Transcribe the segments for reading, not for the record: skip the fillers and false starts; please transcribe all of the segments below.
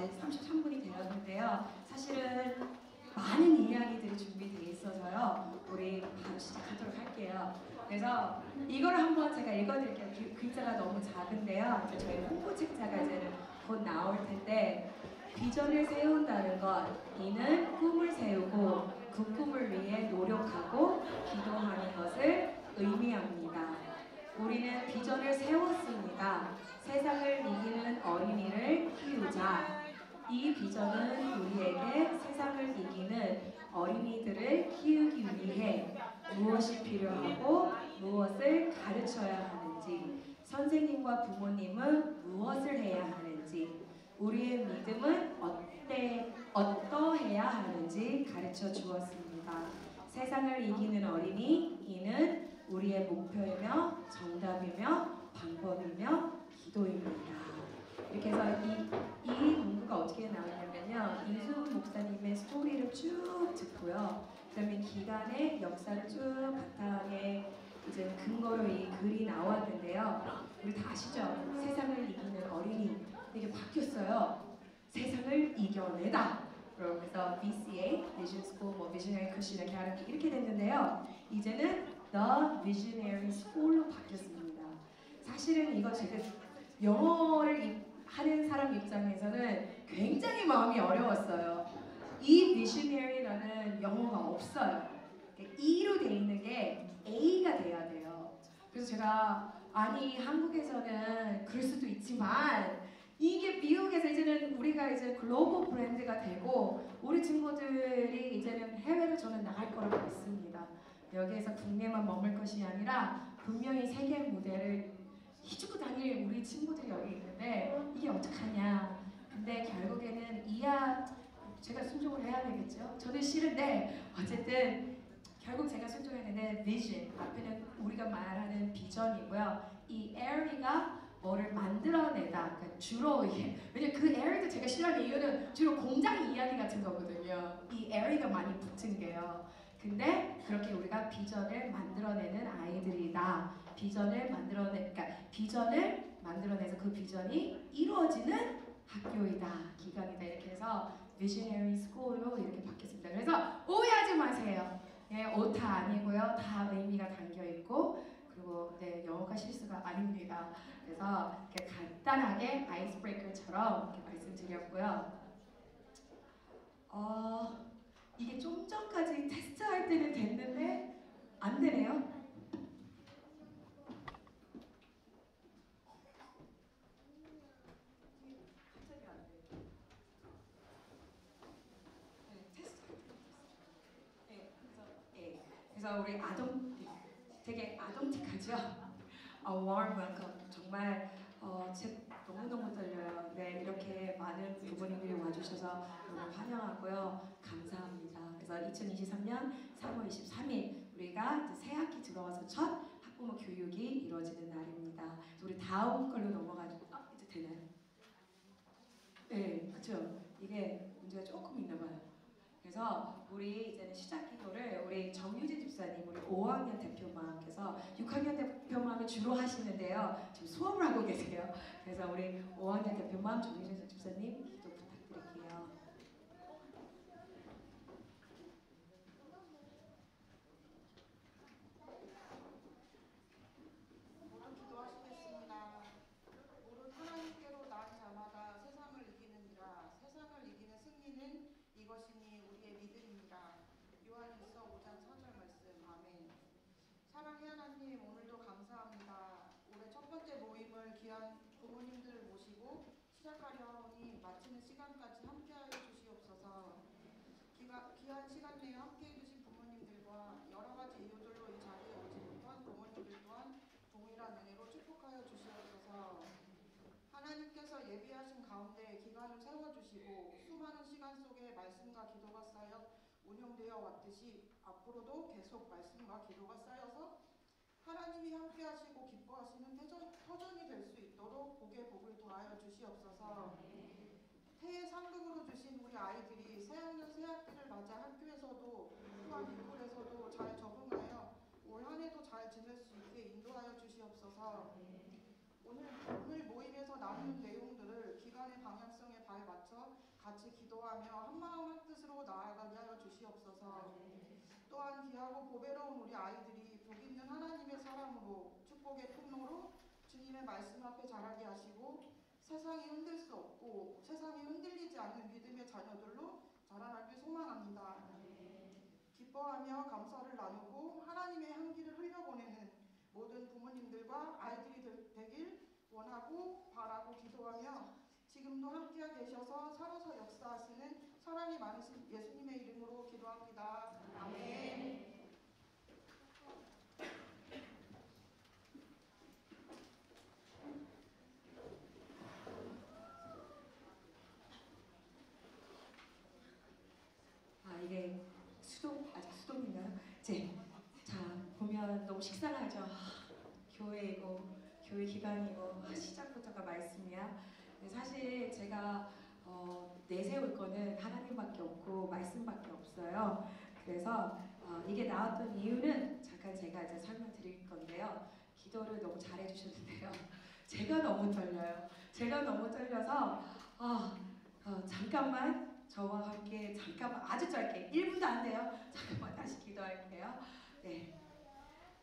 이제 33분이 되었는데요. 사실은 많은 이야기들이 준비되어 있어서요. 우리 바로 시작하도록 할게요. 그래서 이걸 한번 제가 읽어드릴게요. 글자가 너무 작은데요. 이제 저희 홍보책자가 이제는 곧 나올 텐데, 비전을 세운다는 것, 이는 꿈을 세우고 그 꿈을 위해 노력하고 기도하는 것을 의미합니다. 우리는 비전을 세웠습니다. 세상을 이기는 어린이를 키우자. 이 비전은 우리에게 세상을 이기는 어린이들을 키우기 위해 무엇이 필요하고 무엇을 가르쳐야 하는지, 선생님과 부모님은 무엇을 해야 하는지, 우리의 믿음은 어떠해야 하는지 가르쳐 주었습니다. 세상을 이기는 어린이, 이는 우리의 목표이며 정답이며 방법이며 기도입니다. 이렇게 해서 이 문구가 어떻게 나오냐면요. 이수훈 목사님의 스토리를 쭉 듣고요. 그 다음에 기간의 역사를 쭉 바탕에 이제 근거로 이 글이 나왔는데요. 우리 다 아시죠? 세상을 이기는 어린이. 이게 바뀌었어요. 세상을 이겨내다. 그래서 VCA, Vision School, Visionary Christian Academy 이렇게 됐는데요. 이제는 The Visionary School로 바뀌었습니다. 사실은 이거 제가 영어를 하는 사람 입장에서는 굉장히 마음이 어려웠어요. 이 Visionary라는 영어가 없어요. E로 돼 있는 게 A가 돼야 돼요. 그래서 제가 아니 한국에서는 그럴 수도 있지만 이게 미국에서 이제는 우리가 이제 글로벌 브랜드가 되고 우리 친구들이 이제는 해외로 저는 나갈 거라고 믿습니다. 여기에서 국내만 머물 것이 아니라 분명히 세계 무대를 희주고 다닐 우리 친구들이 여기 있는데 이게 어떡하냐. 근데 결국에는 제가 순종을 해야 되겠죠. 저는 싫은데 어쨌든 결국 제가 순종했는데 vision 앞에는 우리가 말하는 비전이고요. 이 area가 뭐를 만들어내다. 그러니까 주로 왜냐면 그 area도 제가 싫어하는 이유는 주로 공장 이야기 같은 거거든요. 이 area가 많이 붙은 게요. 근데 그렇게 우리가 비전을 만들어내는 아이들이다. 그러니까 비전을 만들어내서 그 비전이 이루어지는 학교이다, 기관이다 이렇게 해서 Visionary School로 이렇게 바뀌었습니다. 그래서 오해하지 마세요. 예, 오타 아니고요. 다 의미가 담겨 있고 그리고 네, 영어가 실수가 아닙니다. 그래서 이렇게 간단하게 아이스 브레이커처럼 이렇게 말씀드렸고요. 이게 좀 전까지 테스트할 때는 됐는데 안 되네요. 그래서 우리 되게 아동틱하죠? warm welcome. 정말 너무너무 떨려요. 네, 이렇게 많은 부모님들이 와주셔서 너무 환영하고요. 감사합니다. 그래서 2023년 3월 23일 우리가 이제 새 학기 들어와서 첫 학부모 교육이 이루어지는 날입니다. 우리 다음 걸로 넘어가지고 이제 되나요? 네, 그렇죠. 이게 문제가 조금 있나 봐요. 그래서 우리 이제는 시작 기도를 우리 정유진 집사님, 우리 5학년 대표마께서 6학년 대표마를 주로 하시는데요. 지금 수업을 하고 계세요. 그래서 우리 5학년 대표마 정유진 집사님 기도 부탁드릴게요. 기도하시겠습니다. 오른 하나님께로 난 자마다 세상을 이기느니라. 세상을 이기는 승리는 이것이니 우리의 믿음입니다. 요한일서 5장 4절 말씀. 아멘. 사랑의 하나님, 오늘도 감사합니다. 올해 첫 번째 모임을 귀한 부모님들을 모시고 시작하려 하오니 마치는 시간까지 함께하여 주시옵소서. 귀한 시간 내에 함께해 주신 부모님들과 여러 가지 이유들로 이 자리에 오지 못한 부모님들 또한 동일한 은혜로 축복하여 주시옵소서. 하나님께서 예비하신 가운데 기간을 세워주시고 수많은 시간 속에 말씀과 기도가 쌓여 운영되어 왔듯이 앞으로도 계속 말씀과 기도가 쌓여서 하나님이 함께하시고 기뻐하시는 터전이 될 수 있도록 복에 복을 더하여 주시옵소서. 해외 상급으로 주신 우리 아이들이 새학년 새학기를 맞아 학교에서도 또한 일골에서도 잘 적응하여 올 한해도 잘 지낼 수 있게 인도하여 주시옵소서. 오늘 모임에서 나누는 내용들을 기간의 방향성에 발 맞춰 주님의 말씀 앞에 자라게 하시고 세상이 흔들 수 없고 세상이 흔들리지 않는 믿음의 자녀들로 자라나길 소망합니다. 기뻐하며 감사를 나누고 하나님의 향기를 흘려보내는 모든 부모님들과 아이들이 되길 원하고 바라고 기도하며 지금도 함께 계셔서 살아서 역사하시는 사랑이 많으신 예수님의 이름으로 기도합니다. 아멘. 이게 아직 수동인가요? 자, 보면 너무 식상하죠. 교회이고 교회 기간이고 시작부터가 말씀이야. 근데 사실 제가 내세울 거는 하나님밖에 없고 말씀밖에 없어요. 그래서 이게 나왔던 이유는 잠깐 제가 이제 설명드릴 건데요. 기도를 너무 잘해주셨는데요. 제가 너무 떨려요. 제가 너무 떨려서 잠깐만 저와 함께 아주 짧게 1분도 안 돼요. 잠깐만 다시 기도할게요. 네.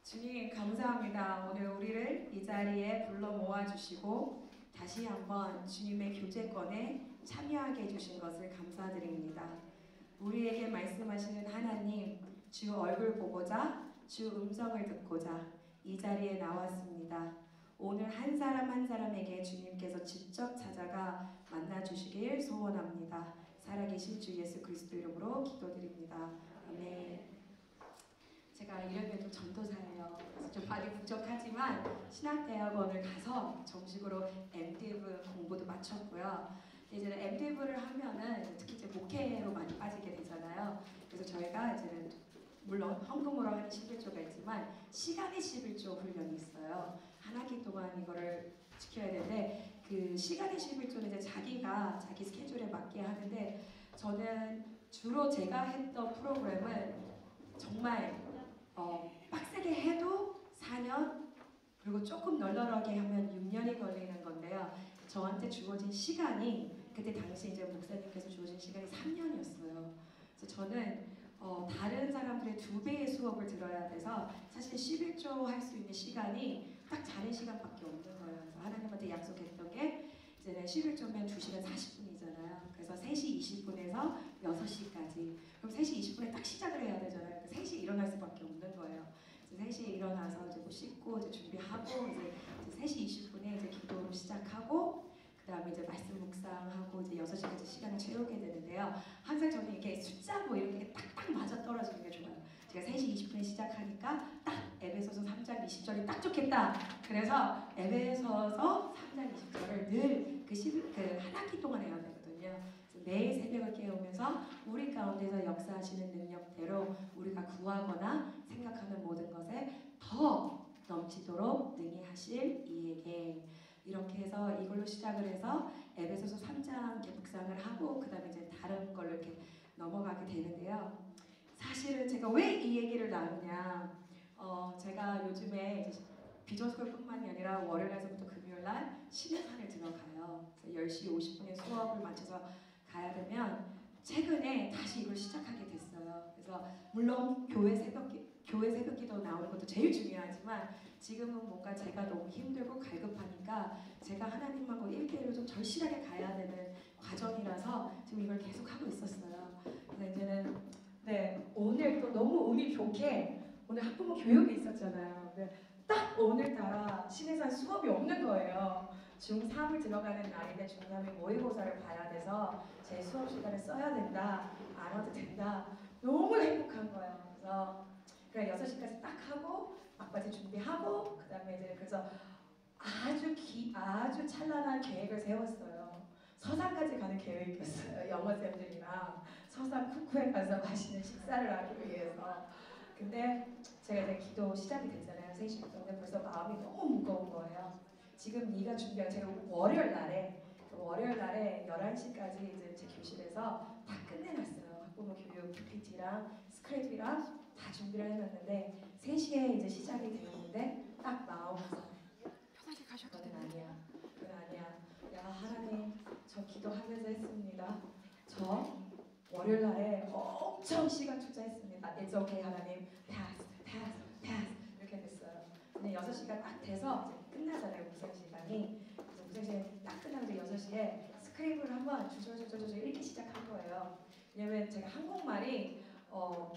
주님 감사합니다. 오늘 우리를 이 자리에 불러 모아주시고 다시 한번 주님의 교제권에 참여하게 해주신 것을 감사드립니다. 우리에게 말씀하시는 하나님, 주 얼굴 보고자, 주 음성을 듣고자 이 자리에 나왔습니다. 오늘 한 사람 한 사람에게 주님께서 직접 찾아가 만나주시길 소원합니다. 살아계신 주 예수 그리스도 이름으로 기도드립니다. 아멘. 제가 이름이 좀 전도사예요. 그래서 좀 많이 부족하지만 신학대학원을 가서 정식으로 MDiv 공부도 마쳤고요. 이제는 MDiv를 하면은 특히 이제 목회로 많이 빠지게 되잖아요. 그래서 저희가 이제는 물론 헌금으로 하는 11조가 있지만 시간의 11조 훈련이 있어요. 한 학기 동안 이거를 지켜야 되는데 그 시간의 11조는 이제 자기 스케줄에 맞게 하는데 저는 주로 제가 했던 프로그램은 정말 빡세게 해도 4년 그리고 조금 널널하게 하면 6년이 걸리는 건데요. 저한테 주어진 시간이 그때 당시 이제 목사님께서 주어진 시간이 3년이었어요. 그래서 저는 다른 사람들의 2배의 수업을 들어야 돼서 사실 11조 할 수 있는 시간이 딱 자는 시간밖에 없는 거예요. 그래서 하나님한테 약속했던 게 이제 11조면 2시간 40분이잖아요. 그래서 3시 20분에서 6시까지 그럼 3시 20분에 딱 시작을 해야 되잖아요. 3시에 일어날 수밖에 없는 거예요. 그래서 3시에 일어나서 이제 뭐 씻고 이제 준비하고 이제 3시 20분에 이제 기도로 시작하고 그 다음에 이제 말씀 묵상하고 이제 6시까지 시간을 채우게 되는데요. 항상 저는 이렇게 숫자 뭐 이렇게 딱딱 맞아 떨어지는 게 좋아요. 제가 3시 20분에 시작하니까 딱 에베소서 3장 20절이 딱 좋겠다. 그래서 에베소서 3장 20절을 늘 한 학기 동안 해야 되거든요. 매일 새벽을 깨우면서 우리 가운데서 역사하시는 능력대로 우리가 구하거나 생각하는 모든 것에 더 넘치도록 능히 하실 이에게 이렇게 해서 이걸로 시작을 해서 에베소서 3장 이렇게 묵상을 하고 그 다음에 이제 다른 걸로 이렇게 넘어가게 되는데요. 사실은 제가 왜 이 얘기를 나누냐 제가 요즘에 이제 비전스쿨뿐만이 아니라 월요일에서부터 금요일날 신해산을 들어가요. 그래서 10시 50분에 수업을 마쳐서 가야 되면 최근에 다시 이걸 시작하게 됐어요. 그래서 물론 교회 새벽기도 나오는 것도 제일 중요하지만 지금은 뭔가 제가 너무 힘들고 갈급하니까 제가 하나님하고 1대1로 좀 절실하게 가야 되는 과정이라서 지금 이걸 계속 하고 있었어요. 그래서 이제는 오늘 또 너무 운이 좋게 오늘 학부모 교육이 있었잖아요. 딱 오늘따라 신해산 수업이 없는 거예요. 중3을 들어가는 날인데 중3이 모의고사를 봐야 돼서 제 수업 시간을 써야 된다. 안 와도 된다. 너무 행복한 거예요. 그래서 그래 6시까지 딱 하고 막바지 준비하고 그 다음에 이제 그래서 아주 찬란한 계획을 세웠어요. 서산까지 가는 계획이었어요. 영어쌤들이랑 서산 쿠쿠에 가서 맛있는 식사를 하기 위해서. 근데 제가 이제 기도 시작이 됐잖아요. 3시부터. 근데 벌써 마음이 너무 무거운 거예요. 지금 네가 준비한 제가 월요일 날에 11시까지 이제 제 교실에서 다 끝내놨어요. 학부모 교육 PPT랑 스크랩이랑 다 준비를 해놨는데 3시에 이제 시작이 되었는데 딱 나오면서 편하게 가셔도 되는 아니야. 그건 아니야. 야 하나님 저 기도하면서 했습니다. 저 월요일 날에 엄청 시간 투자했습니다. It's okay 하나님. pass 이렇게 됐어요. 근데 6시가 딱 돼서 끝나잖아요, 묵상 시간이. 그래서 묵상 시간이 딱 끝나고 6시에 스크립을 한번 주저주저주저 이렇게 시작한 거예요. 왜냐면 제가 한국말이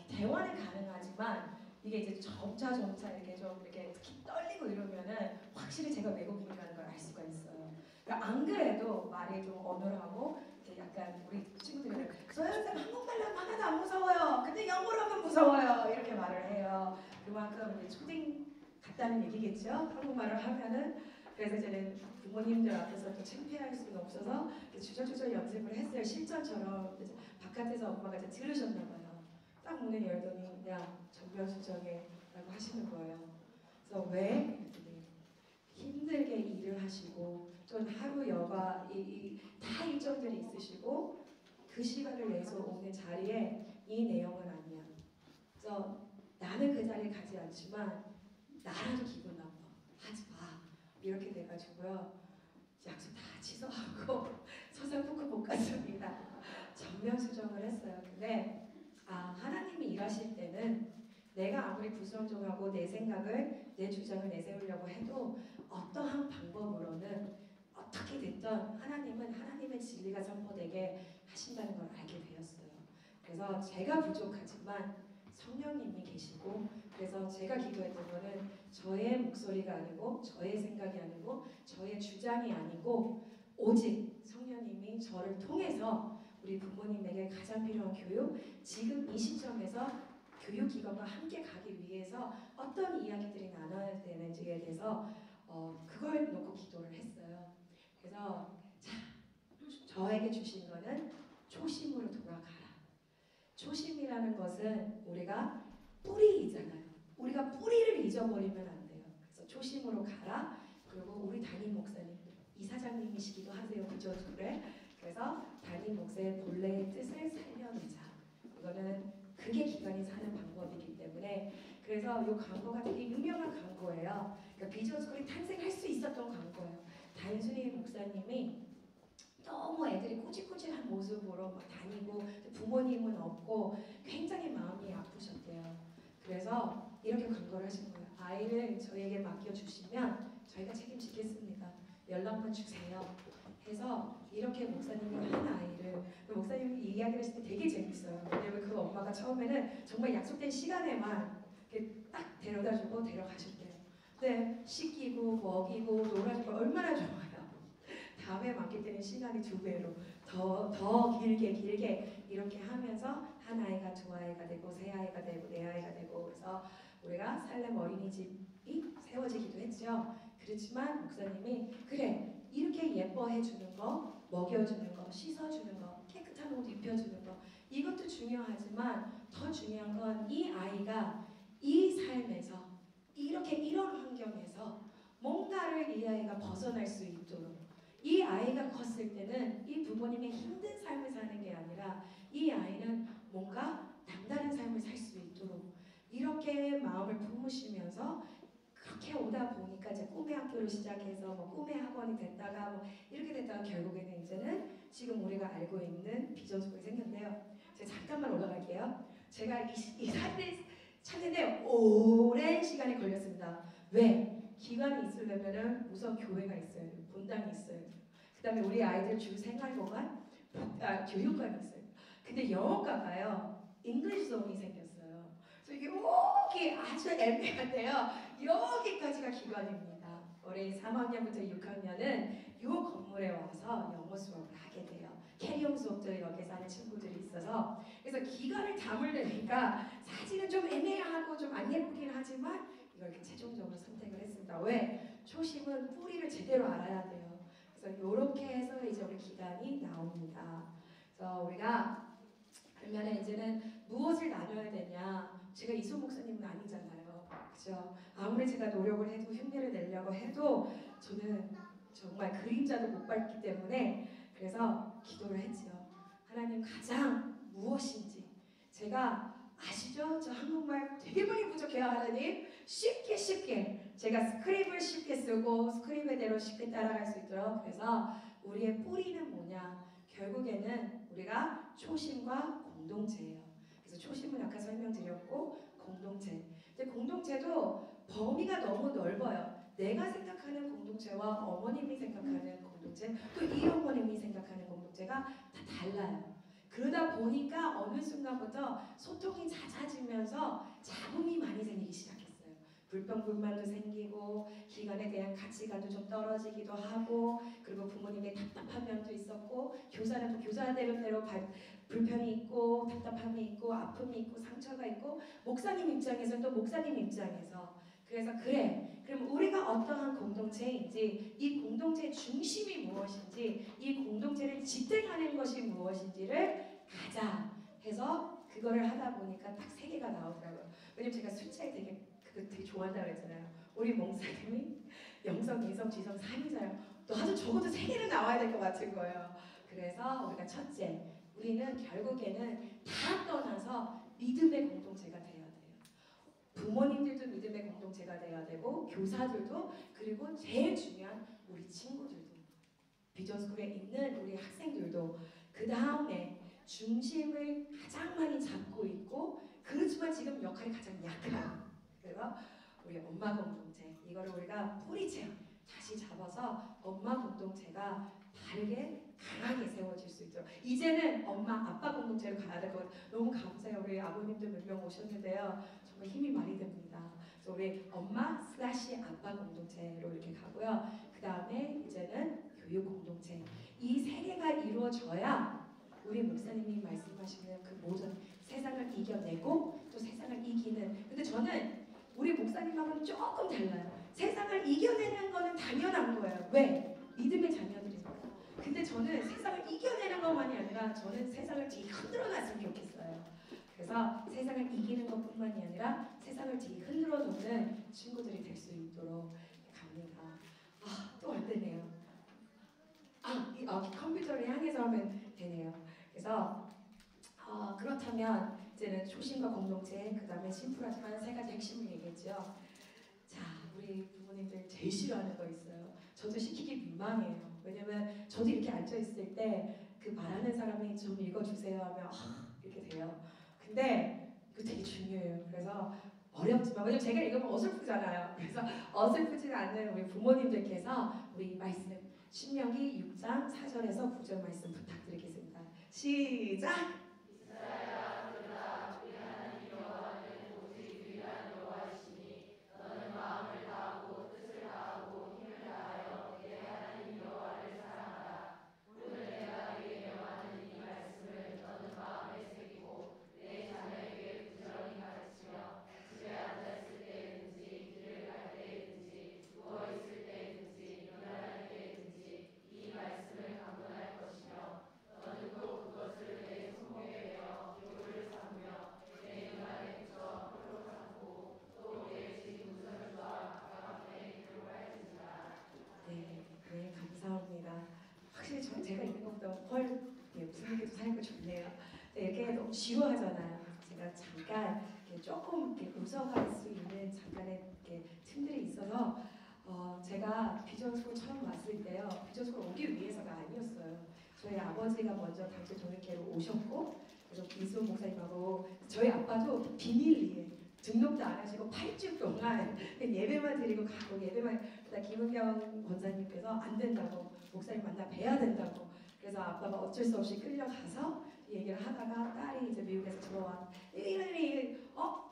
대화는 가능하지만 이게 이제 점차 이렇게 좀 이렇게 특히 떨리고 이러면은 확실히 제가 외국인이라는 걸 알 수가 있어요. 그러니까 안 그래도 말이 좀 어눌하고 이제 약간 우리 친구들이 소연쌤 한국말로 하면 하나도 안 무서워요. 근데 영어로 하면 무서워요. 이렇게 말을 해요. 그만큼 이제 초딩 같다는 얘기겠죠. 한국말을 하면은. 그래서 이제는 부모님들 앞에서 또 창피할 수는 없어서 주저주저 연습을 했어요. 실전처럼. 이제 바깥에서 엄마가 이제 들으셨나 봐요. 딱 문을 열더니 야 정면수정해 라고 하시는 거예요. 그래서 왜? 그랬더니 힘들게 일을 하시고 좀 하루 여가 다 일정들이 있으시고 그 시간을 내서 오는 자리에 이 내용은 아니야. 그래서 나는 그 자리에 가지 않지만 나라도 기분 나빠. 하지 마. 이렇게 돼가지고요. 약속 다 취소하고 서산포크 못 갔습니다. 정면수정을 했어요. 근데 하나님이 일하실 때는 내가 아무리 부수렁종하고 내 생각을 내 주장을 내세우려고 해도 어떠한 방법으로는 어떻게 됐든 하나님은 하나님의 진리가 선포되게 하신다는 걸 알게 되었어요. 그래서 제가 부족하지만 성령님이 계시고 그래서 제가 기도했던 거는 저의 목소리가 아니고 저의 생각이 아니고 저의 주장이 아니고 오직 성령님이 저를 통해서 우리 부모님에게 가장 필요한 교육 지금 이 시점에서 교육기관과 함께 가기 위해서 어떤 이야기들이 나눠야 되는지에 대해서 그걸 놓고 기도를 했어요. 그래서 저에게 주신 거는 초심으로 돌아가라. 초심이라는 것은 우리가 뿌리이잖아요. 우리가 뿌리를 잊어버리면 안 돼요. 그래서 초심으로 가라. 그리고 우리 담임 목사님, 이사장님이시기도 하세요. 비전술에. 그래서 담임 목사의 본래의 뜻을 살려내자. 이거는 그게 기관이 사는 방법이기 때문에 그래서 이 광고가 되게 유명한 광고예요. 그러니까 비전술이 탄생할 수 있었던 광고예요. 단순히 목사님이 너무 애들이 꾸질꾸질한 모습으로 막 다니고 부모님은 없고 굉장히 마음이 아프셨대요. 그래서 이렇게 광고를 하신 거예요. 아이를 저에게 맡겨주시면 저희가 책임지겠습니다. 연락만 주세요. 해서 이렇게 목사님이 한 아이를 목사님이 이야기를 하실 때 되게 재밌어요. 왜냐면 그 엄마가 처음에는 정말 약속된 시간에만 이렇게 딱 데려다주고 데려가셨대요. 근데 씻기고 먹이고 놀아주고 얼마나 좋아요. 다음에 맡길 때는 시간이 2배로 더 길게 이렇게 하면서 한 아이가 2아이가 되고 3아이가 되고 4아이가 되고 그래서 우리가 살렘 어린이집이 세워지기도 했죠. 그렇지만 목사님이 그래 이렇게 예뻐해 주는 거, 먹여주는 거, 씻어주는 거, 깨끗한 옷 입혀주는 거 이것도 중요하지만 더 중요한 건 이 아이가 이 삶에서 이렇게 이런 환경에서 뭔가를 이 아이가 벗어날 수 있도록 이 아이가 컸을 때는 이 부모님의 힘든 삶을 사는 게 아니라 이 아이는 뭔가 남다른 삶을 살 수 있도록 이렇게 마음을 품으시면서 그렇게 오다 보니까 이제 꿈의 학교를 시작해서 뭐 꿈의 학원이 됐다가 뭐 이렇게 됐다가 결국에는 이제는 지금 우리가 알고 있는 비전스쿨이 생겼는데요. 제가 잠깐만 올라갈게요. 제가 이 사진을 찾는데 오랜 시간이 걸렸습니다. 왜? 기관이 있으려면은 우선 교회가 있어야 돼요. 본당이 있어야 돼요. 그 다음에 우리 아이들 주 생활공간, 교육관이 있어요. 근데 영어과가요. 잉글리시존이 생겼어요. 그래서 이게 여기 아주 애매한데요. 여기까지가 기관입니다. 올해 3학년부터 6학년은 이 건물에 와서 영어 수업을 하게 돼요. 캐리용 수업도 여기서 하는 친구들이 있어서 그래서 기관을 담으려니까 사진은 좀 애매하고 좀 안 예쁘긴 하지만 이걸 이렇게 최종적으로 선택을 했습니다. 왜? 초심은 뿌리를 제대로 알아야 돼요. 그래서 이렇게 해서 이제 우리 기간이 나옵니다. 그래서 우리가 그러면 이제는 무엇을 나눠야 되냐? 제가 이소 목사님은 아니잖아요. 그죠? 아무리 제가 노력을 해도 흉내를 내려고 해도 저는 정말 그림자도 못 밟기 때문에 그래서 기도를 했지요. 하나님 가장 무엇인지 제가 아시죠? 저 한국말 되게 많이 부족해요. 하나님 쉽게 제가 스크립을 쉽게 쓰고 스크립의대로 쉽게 따라갈 수 있도록 그래서 우리의 뿌리는 뭐냐 결국에는 우리가 초심과 공동체예요. 그래서 초심은 아까 설명드렸고 공동체 근데 공동체도 범위가 너무 넓어요. 내가 생각하는 공동체와 어머님이 생각하는 공동체, 또 이 어머님이 생각하는 공동체가 다 달라요. 그러다 보니까 어느 순간부터 소통이 잦아지면서 잡음이 많이 생기기 시작했어요. 불평불만도 생기고 기관에 대한 가치관도 좀 떨어지기도 하고, 그리고 부모님의 답답한 면도 있었고, 교사는 또 교사대로 불편이 있고 답답함이 있고 아픔이 있고 상처가 있고, 목사님 입장에서는 또 목사님 입장에서, 그래서 그럼 우리가 어떠한 공동체인지, 이 공동체의 중심이 무엇인지, 이 공동체를 지탱하는 것이 무엇인지를 가자 해서 그거를 하다 보니까 딱 3개가 나오더라고요. 왜냐면 제가 숫자에 그거 되게 좋아한다고 그랬잖아요. 우리 목사님이 영성, 이성, 지성 3이잖아요. 나도 적어도 3개는 나와야 될 것 같은 거예요. 그래서 우리가 첫째, 우리는 결국에는 다 떠나서 믿음의 공동체가 돼야 돼요. 부모님들도 믿음의 공동체가 돼야 되고, 교사들도, 그리고 제일 중요한 우리 친구들도, 비전스쿨에 있는 우리 학생들도. 그 다음에 중심을 가장 많이 잡고 있고, 그렇지만 지금 역할이 가장 약해요. 그래서 우리 엄마 공동체, 이거를 우리가 뿌리채 다시 잡아서 엄마 공동체가 바르게 강하게 세워질 수 있도록, 이제는 엄마 아빠 공동체로 가야 될 것 같아요. 너무 감사해요. 우리 아버님들 몇 명 오셨는데요, 정말 힘이 많이 됩니다. 그래서 우리 엄마 슬래시 아빠 공동체로 이렇게 가고요. 그 다음에 이제는 교육 공동체, 이 3개가 이루어져야 우리 목사님이 말씀하시는 그 모든 세상을 이겨내고 또 세상을 이기는, 근데 저는 우리 목사님하고는 조금 달라요. 세상을 이겨내는 거는 당연한 거예요. 왜? 믿음의 자녀들이니까. 근데 저는 세상을 이겨내는 것만이 아니라 저는 세상을 되게 흔들어 놨으면 좋겠어요. 그래서 세상을 이기는 것뿐만이 아니라 세상을 되게 흔들어 놓는 친구들이 될 수 있도록 갑니다. 또 안 되네요. 컴퓨터를 향해서 하면 되네요. 그래서 그렇다면 이제는 초심과 공동체, 그 다음에 심플하지만 3가지 핵심을 얘기했죠. 자, 우리 부모님들 제일 싫어하는 거 있어요. 저도 시키기 민망해요. 왜냐면 저도 이렇게 앉아있을 때 그 말하는 사람이 좀 읽어주세요 하면 이렇게 돼요. 근데 그거 되게 중요해요. 그래서 어렵지만, 왜냐면 제가 읽으면 어설프잖아요. 그래서 어설프지 않는 우리 부모님들께서 우리 말씀 신명기 6장 4절에서 9절 말씀 부탁드리겠습니다. 시작! 네, 감사합니다. 확실히 제가 읽는 것보다 무슨 얘기도 사니까 좋네요. 이렇게 너무 지루하잖아요. 제가 잠깐 조금 웃어갈 수 있는 잠깐의 틈들이 있어서, 제가 비전스쿨 처음 왔을 때요, 비전스쿨 오기 위해서가 아니었어요. 저희 아버지가 먼저 당시 동역회로 오셨고, 그래서 이수호 목사님하고 저희 아빠도 비밀리에 등록도 안 하시고 8주 동안 예배만 드리고 가고, 김은경 권사님께서 안 된다고, 목사님 만나 뵈야 된다고, 그래서 아빠가 어쩔 수 없이 끌려가서 얘기를 하다가 딸이 이제 미국에서 들어와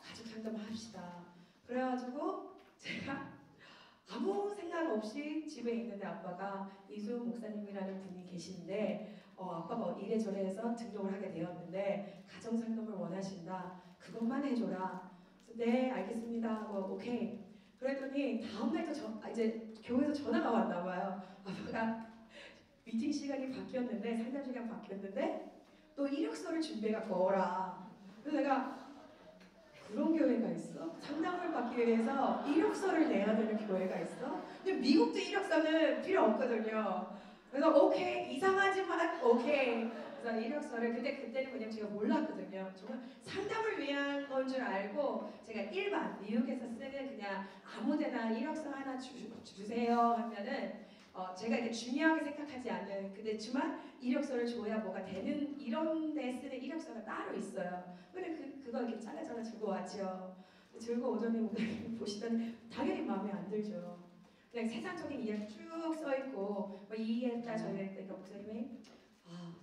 가족 상담 합시다. 그래가지고 제가 아무 생각 없이 집에 있는데 아빠가 이수호 목사님이라는 분이 계신데, 아빠가 이래저래 해서 등록을 하게 되었는데 가정 상담을 원하신다. 그것만 해줘라. 네, 알겠습니다 하고 오케이. 그랬더니 다음날도 이제 교회에서 전화가 왔나 봐요. 아빠가 미팅 시간이 바뀌었는데, 상담 시간 바뀌었는데 또 이력서를 준비해갖고 오라. 그래서 내가, 그런 교회가 있어? 상담을 받기 위해서 이력서를 내야 되는 교회가 있어? 근데 미국도 이력서는 필요 없거든요. 그래서 오케이, 이상하지만 오케이. 그래서 이력서를, 그때는 그냥 제가 몰랐거든요. 정말 상담을 위한 건 줄 알고 제가 일반 미국에서 쓰는 그냥 아무데나 이력서 하나 주세요 하면은 제가 이렇게 중요하게 생각하지 않는, 그렇지만 이력서를 줘야 뭐가 되는 이런 데 쓰는 이력서가 따로 있어요. 근데 그거 이렇게 잘라 들고 왔죠. 들고 오더니 보시더니 당연히 마음에 안 들죠. 그냥 세상적인 이야기 쭉 써있고 뭐 이해했다 저해했다. 그러니까 목사님이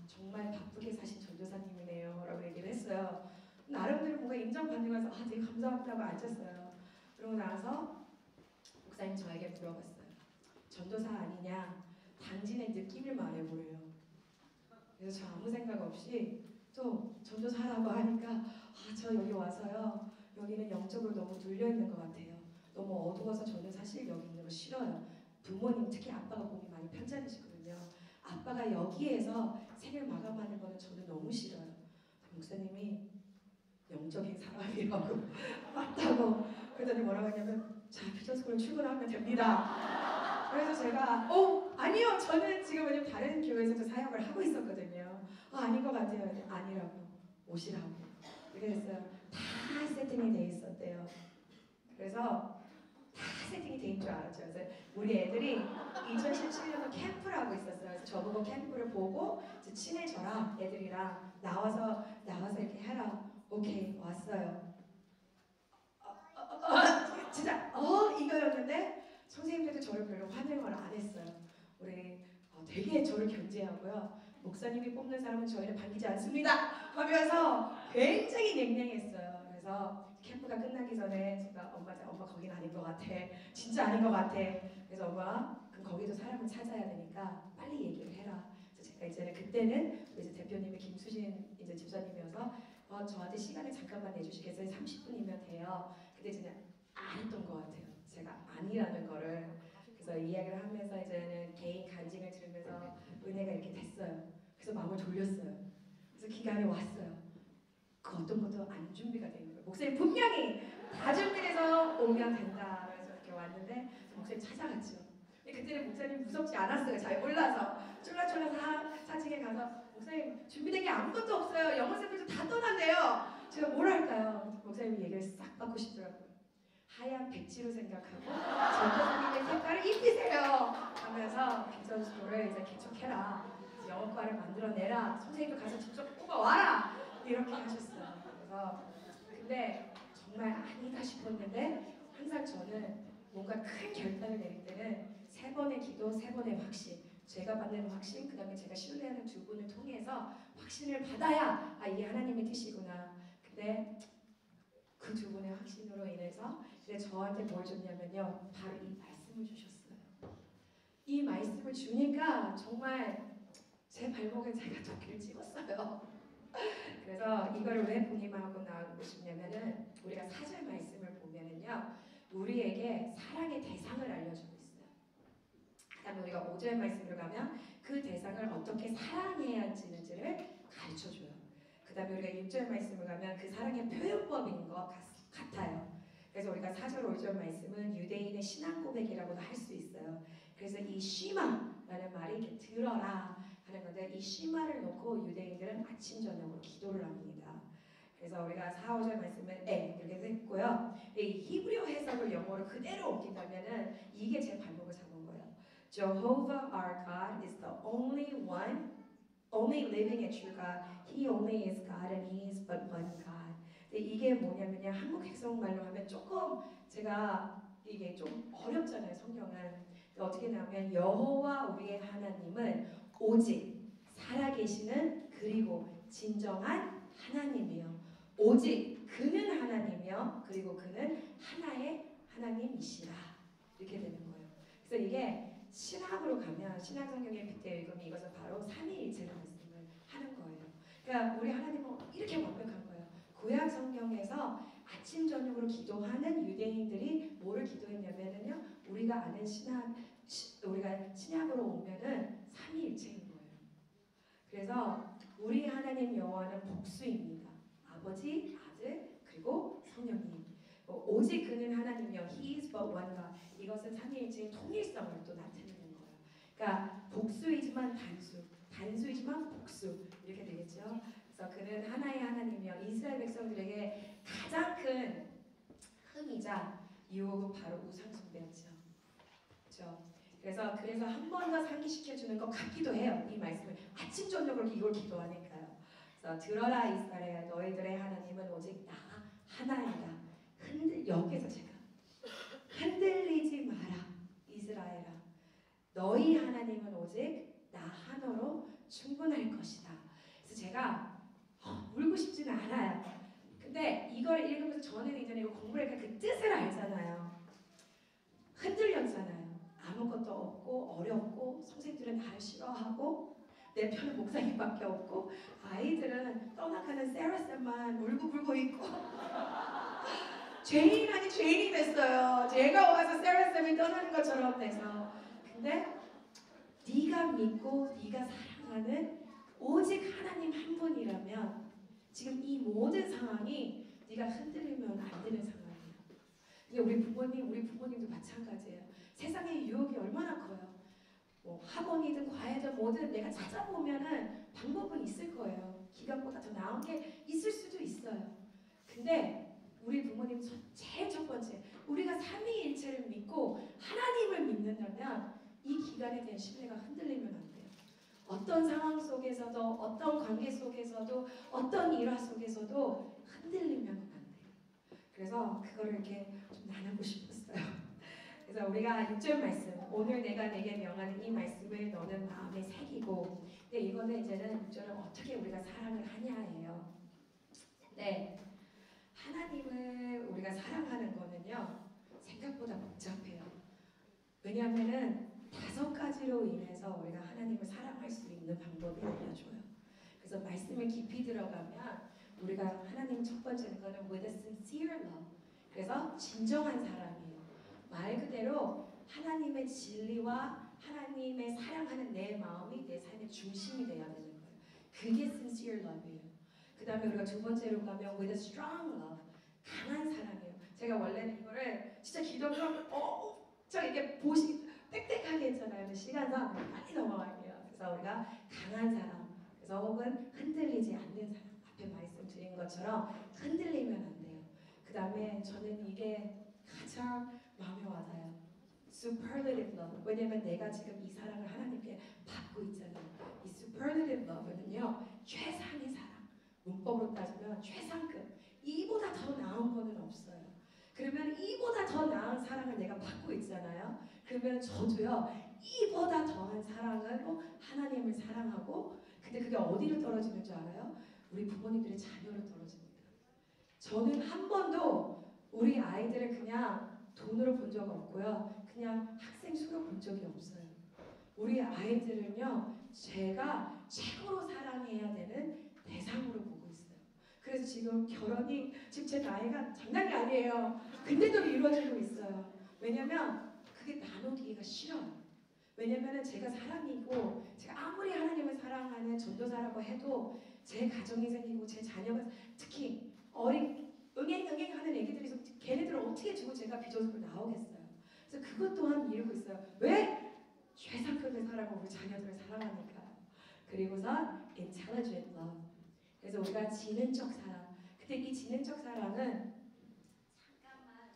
정말 바쁘게 사신 전도사님이네요 라고 얘기를 했어요. 나름대로 뭔가 인정받으면서 되게 감사하다고 앉았어요. 그러고 나서 목사님 저에게 물어봤어요. 전도사 아니냐? 당신의 느낌을 말해보래요. 그래서 저 아무 생각 없이 또 전도사라고 하니까 저 여기 와서요. 여기는 영적으로 너무 눌려있는 것 같아요. 너무 어두워서 저는 사실 여기 있는 거 싫어요. 부모님 특히 아빠가 몸이 많이 편찮으시거든요. 아빠가 여기에서 생을 마감하는 거는 저는 너무 싫어요. 목사님이 영적인 사람이라고 맞다고 그러더니 뭐라고 했냐면 자 피터스쿨 출근하면 됩니다. 그래서 제가 아니요 저는 지금 왜냐면 다른 교회에서도 사역을 하고 있었거든요. 아닌 것 같아요. 아니라고 오시라고 이렇게 됐어요. 다 세팅이 돼 있었대요. 그래서 다 세팅이 돼 있는 줄 알았죠. 그래서 우리 애들이 2017년도 캠프를 하고 있었어요. 그래서 저보고 캠프를 보고 친해져라 애들이랑 나와서 이렇게 해라. 오케이 왔어요. 진짜 이거였는데 선생님들도 저를 별로 환영을 안 했어요. 우리 되게 저를 견제하고요. 목사님이 뽑는 사람은 저희는 반기지 않습니다 하면서 굉장히 냉랭했어요. 그래서 캠프가 끝나기 전에 제가 엄마 거긴 아닌 것 같아. 진짜 아닌 것 같아. 그래서 엄마 그럼 거기도 사람을 찾아야 되니까 빨리 얘기를 해라. 그래서 제가 이제는 그때는 이제 대표님이 김수신 이제 집사님이어서 저한테 시간을 잠깐만 내주시겠어요? 30분이면 돼요. 근데 이제 안 했던 것 같아요. 제가 아니라는 거를. 그래서 이야기를 하면서 이제는 개인 간증을 들으면서 은혜가 이렇게 됐어요. 그래서 마음을 돌렸어요. 그래서 기간이 왔어요. 그 어떤 것도 안 준비가 돼 있는 거예요. 목사님 분명히 다 준비돼서 오면 된다. 그래서 이렇게 왔는데 목사님 찾아갔죠. 근데 그때는 목사님 무섭지 않았어요. 잘 몰라서 쫄라쫄라 사직에 가서 목사님 준비된 게 아무것도 없어요. 영어 쌤들도 다 떠난대요. 제가 뭘 할까요? 목사님이 얘기를 싹 받고 싶더라고요. 하얀 백지로 생각하고 전도사님의 색깔을 입히세요 하면서 개천수를 이제 개척해라. 영어과를 만들어내라. 선생님도 가서 직접 뽑아와라. 이렇게 하셨어요. 그래서 근데 정말 아니다 싶었는데 항상 저는 뭔가 큰 결단을 내릴 때는 3번의 기도, 3번의 확신. 제가 받는 확신, 그 다음에 제가 신뢰하는 2분을 통해서 확신을 받아야 이게 하나님의 뜻이구나. 근데 그 2분의 확신으로 인해서 저한테 뭘 줬냐면요. 바로 이 말씀을 주셨어요. 이 말씀을 주니까 정말 제 발목에 제가 도끼를 찍었어요. 그래서 이걸 왜 본임하고 나오고 싶냐면은 우리가 4절 말씀을 보면은요. 우리에게 사랑의 대상을 알려주고 있어요. 그 다음에 우리가 5절 말씀으로 가면 그 대상을 어떻게 사랑해야 하는지를 가르쳐줘요. 그 다음에 우리가 6절 말씀을 가면 그 사랑의 표현법인 것 같아요. 그래서 우리가 4절 5절 말씀은 유대인의 신앙 고백이라고도 할 수 있어요. 그래서 이 쉬마라는 말이 이렇게 들어라 하는 건데 이 쉬마를 놓고 유대인들은 아침 저녁으로 기도를 합니다. 그래서 우리가 4, 5절 말씀은 이렇게 했고요. 이 히브리어 해석을 영어로 그대로 옮긴다면은 이게 제 발목을 잡은 거예요. Jehovah our God is the only one, only living and true God. He only is God and He is but one God. 근데 이게 뭐냐면요. 한국 핵성말로 하면 조금 제가 이게 좀 어렵잖아요. 성경은. 어떻게 나오면 여호와 우리의 하나님은 오직 살아계시는 그리고 진정한 하나님이요. 오직 그는 하나님이요. 그리고 그는 하나의 하나님이시라. 이렇게 되는 거예요. 그래서 이게 신학으로 가면 신학 성경의 빗대 읽으면 이것은 바로 삼위일체의 말씀을 하는 거예요. 그러니까 우리 하나님은 이렇게 완벽한 거예요. 구약 성경에서 아침 저녁으로 기도하는 유대인들이 뭐를 기도했냐면은요. 우리가 아는 우리가 신약으로 오면은 삼위일체인 거예요. 그래서 우리 하나님 여호와는 복수입니다. 아버지, 아들, 그리고 성령님. 오직 그는 하나님이요. He is but one God. 이것은 삼위일체의 통일성을 또 나타내는 거예요. 그러니까 복수이지만 단수이지만 복수 이렇게 되겠죠. 그래서 그는 하나의 하나님이요. 이스라엘 백성들에게 가장 큰 흠이자 유혹은 바로 우상 숭배였죠. 그렇죠. 그래서 한 번 더 상기시켜주는 것 같기도 해요. 이 말씀을 아침 저녁으로 이걸 기도하니까요. 그래서 들어라 이스라엘 너희들의 하나님은 오직 나 하나이다. 여기서 제가 흔들리지 마라. 이 이스라엘아, 너희 하나님은 오직 나 하나로 충분할 것이다. 그래서 제가 울고 싶지는 않아요. 근데 이걸 읽으면서 저는 이전에 이거 공부를 하니까 그 뜻을 알잖아요. 흔들렸잖아요. 아무것도 없고 어렵고 선생님들은 나를 싫어하고 내 편은 목사님밖에 없고 아이들은 떠나가는 세라쌤만 울고불고 있고 죄인 아닌 죄인이 됐어요. 제가 와서 세라쌤이 떠나는 것처럼 돼서. 근데 네가 믿고 네가 사랑하는 오직 하나님 한 분이라면 지금 이 모든 상황이 네가 흔들리면 안 되는 상황이에요. 근데 우리 부모님도 마찬가지예요. 세상의 유혹이 얼마나 커요. 뭐 학원이든 과외든 뭐든 내가 찾아보면은 방법은 있을 거예요. 기간보다 더 나은 게 있을 수도 있어요. 근데 우리 부모님 제일 첫 번째, 우리가 삼위일체를 믿고 하나님을 믿는다면 이 기간에 대한 신뢰가 흔들리면 안 돼요. 어떤 상황 속에서도, 어떤 관계 속에서도, 어떤 일화 속에서도 흔들리면 안 돼요. 그래서 그거를 이렇게 좀 나누고 싶었어요. 그래서 우리가 6절 말씀, 오늘 내가 내게 명하는 이 말씀을 너는 마음에 새기고, 근데 이거는 이제는 6절은 어떻게 우리가 사랑을 하냐예요. 네, 하나님을 우리가 사랑하는 거는요 생각보다 복잡해요. 왜냐하면은 5가지로 인해서 우리가 하나님을 사랑할 수 있는 방법이 알려줘요. 그래서 말씀을 깊이 들어가면 우리가 하나님 첫 번째는 거는 with a sincere love. 그래서 진정한 사랑이에요. 말 그대로 하나님의 진리와 하나님의 사랑하는 내 마음이 내 삶의 중심이 돼야 되는 거예요. 그게 sincere love예요. 그 다음에 우리가 두 번째로 가면 with a strong love. 강한 사랑이에요. 제가 원래는 이거를 진짜 기도하면 저 이게 보시 빽빽하게 했잖아요. 근데 시간상 빨리 넘어갈게요. 그래서 우리가 강한 사랑, 그래서 혹은 흔들리지 않는 사랑, 앞에 말씀드린 것처럼 흔들리면 안 돼요. 그 다음에 저는 이게 가장 마음에 와닿아요. superlative love. 왜냐면 내가 지금 이 사랑을 하나님께 받고 있잖아요. 이 superlative love는요 최상의 사랑, 문법으로 따지면 최상급, 이보다 더 나은 거는 없어요. 그러면 이보다 더 나은 사랑을 내가 받고 있잖아요. 그러면 저도요 이보다 더한 사랑으로 하나님을 사랑하고, 근데 그게 어디로 떨어지는 줄 알아요? 우리 부모님들의 자녀로 떨어집니다. 저는 한 번도 우리 아이들을 그냥 돈으로 본 적 없고요, 그냥 학생 수로 본 적이 없어요. 우리 아이들은요 제가 최고로 사랑해야 되는 대상으로 보고 있어요. 그래서 지금 결혼이 지금 제 나이가 장난이 아니에요. 근데도 이루어지고 있어요. 왜냐면 그게 나누기가 싫어요. 왜냐면은 제가 사람이고 제가 아무리 하나님을 사랑하는 전도사라고 해도 제 가정이 생기고 제 자녀가, 특히 어린 응행하는 애기들이 있으면 걔네들을 어떻게 주고 제가 비전속으로 나오겠어요. 그래서 그것 또한 이루고 있어요. 왜? 최상급의 사랑으로 우리 자녀들을 사랑하니까. 그리고선 intelligent love. 그래서 우리가 지능적 사랑. 근데 이 지능적 사랑은 잠깐만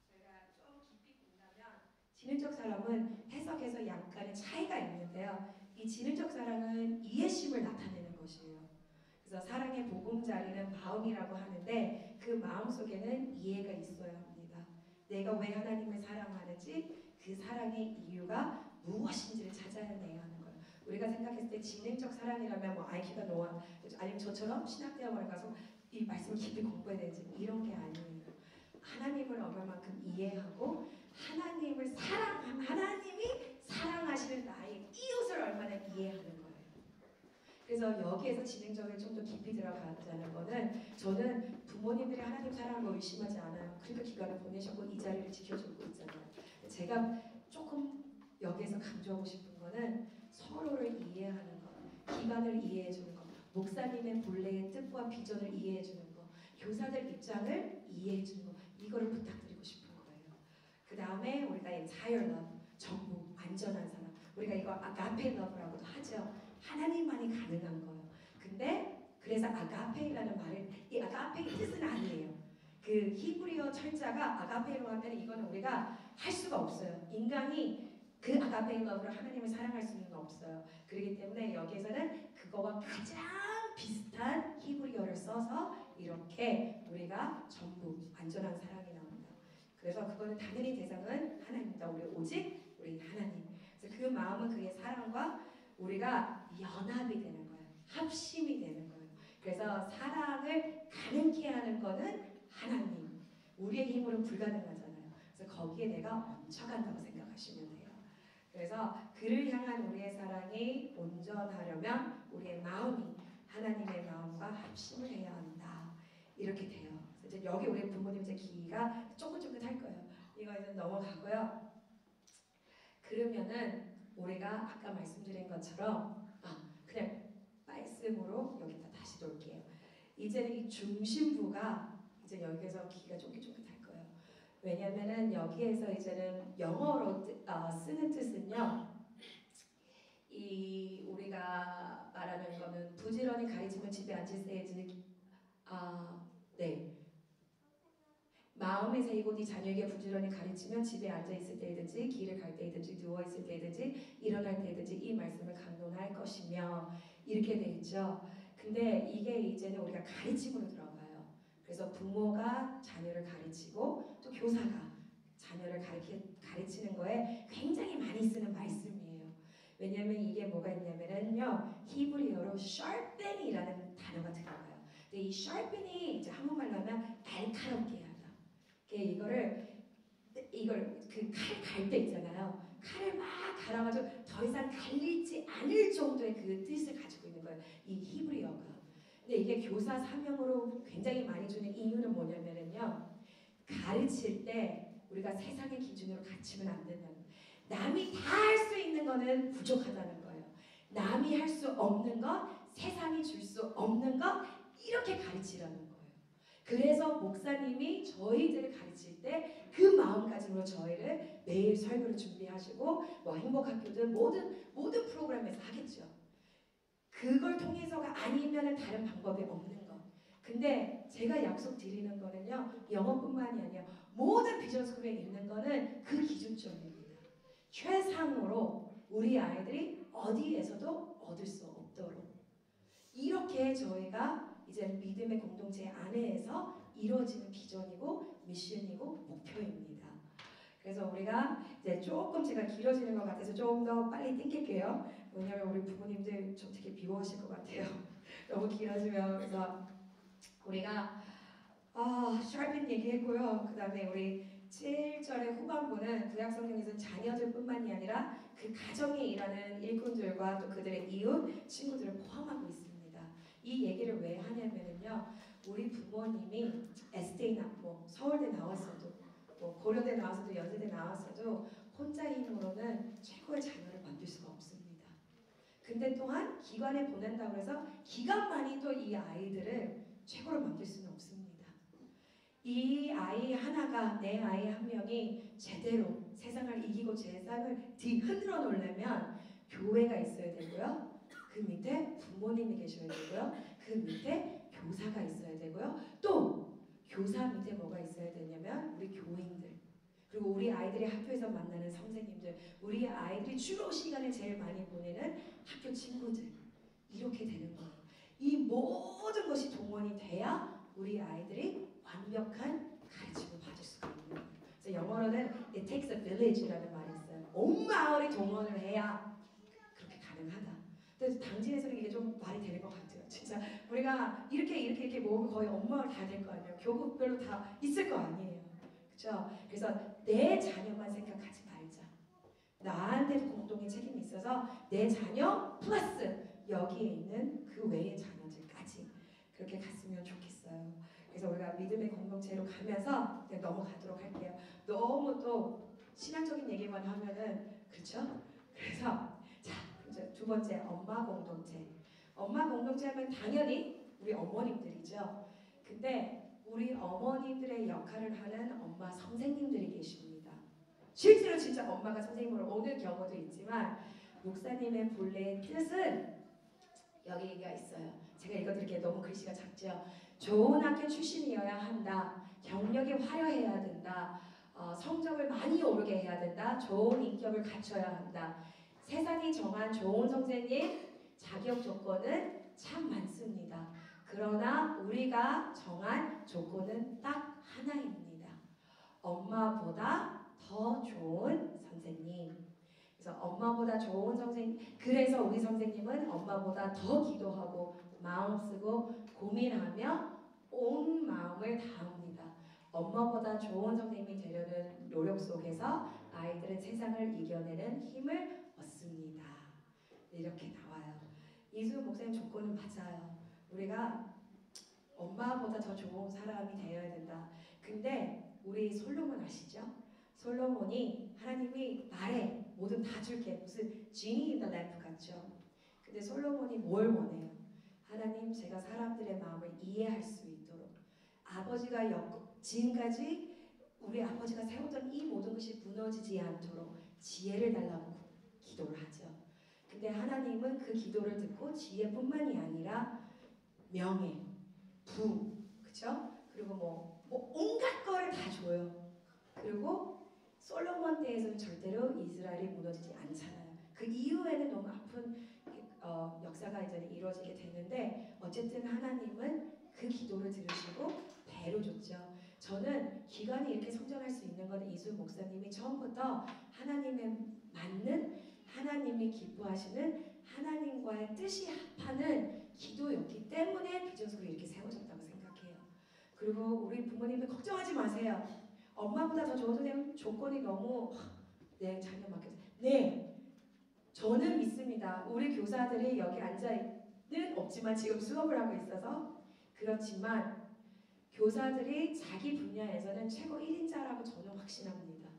제가 좀 깊이 본다면 지능적 사랑은 해석에서 약간의 차이가 있는데요. 이 지능적 사랑은 이해심을 나타내는 것이에요. 그래서 사랑의 보금자리는 마음이라고 하는데 그 마음 속에는 이해가 있어야 합니다. 내가 왜 하나님을 사랑하는지, 그 사랑의 이유가 무엇인지를 찾아내야 하는 거예요. 우리가 생각했을 때 지능적 사랑이라면 뭐 IQ가 노아, 아니면 저처럼 신학대학원을 가서 이 말씀을 깊이 공부해야 되지, 이런 게 아니에요. 하나님을 얼마만큼 이해하고 하나님이 사랑하시는 나의 이웃을 얼마나 이해하는 거예요. 그래서 여기에서 지능적으로 좀 더 깊이 들어가자는 거는, 저는 부모님들이 하나님 사랑을 뭐 의심하지 않아요. 그러니까 기간을 보내셨고 이 자리를 지켜주고 있잖아요. 제가 조금 여기에서 강조하고 싶은 거는 서로를 이해하는 것, 기간을 이해해 주는 것, 목사님의 본래의 뜻과 비전을 이해해 주는 것, 교사들 입장을 이해해 주는 것, 이거를 부탁드리고 싶은 거예요. 그 다음에 우리가 entire love, 전부 완전한 사랑, 우리가 이거 아가페 러브라고도 하죠. 하나님만이 가능한 거예요. 근데 그래서 아가페라는 말은, 이 아가페의 뜻은 아니에요. 그 히브리어 철자가 아가페로 하면 이거는 우리가 할 수가 없어요. 인간이 그 아가페 러브로 하나님을 사랑할 수는 없어요. 그렇기 때문에 여기에서는 그거와 가장 비슷한 히브리어를 써서 이렇게 우리가 전부 완전한 사랑이 나옵니다. 그래서 그거는 당연히 대상은 하나님입니다. 우리 오직 우리 하나님. 그래서 그 마음은 그의 사랑과 우리가 연합이 되는 거예요. 합심이 되는 거예요. 그래서 사랑을 가능케 하는 거는 하나님. 우리의 힘으로 불가능하잖아요. 그래서 거기에 내가 얹혀간다고 생각하시면 돼요. 그래서 그를 향한 우리의 사랑이 온전하려면 우리의 마음이 하나님의 마음과 합심을 해야 한다. 이렇게 돼요. 이제 여기 우리 부모님 이제 기가 쫑긋쫑긋할 거예요. 이거 이제 넘어가고요. 그러면은 우리가 아까 말씀드린 것처럼 그냥 말씀으로 여기다 다시 놓을게요. 이제는 이 중심부가 이제 여기에서 기가 쫑깃쫑깃할 거예요. 왜냐면은 여기에서 이제는 영어로 쓰는 뜻은요. 이 우리가 말하는 거는 부지런히 가르치면 집에 앉을 때에는 네. 마음에 새이고 네 자녀에게 부지런히 가르치면 집에 앉아있을 때든지 길을 갈 때든지 누워있을 때든지 일어날 때든지 이 말씀을 강론할 것이며 이렇게 돼 있죠. 근데 이게 이제는 우리가 가르침으로 들어가요. 그래서 부모가 자녀를 가르치고 또 교사가 자녀를 가르치는 거에 굉장히 많이 쓰는 말씀이에요. 왜냐하면 이게 뭐가 있냐면요. 히브리어로 sharpen이라는 단어가 들어가요. 근데 이 sharpen이 이제 한국말로 하면 날카롭게 하다. 이걸 그 칼 갈 때 있잖아요. 칼을 막 갈아가지고 더 이상 갈리지 않을 정도의 그 뜻을 가지고 있는 거예요. 이 히브리어가. 근데 이게 교사 사명으로 굉장히 많이 주는 이유는 뭐냐면요. 가르칠 때 우리가 세상의 기준으로 가르치면 안 된다는 거예요. 남이 다 할 수 있는 거는 부족하다는 거예요. 남이 할 수 없는 것, 세상이 줄 수 없는 것 이렇게 가르치라는 거예요. 그래서 목사님이 저희들을 가르칠 때 그 마음가짐으로 저희를 매일 설교를 준비하시고 뭐 행복학교든 모든 프로그램에서 하겠죠. 그걸 통해서가 아니면 다른 방법이 없는 것. 근데 제가 약속드리는 거는요. 영어뿐만이 아니라 모든 비전스쿨에 있는 거는 그 기준점입니다. 최상으로 우리 아이들이 어디에서도 얻을 수 없도록 이렇게 저희가 이제 믿음의 공동체 안에서 이루어지는 비전이고 미션이고 목표입니다. 그래서 우리가 이제 조금 제가 길어지는 것 같아서 조금 더 빨리 땡길게요. 왜냐하면 우리 부모님들 저 되게 미워하실 것 같아요. 너무 길어지면. 그래서 우리가 샤핀 얘기했고요. 그 다음에 우리 7절의 후반부는 구약성경에서는 자녀들뿐만이 아니라 그 가정에 일하는 일꾼들과 또 그들의 이웃, 친구들을 포함하고 있습니다. 이 얘기를 왜 하냐면요. 우리 부모님이 에스테이 뭐 서울대 나왔어도 뭐 고려대 나왔어도 연세대 나왔어도 혼자 힘으로는 최고의 자녀를 만들 수가 없습니다. 근데 또한 기관에 보낸다고 해서 기관만이 또 이 아이들을 최고로 만들 수는 없습니다. 이 아이 하나가 내 아이 한 명이 제대로 세상을 이기고 세상을 뒤흔들어 놓으려면 교회가 있어야 되고요. 그 밑에 부모님이 계셔야 되고요. 그 밑에 교사가 있어야 되고요. 또 교사 밑에 뭐가 있어야 되냐면 우리 교인들 그리고 우리 아이들이 학교에서 만나는 선생님들 우리 아이들이 주로 시간을 제일 많이 보내는 학교 친구들 이렇게 되는 거예요. 이 모든 것이 동원이 돼야 우리 아이들이 완벽한 가르침을 받을 수가 있는 거예요. 그래서 영어로는 It takes a village라는 말이 있어요. 온 마을이 동원을 해야 그렇게 가능하다. 근데 당진에서는 이게 좀 말이 되는 것 같아요. 진짜 우리가 이렇게 모으면 거의 온 마을 다 될 거 아니에요. 교구별로 다 있을 거 아니에요. 그렇죠? 그래서 내 자녀만 생각하지 말자. 나한테도 공동의 책임이 있어서 내 자녀 플러스 여기에 있는 그 외의 자녀들까지 그렇게 갔으면 좋겠어요. 그래서 우리가 믿음의 공동체로 가면서 넘어가도록 할게요. 너무 또 신앙적인 얘기만 하면은 그렇죠? 그래서 자 이제 두 번째 엄마 공동체. 엄마 공동체 하면 당연히 우리 어머님들이죠. 근데 우리 어머님들의 역할을 하는 엄마 선생님들이 계십니다. 실제로 진짜 엄마가 선생님으로 오는 경우도 있지만 목사님의 본래의 뜻은 여기가 있어요. 제가 읽어드릴게요. 너무 글씨가 작죠. 좋은 학교 출신이어야 한다. 경력이 화려해야 된다. 성적을 많이 오르게 해야 된다. 좋은 인격을 갖춰야 한다. 세상이 정한 좋은 선생님 자격 조건은 참 많습니다. 그러나 우리가 정한 조건은 딱 하나입니다. 엄마보다 더 좋은 선생님. 그래서 엄마보다 좋은 선생님, 그래서 우리 선생님은 엄마보다 더 기도하고 마음 쓰고 고민하며 온 마음을 다합니다. 엄마보다 좋은 선생님이 되려는 노력 속에서 아이들은 세상을 이겨내는 힘을 얻습니다. 이렇게 나와요. 이수연 목사님 조건은 맞아요. 우리가 엄마보다 더 좋은 사람이 되어야 된다. 근데 우리 솔로몬 아시죠? 솔로몬이 하나님이 말해 뭐든 다 줄게, 무슨 지니 인 더 램프 같죠. 근데 솔로몬이 뭘 원해요? 하나님, 제가 사람들의 마음을 이해할 수 있도록 아버지가 지금까지 우리 아버지가 세웠던 이 모든 것이 무너지지 않도록 지혜를 달라고 기도를 하죠. 근데 하나님은 그 기도를 듣고 지혜뿐만이 아니라 명예, 부, 그쵸? 그리고 뭐 온갖 거를 다 줘요. 그리고 솔로몬 때에서는 절대로 이스라엘이 무너지지 않잖아요. 그 이후에는 너무 아픈 역사가 이제 이루어지게 됐는데 어쨌든 하나님은 그 기도를 들으시고 배로 줬죠. 저는 기관이 이렇게 성장할 수 있는 건 이수연 목사님이 처음부터 하나님의 맞는, 하나님이 기뻐하시는 하나님과의 뜻이 합하는 기도였기 때문에 비전스쿨이 이렇게 세워졌다고 생각해요. 그리고 우리 부모님들 걱정하지 마세요. 엄마보다 더 좋은 조건이 너무 내 자녀 맡겨서 네, 저는 믿습니다. 우리 교사들이 여기 앉아있는 없지만 지금 수업을 하고 있어서 그렇지만 교사들이 자기 분야에서는 최고 1인자라고 저는 확신합니다.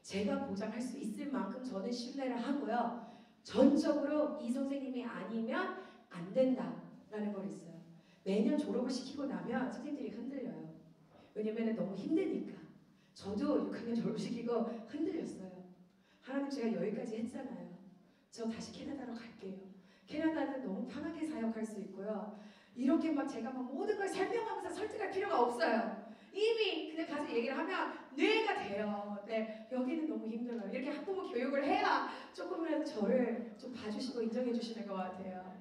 제가 보장할 수 있을 만큼 저는 신뢰를 하고요. 전적으로 이 선생님이 아니면 안 된다라는 걸 있어요. 매년 졸업을 시키고 나면 선생님들이 흔들려요. 왜냐면 너무 힘드니까. 저도 6학년 졸업시키고 흔들렸어요. 하나님, 제가 여기까지 했잖아요. 저 다시 캐나다로 갈게요. 캐나다는 너무 편하게 사역할 수 있고요. 이렇게 막 제가 막 모든 걸 설명하면서 설득할 필요가 없어요. 이미 그냥 가서 얘기를 하면 뇌가 돼요. 네, 여기는 너무 힘들어요. 이렇게 학부모 교육을 해야 조금이라도 저를 좀 봐주시고 인정해 주시는 것 같아요.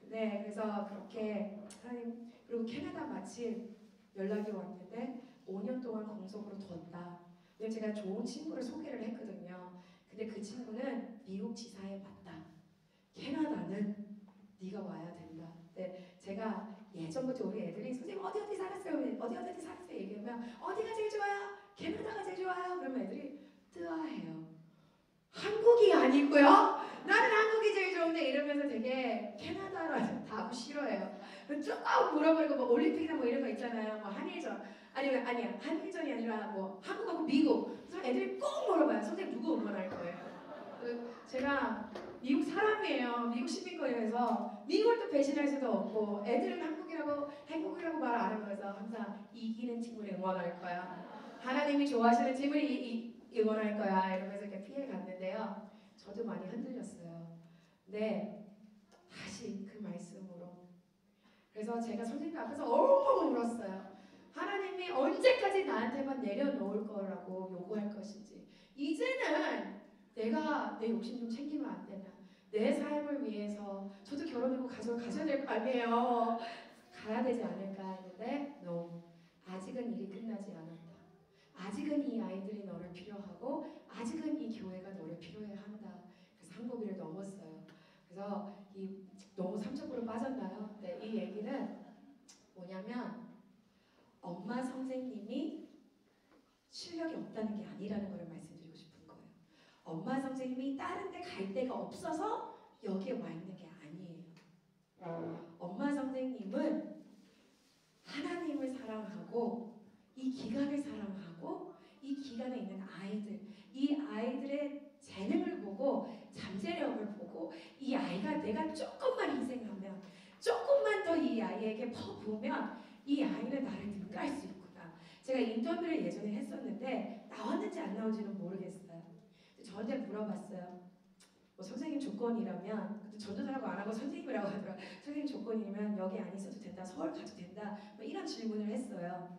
네, 그래서 그렇게 하나님, 그리고 캐나다 마침 연락이 왔는데 5년 동안 공석으로 뒀다. 근데 제가 좋은 친구를 소개를 했거든요. 근데 그 친구는 미국 지사에 맞다. 캐나다는 네가 와야 된다. 네, 제가 예전부터 우리 애들이 선생님 어디 살았어요? 어디 살았어요? 얘기하면 어디가 제일 좋아요? 캐나다가 제일 좋아요? 그러면 애들이 뜨아해요. 한국이 아니고요. 나는 한국이 제일 좋은데 이러면서 되게 캐나다라는 답을 싫어해요. 쭉 물어보고 뭐 올림픽이나 뭐 이런 거 있잖아요. 뭐 한일전 아니면 아니야 한일전이 아니라 뭐 한국하고 미국. 그래서 애들이 꼭 물어봐요. 선생님 누구 응원할 거예요? 제가 미국 사람이에요. 미국 시민권이라서 미국을 또 배신할 수도 없고 애들은 한국이라고 말 안 하면서 항상 이기는 팀을 응원할 거야. 하나님이 좋아하시는 팀을 응원할 거야. 이러면서 이렇게 피해 갔는데요. 저도 많이 흔들렸어요. 네, 다시 그 말씀으로. 그래서 제가 선생님 앞에서 엉엉 울었어요. 하나님이 언제까지 나한테만 내려놓을 거라고 요구할 것인지. 이제는 내가 내 욕심 좀 챙기면 안 되나. 내 삶을 위해서 저도 결혼하고 가족을 가져야 될 거 아니에요. 가야 되지 않을까 했는데 no. 아직은 일이 끝나지 않았다. 아직은 이 아이들이 너를 필요하고 아직은 이 교회가 너를 필요해 한다. 그래서 한국을 넘었어요. 그래서 너무 삼척으로 빠졌나요? 네, 이 얘기는 뭐냐면 엄마 선생님이 실력이 없다는 게 아니라는 걸 말씀드리고 싶은 거예요. 엄마 선생님이 다른 데 갈 데가 없어서 여기에 와 있는 게 아니에요. 엄마 선생님은 하나님을 사랑하고 이 기관을 사랑하고 이 기관에 있는 아이들, 이 아이들의 재능을 보고 잠재력을 보고 이 아이가 내가 조금만 희생하면 조금만 더 이 아이에게 퍼부으면 이 아이는 나를 능가할 수 있구나. 제가 인터뷰를 예전에 했었는데 나왔는지 안 나온지는 모르겠어요. 저한테 물어봤어요. 뭐 선생님 조건이라면, 전도사라고 안 하고 선생님이라고 하더라고요. 선생님 조건이면 여기 안 있어도 된다, 서울 가도 된다, 뭐 이런 질문을 했어요.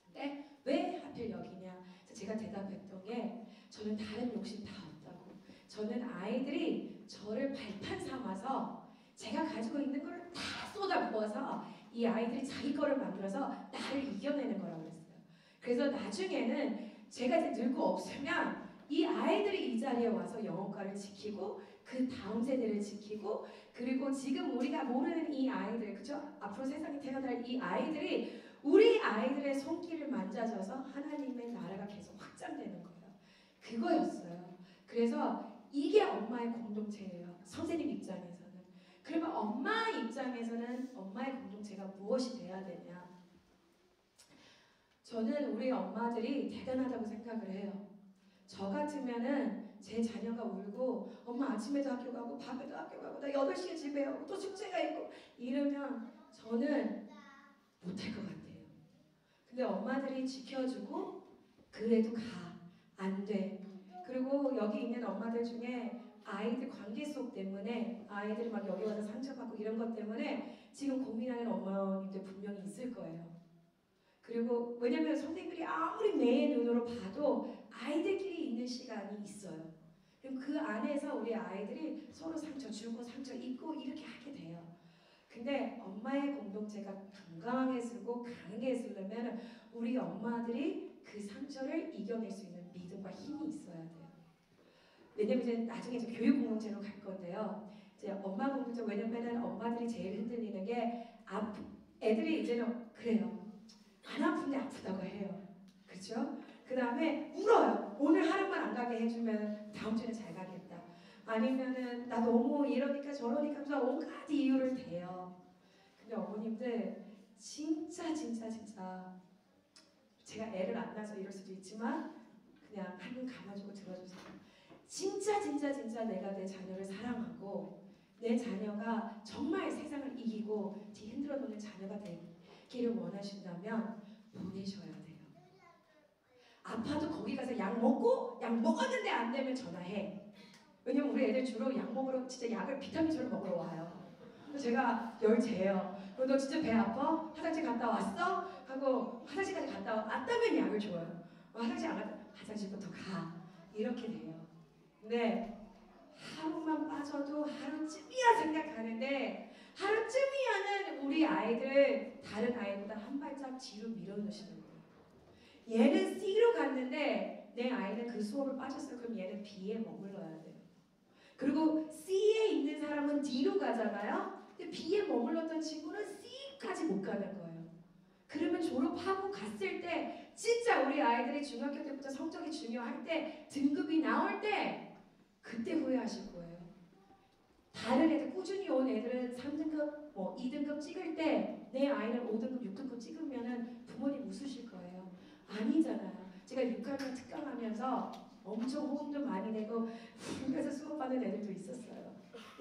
근데 왜 하필 여기냐? 제가 대답했던 게 저는 다른 욕심 다 없다고. 저는 아이들이 저를 발판 삼아서 제가 가지고 있는 걸 다 쏟아부어서 이 아이들이 자기 거를 만들어서 나를 이겨내는 거라고 그랬어요. 그래서 나중에는 제가 이제 늙고 없으면 이 아이들이 이 자리에 와서 영어과를 지키고 그 다음 세대를 지키고 그리고 지금 우리가 모르는 이 아이들 그죠? 앞으로 세상에 태어날 이 아이들이 우리 아이들의 손길을 만져줘서 하나님의 나라가 계속 확장되는 거예요. 그거였어요. 그래서 이게 엄마의 공동체예요. 선생님 입장에서는. 그러면 엄마 입장에서는 엄마의 공동체가 무엇이 돼야 되냐? 저는 우리 엄마들이 대단하다고 생각을 해요. 저 같으면은 제 자녀가 울고 엄마 아침에도 학교 가고 밤에도 학교 가고 나 8시에 집에 오고 또 숙제가 있고 이러면 저는 못할 것 같아요. 근데 엄마들이 지켜주고 그래도 가. 안 돼. 그리고 여기 있는 엄마들 중에 아이들 관계 속 때문에 아이들이 막 여기 와서 상처받고 이런 것 때문에 지금 고민하는 어머님들 분명히 있을 거예요. 그리고 왜냐면 선생님들이 아무리 내 눈으로 봐도 아이들끼리 있는 시간이 있어요. 그럼 그 안에서 우리 아이들이 서로 상처 주고 상처 입고 이렇게 하게 돼요. 근데 엄마의 공동체가 건강해지고 강해지려면 우리 엄마들이 그 상처를 이겨낼 수 있는 믿음과 힘이 있어야 돼요. 왜냐면 이제 나중에 이제 교육 공동체로 갈 건데요. 이제 엄마 공동체 왜냐면은 엄마들이 제일 흔들리는 게 애들이 이제는 그래요. 안 아픈데 아프다고 해요. 그렇죠? 그 다음에 울어요. 오늘 하루만 안 가게 해주면 다음 주는 잘 가겠다. 아니면은 나 너무 이러니까 저러니까 하면서 온갖 이유를 대요. 근데 어머님들 진짜 제가 애를 안 낳아서 이럴 수도 있지만 그냥 한눈 감아주고 들어주세요. 진짜 내가 내 자녀를 사랑하고 내 자녀가 정말 세상을 이기고 뒤흔들어 놓는 자녀가 되기를 원하신다면 보내셔야 돼요. 아파도 거기 가서 약 먹고 약 먹었는데 안 되면 전화해. 왜냐면 우리 애들 주로 약 먹으러 진짜 약을 비타민처럼 먹으러 와요. 제가 열재요. 너 진짜 배 아파? 화장실 갔다 왔어? 하고 화장실까지 갔다 왔다면 약을 줘요. 화장실 안 갔다 화장실부터 가. 이렇게 돼요. 근데 하루만 빠져도 하루쯤이야 생각하는데 하루쯤이야는 우리 아이들 다른 아이보다 한 발짝 뒤로 밀어놓으시는 거예요. 얘는 C로 갔는데 내 아이는 그 수업을 빠졌어요. 그럼 얘는 B에 머물러야 돼요. 그리고 C에 있는 사람은 D로 가잖아요. 근데 B에 머물렀던 친구는 C까지 못 가는 거예요. 그러면 졸업하고 갔을 때 진짜 우리 아이들이 중학교 때부터 성적이 중요할 때 등급이 나올 때 그때 후회하실 거예요. 다른 애들 꾸준히 온 애들은 3등급, 2등급 찍을 때 내 아이는 5등급, 6등급 찍으면 부모님 웃으실 거예요. 아니잖아요. 제가 6학년 특강하면서 엄청 호응도 많이 내고 그래서 수업받는 애들도 있었어요.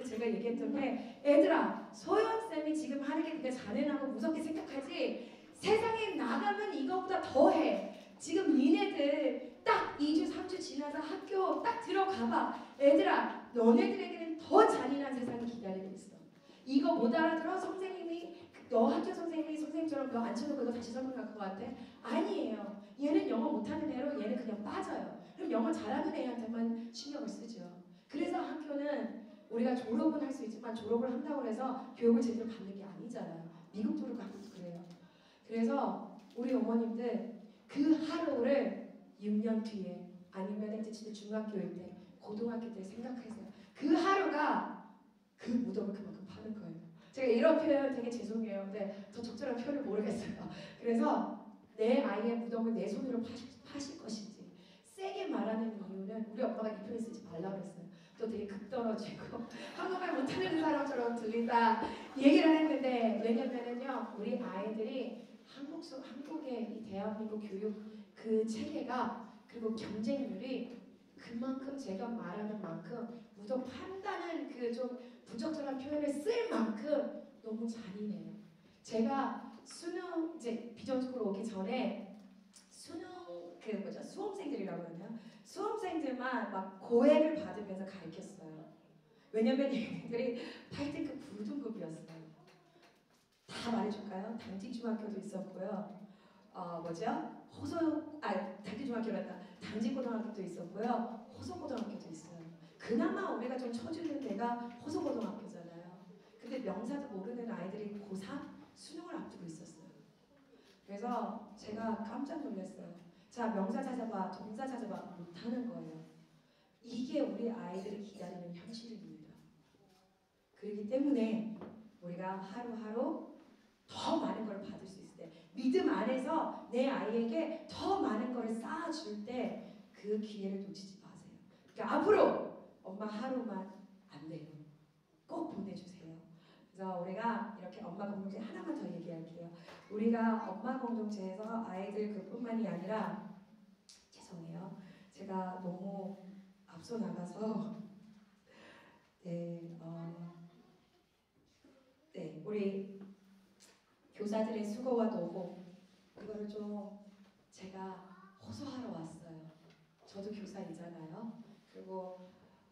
제가 얘기했던 게 애들아 소연쌤이 지금 하는 게 그게 잔인하고 무섭게 생각하지 세상에 나가면 이거보다 더해. 지금 니네들 딱 2주 3주 지나서 학교 딱 들어가봐. 애들아 너네들에게는 더 잔인한 세상이 기다리고 있어. 이거 못 알아들어? 선생님이 너 학교 선생님처럼 너 앉혀놓고 이거 다시 설명할 것 같아? 아니에요. 얘는 영어 못하는 애로 얘는 그냥 빠져요. 그럼 영어 잘하는 애한테만 신경을 쓰죠. 그래서 학교는 우리가 졸업은 할 수 있지만 졸업을 한다고 해서 교육을 제대로 받는 게 아니잖아요. 미국도 가고 그래요. 그래서 우리 어머님들 그 하루를 6년 뒤에 아니면 이제 진짜 중학교일 때 고등학교 때 생각하세요. 그 하루가 그 무덤을 그만큼 파는 거예요. 제가 이런 표현 되게 죄송해요. 근데 더 적절한 표현을 모르겠어요. 그래서 내 아이의 무덤을 내 손으로 파실 것인지 세게 말하는 이유는 우리 엄마가 이 표현 쓰지 말라고 했어요. 또 되게 극떨어지고 한국말 못하는 사람처럼 들린다 얘기를 했는데 왜냐면은요 우리 아이들이 한국의 이 대한민국 교육 그 체계가 그리고 경쟁률이 그만큼 제가 말하는 만큼 무덤 판다는 그 좀 부적절한 표현을 쓸 만큼 너무 잔인해요. 제가 수능 이제 비전塾으로 오기 전에 수능 수험생들이라고 그러나요? 수험생들만 막 고액을 받으면서 가르쳤어요. 왜냐면 얘네들이 8등급 9등급이었어요. 다 말해줄까요? 당직중학교도 있었고요. 당직중학교란다. 당직고등학교도 있었고요. 호서고등학교도 있어요. 그나마 우리가 좀 쳐주는 데가 호서고등학교잖아요. 근데 명사도 모르는 아이들이 고3 수능을 앞두고 있었어요. 그래서 제가 깜짝 놀랐어요. 자, 명사 찾아봐, 동사 찾아봐 못하는 거예요. 이게 우리 아이들이 기다리는 현실입니다. 그렇기 때문에 우리가 하루하루 더 많은 걸 받을 수 있을 때, 믿음 안에서 내 아이에게 더 많은 걸 쌓아줄 때 그 기회를 놓치지 마세요. 그러니까 앞으로 엄마 하루만 안 돼요. 꼭 보내주세요. 그래서 우리가 이렇게 엄마 공동체 하나만 더 얘기할게요. 우리가 엄마 공동체에서 아이들 그뿐만이 아니라, 죄송해요, 제가 너무 앞서 나가서 네, 우리 교사들의 수고와 노고, 이거를 좀 제가 호소하러 왔어요. 저도 교사이잖아요. 그리고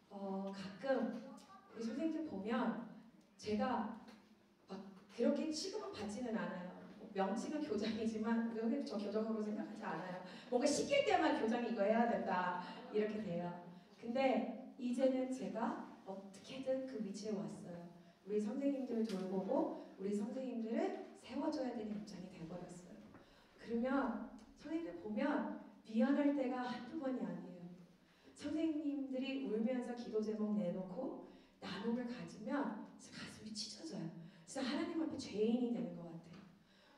가끔 우리 선생님들 보면 제가 막 그렇게 취급은 받지는 않아요. 명칭은 교장이지만 여기 저 교장으로 생각하지 않아요. 뭔가 시킬 때만 교장이 이거 해야 된다 이렇게 돼요. 근데 이제는 제가 어떻게든 그 위치에 왔어요. 우리 선생님들을 돌보고 우리 선생님들을 세워줘야 되는 입장이 돼버렸어요. 그러면 선생님들 보면 미안할 때가 한두 번이 아니에요. 선생님들이 울면서 기도 제목 내놓고 나눔을 가지면 가슴이 찢어져요. 진짜 하나님 앞에 죄인이 되는 것 같아요.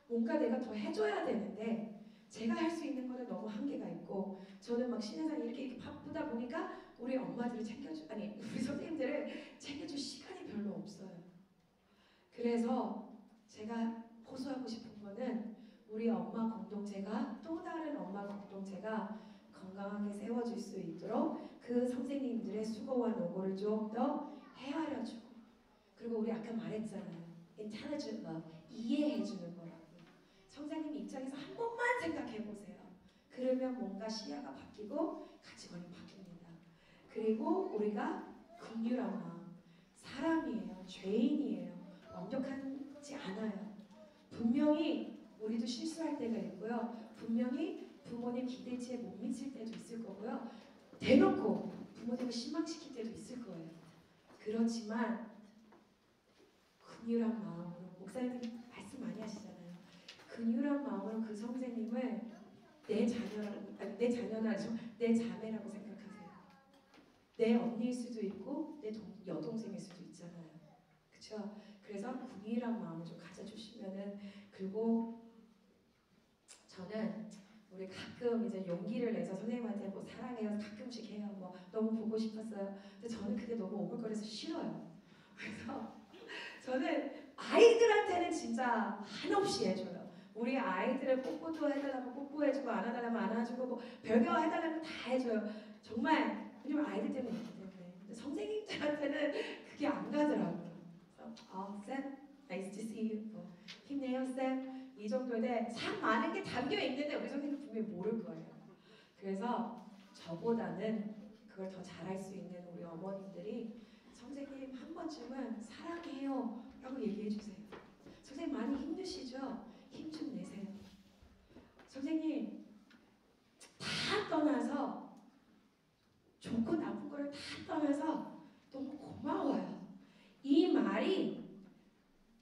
뭔가 내가 더 해줘야 되는데 제가 할 수 있는 거는 너무 한계가 있고, 저는 막 신혜산이 이렇게 바쁘다 보니까 우리 엄마들을 우리 선생님들을 챙겨줄 시간이 별로 없어요. 그래서 제가 호소하고 싶은 거는 우리 엄마 공동체가, 또 다른 엄마 공동체가 건강하게 세워질 수 있도록 그 선생님들의 수고와 노고를 좀 더 헤아려주고, 그리고 우리 아까 말했잖아요. intelligent love, 이해해주는 거라고. 선생님 입장에서 한 번만 생각해보세요. 그러면 뭔가 시야가 바뀌고 가치관이 바뀝니다. 그리고 우리가 긍휼한 마음, 사람이에요. 죄인이에요. 완벽하지 않아요. 분명히 우리도 실수할 때가 있고요. 분명히 부모님 기대치에 못 미칠 때도 있을 거고요. 대놓고 부모님을 실망시킬 때도 있을 거예요. 그렇지만 긍휼한 마음으로, 목사님 말씀 많이 하시잖아요. 긍휼한 마음으로 그 선생님을 내 자매라고 생각하세요. 내 언니일 수도 있고 내 여동생일 수도 있잖아요. 그렇죠? 그래서 긍휼한 마음을 좀 가져주시면은, 그리고 저는 우리 가끔 이제 용기를 내서 선생님한테 뭐 사랑해요 가끔씩 해요. 뭐 너무 보고 싶었어요. 근데 저는 그게 너무 오글거려서 싫어요. 그래서 저는 아이들한테는 진짜 한없이 해줘요. 우리 아이들을 뽀뽀도 해달라면 뽀뽀해주고 안아달라면 안아주고 뭐 별거 해달라면 다 해줘요. 정말. 왜냐면 아이들 때문에 있기 때문에. 근데 선생님들한테는 그게 안 가더라고요. 그래서 쌤, nice to see you. 뭐, 힘내요 쌤. 이 정도인데 참 많은 게 담겨 있는데 우리 선생님 분명히 모를 거예요. 그래서 저보다는 그걸 더 잘할 수 있는 우리 어머님들이 선생님 한 번쯤은 사랑해요 라고 얘기해 주세요. 선생님 많이 힘드시죠? 힘 좀 내세요. 선생님 다 떠나서, 좋고 나쁜 거를 다 떠나서 너무 고마워요. 이 말이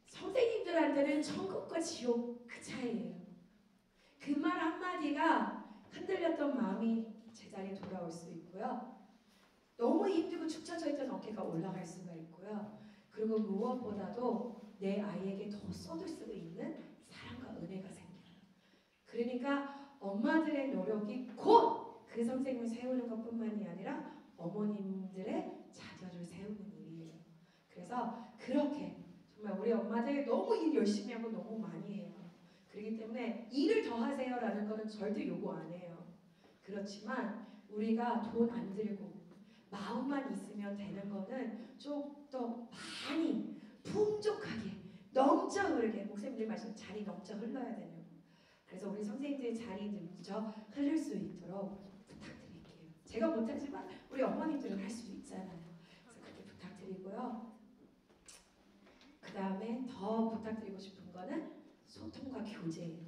선생님들한테는 천국과 지옥 그 차이예요. 그 말 한마디가 흔들렸던 마음이 제자리에 돌아올 수 있고요. 너무 힘들고 축 처져 있던 어깨가 올라갈 수가 있고요. 그리고 무엇보다도 내 아이에게 더 쏟을 수 있는 사랑과 은혜가 생겨요. 그러니까 엄마들의 노력이 곧 그 선생님을 세우는 것뿐만이 아니라 어머님들의 자녀를 세우는 일이에요. 그래서 그렇게 정말 우리 엄마들 너무 일 열심히 하고 너무 많이 해요. 그렇기 때문에 일을 더 하세요라는 거는 절대 요구 안 해요. 그렇지만 우리가 돈 안 들고 마음만 있으면 되는 거는 좀 더 많이 풍족하게 넘쳐 흐르게, 목사님들 말씀 자리 넘쳐 흘러야 되는, 그래서 우리 선생님들의 자리 넘쳐 흐를 수 있도록 부탁드릴게요. 제가 못하지만 우리 어머님들은 할 수 있잖아요. 그래서 그렇게 부탁드리고요. 그 다음에 더 부탁드리고 싶은 거는 소통과 교제예요.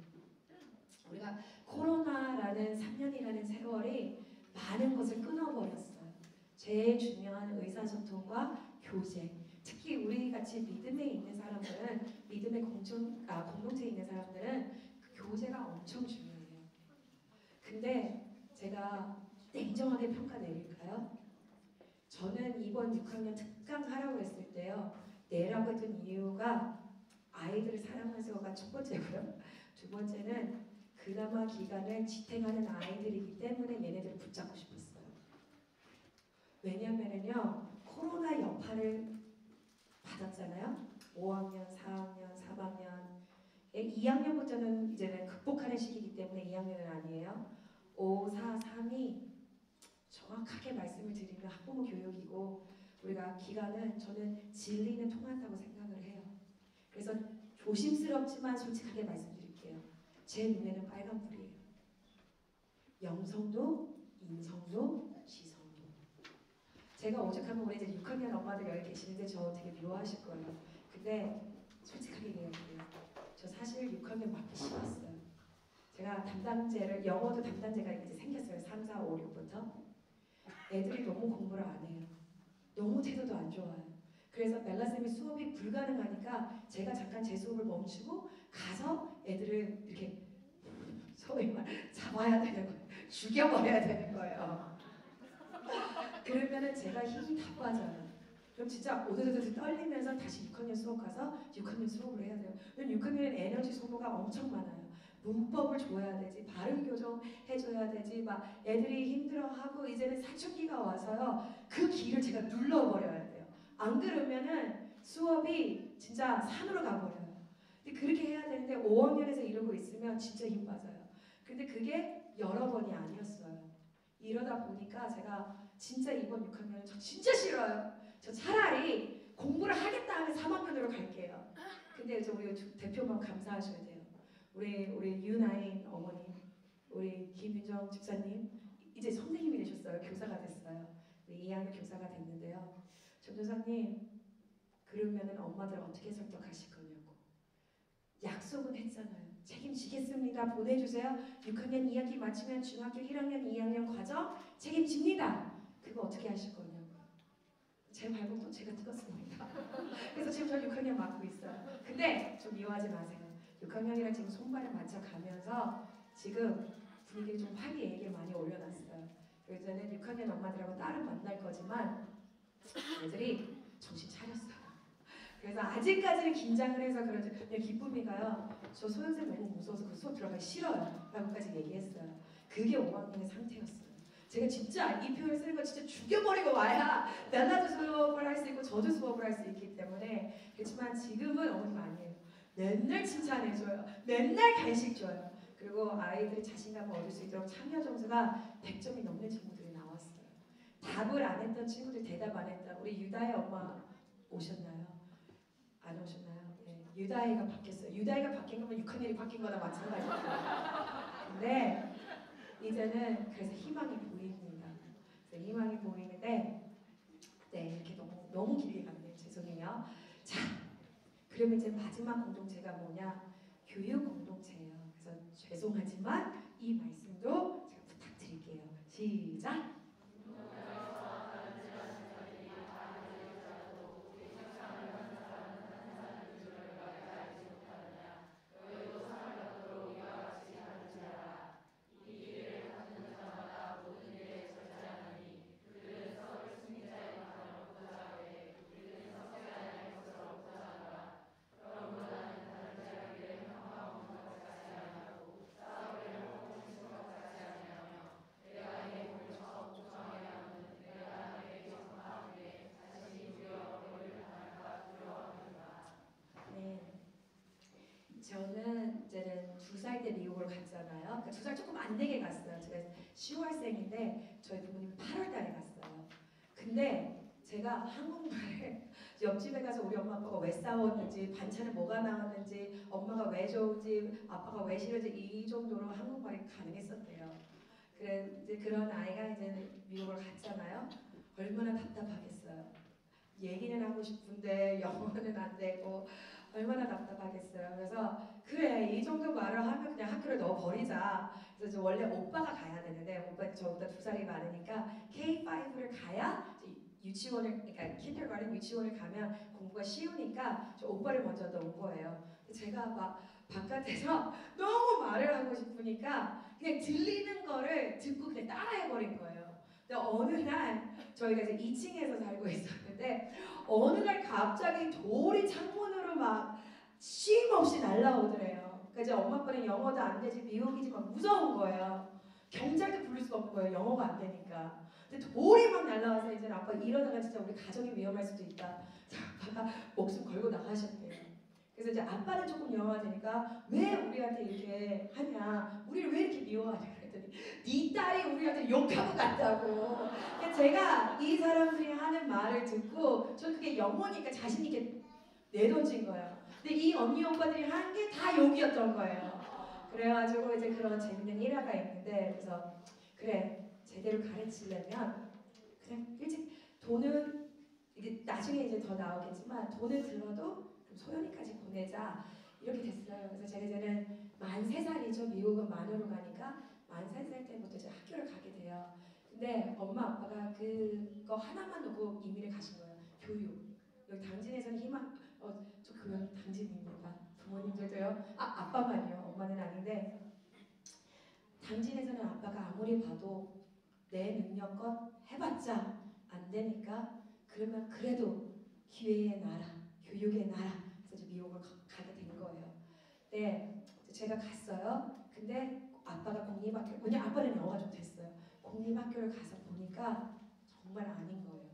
우리가 코로나라는 3년이라는 세월이 많은 것을 끊어버렸어요. 제일 중요한 의사소통과 교제. 특히 우리 같이 믿음에 있는 사람들은, 믿음의 공동체에 있는 사람들은 그 교제가 엄청 중요해요. 근데 제가 냉정하게 평가 내릴까요? 저는 이번 6학년 특강 하라고 했을 때요. 내라고 했던 이유가 아이들을 사랑하세요가 첫 번째고요. 두 번째는 그나마 기간을 지탱하는 아이들이기 때문에 얘네들을 붙잡고 싶었어요. 왜냐면은요. 코로나 여파를 받았잖아요. 5학년, 4학년, 3학년 2학년부터는 이제는 극복하는 시기이기 때문에 2학년은 아니에요. 5, 4, 3이 정확하게 말씀을 드리면 학부모 교육이고 우리가 기간은 저는 진리는 통한다고 생각을 해요. 그래서 조심스럽지만 솔직하게 말씀드릴게요. 제 눈에는 빨간불이에요. 영성도, 인성도, 지성도. 제가 오죽하면 우리 이제 6학년 엄마들 여기 계시는데 저 되게 미워하실 거예요. 근데 솔직하게 얘기할게요. 저 사실 6학년 맡기 싫었어요. 제가 담당제를 영어도 담당제가 이제 생겼어요. 3, 4, 5, 6부터. 애들이 너무 공부를 안 해요. 너무 태도도 안 좋아요. 그래서 멜라쌤이 수업이 불가능하니까 제가 잠깐 제 수업을 멈추고 가서 애들을 이렇게 소위 말 잡아야 되는 거예요. 죽여버려야 되는 거예요. 그러면은 제가 힘이 다 빠져요. 그럼 진짜 오들오들 떨리면서 다시 6학년 수업 가서 6학년 수업을 해야 돼요. 왜냐면 6학년은 에너지 소모가 엄청 많아요. 문법을 줘야 되지, 발음 교정 해줘야 되지, 막 애들이 힘들어하고 이제는 사춘기가 와서요. 그 길을 제가 눌러버려야 돼요. 안 그러면은 수업이 진짜 산으로 가버려요. 근데 그렇게 해야 되는데 5학년에서 이러고 있으면 진짜 힘 빠져요. 근데 그게 여러 번이 아니었어요. 이러다 보니까 제가 진짜 이번 6학년은 저 진짜 싫어요. 저 차라리 공부를 하겠다 하면 3학년으로 갈게요. 근데 저 우리 대표만 감사하셔야 돼요. 우리 유나인 어머님, 우리 김윤정 집사님 이제 선생님이 되셨어요. 교사가 됐어요. 우리 2학년 교사가 됐는데요. 전도사님 그러면은 엄마들 어떻게 설득하실 거냐고. 약속은 했잖아요. 책임지겠습니다. 보내주세요. 6학년 2학기 마치면 중학교 1학년 2학년 과정 책임집니다. 그거 어떻게 하실 거냐고. 제 발목도 제가 뜯었습니다. 그래서 지금 저 6학년 맡고 있어요. 근데 좀 미워하지 마세요. 6학년이랑 지금 손발을 맞춰가면서 지금 분위기를 좀 화기애애하게 많이 올려놨어요. 그래서 저는 6학년 엄마들하고 따로 만날 거지만 애들이 정신 차렸어요. 그래서 아직까지는 긴장을 해서 그런지 그냥 기쁨이가요. 저 소영쌤 너무 무서워서 그 수업 들어가기 싫어요. 라고까지 얘기했어요. 그게 5학년의 상태였어요. 제가 진짜 이 표현을 쓰는 거 진짜 죽여버리고 와야 나도 수업을 할 수 있고 저도 수업을 할 수 있기 때문에 그렇지만 지금은 어머님 아니에요. 맨날 칭찬해줘요. 맨날 간식 줘요. 그리고 아이들이 자신감을 얻을 수 있도록 참여 점수가 100점이 넘는 친구들이 나왔어요. 답을 안 했던 친구들 대답 안 했다. 우리 유다의 엄마 오셨나요? 안 오셨나요? 네. 유다이가 바뀌었어요. 유다이가 바뀐 거면 6학년이 바뀐 거나 마찬가지예요. 근데 이제는 그래서 희망이 보입니다. 그래서 희망이 보이는데 네 이렇게 너무 길게 갔네요. 죄송해요. 자 그러면 이제 마지막 공동체가 뭐냐? 교육 공동체예요. 그래서 죄송하지만 이 말씀도 제가 부탁드릴게요. 시작. 저는 이제는 2살 때 미국을 갔잖아요. 그러니까 2살 조금 안 되게 갔어요. 제가 10월생인데 저희 부모님이 8월 달에 갔어요. 근데 제가 한국말을 옆집에 가서 우리 엄마 아빠가 왜 싸웠는지 반찬은 뭐가 나왔는지 엄마가 왜 좋은지 아빠가 왜 싫은지 이 정도로 한국말이 가능했었대요. 그래 이제 그런 아이가 이제 미국을 갔잖아요. 얼마나 답답하겠어요. 얘기는 하고 싶은데 영어는 안 되고 얼마나 답답하겠어요. 그래서 그래 이 정도 말을 하면 그냥 학교를 넣어버리자. 그래서 원래 오빠가 가야 되는데 오빠 저보다 2살이 많으니까 K5를 가야 유치원을 그러니까 킨더가든 유치원을 가면 공부가 쉬우니까 저 오빠를 먼저 넣은 거예요. 제가 막 바깥에서 너무 말을 하고 싶으니까 그냥 들리는 거를 듣고 그냥 따라해버린 거예요. 근데 어느 날 저희가 이제 2층에서 살고 있었는데 어느 날 갑자기 돌이 창문으로 막 쉼 없이 날라오더래요. 그러니까 이제 엄마 아빠는 영어도 안 되지 미국이지만 무서운 거예요. 경찰도 부를 수가 없는 거예요. 영어가 안 되니까. 근데 돌이 막 날라와서 이제 아빠 이러다가 진짜 우리 가정이 위험할 수도 있다. 아빠가 목숨 걸고 나가셨대요. 그래서 이제 아빠는 조금 영어가 되니까 왜 우리한테 이렇게 하냐, 우리를 왜 이렇게 미워하냐 그랬더니 네 딸이 우리한테 욕하고 갔다고. 그러니까 제가 이 사람들이 하는 말을 듣고 저 그게 영어니까 자신 있게 내던진 거예요. 근데 이 언니 오빠들이 한 게 다 욕이었던 거예요. 그래가지고 이제 그런 재밌는 일화가 있는데, 그래서 그래 제대로 가르치려면 그냥 일찍 돈은 이게 나중에 이제 더 나오겠지만 돈을 들어도 소연이까지 보내자 이렇게 됐어요. 그래서 제가 이제는 만 3살이죠. 미국은 만으로 가니까 만 3살 때부터 이제 학교를 가게 돼요. 근데 엄마 아빠가 그거 하나만 놓고 이민을 가신 거예요. 교육. 여기 당진에서는 희망 저 교육 당진입니다. 부모님들도요. 아빠만요. 엄마는 아닌데 당진에서는 아빠가 아무리 봐도 내 능력껏 해봤자 안 되니까 그러면 그래도 기회의 나라, 교육의 나라. 그래서 미국을 가게 된 거예요. 네, 제가 갔어요. 근데 아빠가 공립학교, 왜냐 아빠는 영어가 좀 됐어요. 공립학교를 가서 보니까 정말 아닌 거예요.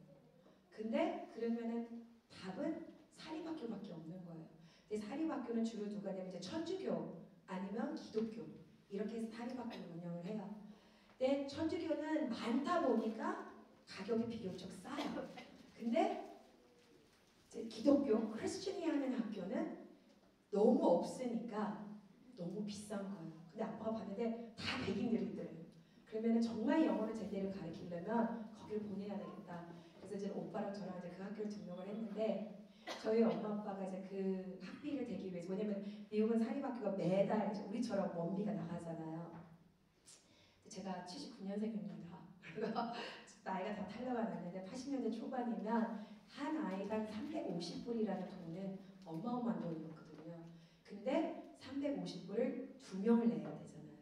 근데 그러면은 답은 사립학교밖에 없는 거예요. 근데 사립학교는 주로 누가 되면 이제 천주교 아니면 기독교 이렇게 해서 사립학교를 운영을 해요. 근데 천주교는 많다 보니까 가격이 비교적 싸요. 근데 이제 기독교 크리스천이 하는 학교는 너무 없으니까 너무 비싼 거예요. 근데 아빠가 봤는데 다 백인들이 있더래요. 그러면 정말 영어를 제대로 가르치려면 거기를 보내야 되겠다. 그래서 이제 오빠랑 저랑 이제 그 학교를 등록을 했는데 저희 엄마 아빠가 이제 그 학비를 대기 위해서, 왜냐면 미국은 사립학교가 매달 이제 우리처럼 원비가 나가잖아요. 제가 79년생입니다. 나이가 다 탈려가 났는데 80년대 초반이면 한 아이당 350불이라는 돈은 어마어마한 돈이었거든요. 근데 350불을 2명을 내야 되잖아요.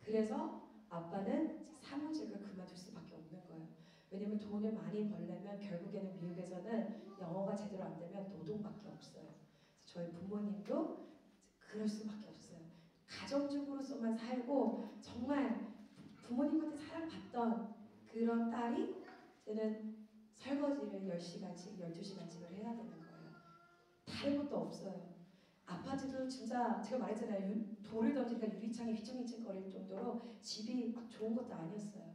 그래서 아빠는 사무직을 그만둘 수밖에 없는 거예요. 왜냐면 돈을 많이 벌려면 결국에는 미국에서는 영어가 제대로 안 되면 노동밖에 없어요. 저희 부모님도 그럴 수밖에 없어요. 가정주부로서만 살고 정말 부모님한테 사랑받던 그런 딸이 저는 설거지를 10시간씩, 12시간씩을 해야 되는 거예요. 다른 것도 없어요. 아파트도 진짜 제가 말했잖아요. 돌을 던지니까 유리창이 휘청휘청거릴 정도로 집이 막 좋은 것도 아니었어요.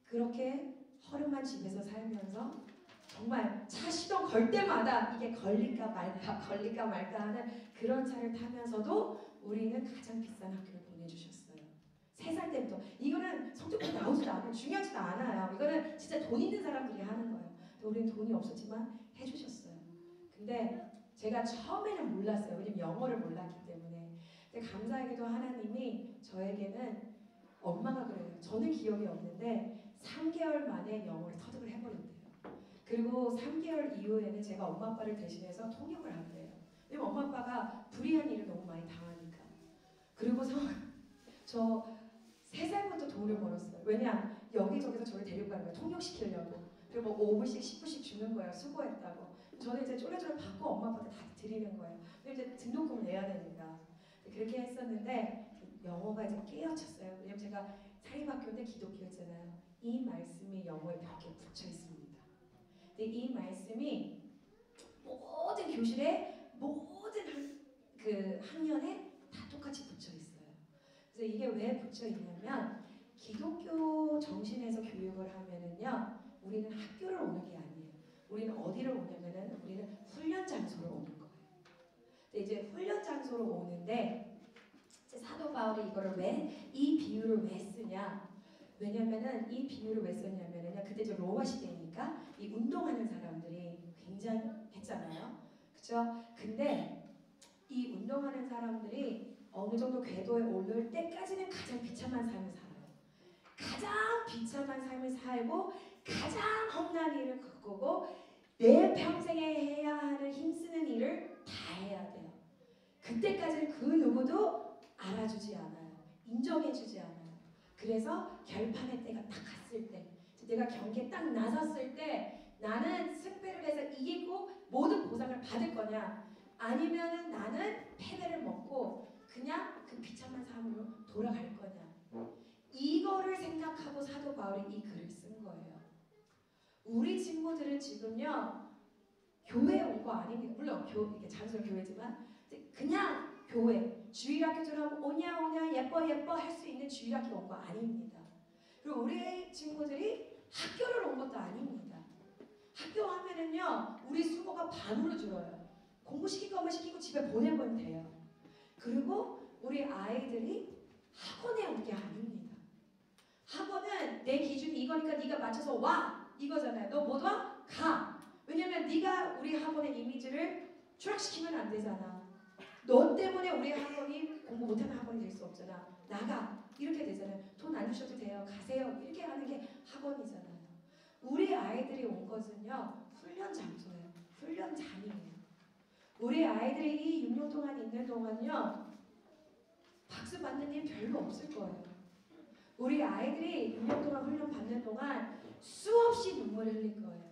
그렇게 허름한 집에서 살면서 정말 차 시동 걸 때마다 이게 걸릴까 말까 걸릴까 말까 하는 그런 차를 타면서도 우리는 가장 비싼 학교를 보내주셨어요. 3살 때부터. 이거는 성적표 나오지도 않아요. 중요하지도 않아요. 이거는 진짜 돈 있는 사람들이 하는 거예요. 우리는 돈이 없었지만 해주셨어요. 근데 제가 처음에는 몰랐어요. 왜냐면 영어를 몰랐기 때문에. 근데 감사하게도 하나님이 저에게는, 엄마가 그래요. 저는 기억이 없는데 3개월 만에 영어를 터득을 해버렸대요. 그리고 3개월 이후에는 제가 엄마 아빠를 대신해서 통역을 한대요. 왜냐면 엄마 아빠가 불의한 일을 너무 많이 당하니까. 그리고서 저 3살부터 돈을 벌었어요. 왜냐? 여기저기서 저를 데리고 가는 거예요. 통역시키려고. 그리고 뭐 5불씩 10불씩 주는 거예요. 수고했다고. 저는 이제 쪼래쪼래 받고 엄마 아빠한테 다 드리는 거예요. 근데 이제 등록금을 내야 되니까. 그렇게 했었는데 영어가 이제 깨어쳤어요. 왜냐면 제가 사립학교인데 기독교였잖아요. 이 말씀이 영어에 벽에 붙여 있습니다. 근데 이 말씀이 모든 교실에 모든 그 학년에 다 똑같이 붙여 있어요. 그래서 이게 왜 붙여 있냐면 기독교 정신에서 교육을 하면은요, 우리는 학교를 오는 게 아니에요. 우리는 어디를 오냐면은 우리는 훈련 장소로 오는 거예요. 근데 이제 훈련 장소로 오는데 사도 바울이 이거를 이 비유를 왜 쓰냐? 왜냐면은 이 비유를 왜 썼냐면은 그때 이제 로마 시대니까 이 운동하는 사람들이 굉장했잖아요. 그렇죠? 근데 이 운동하는 사람들이 어느 정도 궤도에 오를 때까지는 가장 비참한 삶을 살아요. 가장 비참한 삶을 살고 가장 험난 일을 겪고 내 평생에 해야 하는 힘쓰는 일을 다 해야 돼요. 그때까지는 그 누구도 알아주지 않아요. 인정해주지 않아요. 그래서 결판의 때가 딱 갔을 때 내가 경기에 딱 나섰을 때 나는 승패를 해서 이기고 모든 보상을 받을 거냐, 아니면은 나는 패배를 먹고 그냥 그 비참한 삶으로 돌아갈 거냐. 이거를 생각하고 사도 바울이 이 글을 쓴 거예요. 우리 친구들은 지금요 교회에 온 거 아닙니다. 물론 이게 장소 교회지만 그냥 교회 주일학교처럼 오냐 예뻐 할 수 있는 주일학교 온 거 아닙니다. 그리고 우리 친구들이 학교를 온 것도 아닙니다. 학교 하면은요 우리 수고가 반으로 줄어요. 공부 시킬 거면 시키고 집에 보내면 돼요. 그리고 우리 아이들이 학원에 온 게 아닙니다. 학원은 내 기준이 이거니까 네가 맞춰서 와 이거잖아요. 너 못 와? 가. 왜냐면 네가 우리 학원의 이미지를 추락시키면 안 되잖아. 너 때문에 우리 학원이 공부 못하는 학원이 될 수 없잖아. 나가. 이렇게 되잖아요. 돈 안 주셔도 돼요. 가세요. 이렇게 하는 게 학원이잖아요. 우리 아이들이 온 것은요 훈련 장소예요. 훈련장이에요. 우리 아이들이 이 6년 동안 있는 동안요 박수 받는 일 별로 없을 거예요. 우리 아이들이 6년 동안 훈련 받는 동안 수없이 눈물을 흘릴 거예요.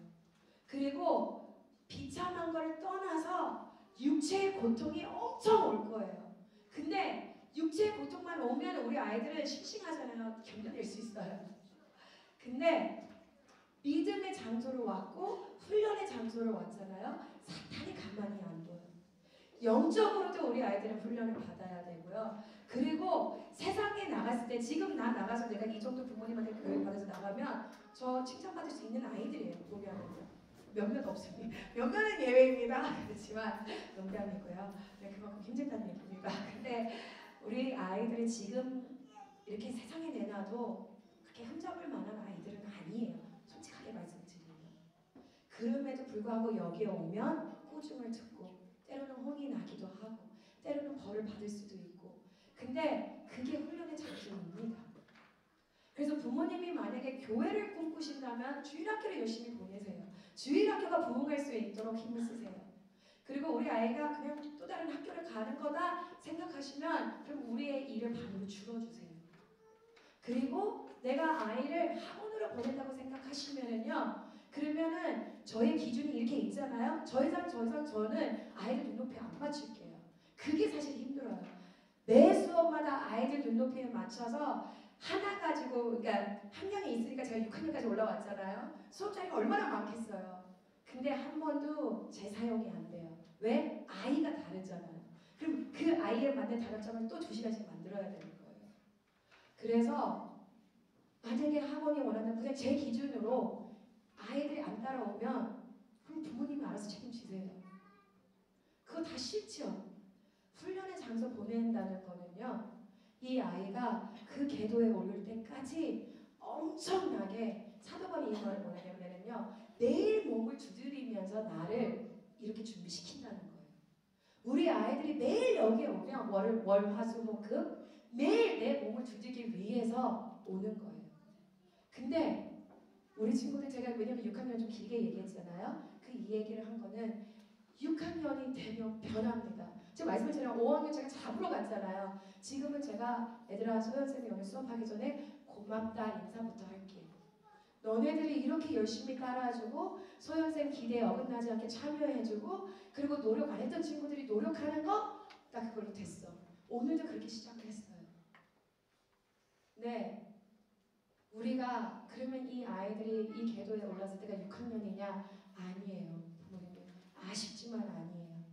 그리고 비참한 걸 떠나서 육체의 고통이 엄청 올 거예요. 근데 육체의 고통만 오면 우리 아이들은 싱싱하잖아요. 견뎌낼 수 있어요. 근데 믿음의 장소로 왔고 훈련의 장소로 왔잖아요. 사탄이 가만히 안 둬요. 영적으로도 우리 아이들은 훈련을 받아야 되고요. 그리고 세상에 나갔을 때 지금 나 나가서 내가 이 정도 부모님한테 교육 받아서 나가면 저 칭찬받을 수 있는 아이들이에요. 보면은요. 몇몇 없습니다. 몇몇은 예외입니다. 그렇지만 농담이고요. 네, 그만큼 힘들다는 얘기입니다. 근데 우리 아이들이 지금 이렇게 세상에 내놔도 그렇게 흠잡을 만한 아이들은 아니에요. 솔직하게 말씀드리면. 그럼에도 불구하고 여기에 오면 꾸중을 듣고 때로는 혼이 나기도 하고 때로는 벌을 받을 수도 있고 근데 그게 훈련의 장소입니다. 그래서 부모님이 만약에 교회를 꿈꾸신다면 주일학교를 열심히 보내세요. 주일학교가 부흥할 수 있도록 힘을 쓰세요. 그리고 우리 아이가 그냥 또 다른 학교를 가는 거다 생각하시면 그럼 우리의 일을 반으로 줄여주세요. 그리고 내가 아이를 학원으로 보낸다고 생각하시면은요 그러면은 저의 기준이 이렇게 있잖아요. 더 이상 저는 아이들 눈높이에 안 맞출게요. 그게 사실 힘들어요. 매 수업마다 아이들 눈높이에 맞춰서 하나 가지고 그러니까 학년이 있으니까 제가 6학년까지 올라왔잖아요. 수업 자리가 얼마나 많겠어요. 근데 한 번도 재사용이 안 돼요. 왜? 아이가 다르잖아요. 그럼 그 아이에 맞는 단어점을 또 2시간씩 만들어야 되는 거예요. 그래서 만약에 학원이 원하는 그냥 제 기준으로 아이들이 안 따라오면 그럼 부모님이 알아서 책임지세요. 그거 다 싫죠. 훈련의 장소 보낸다는 거는요. 이 아이가 그 궤도에 오를 때까지 엄청나게 사도반이 이 말을 뭐냐면요. 내일 몸을 두드리면서 나를 이렇게 준비시킨다는 거예요. 우리 아이들이 매일 여기에 오면 월, 화, 수, 목, 금 매일 내 몸을 두들기 위해서 오는 거예요. 근데 우리 친구들 제가 왜냐면 6학년 좀 길게 얘기했잖아요. 그 이 얘기를 한 거는 6학년이 되면 변합니다. 제가 말씀드린 5학년 제가 잡으러 갔잖아요. 지금은 제가 얘들아 소연쌤이 오늘 수업하기 전에 고맙다 인사부터 할게. 너네들이 이렇게 열심히 따라주고 소연쌤 기대에 어긋나지 않게 참여해주고 그리고 노력 안 했던 친구들이 노력하는 거 딱 그걸로 됐어. 오늘도 그렇게 시작했어요. 네, 우리가 그러면 이 아이들이 이 궤도에 올랐을 때가 6학년이냐? 아니에요. 부모님 아쉽지만 아니에요.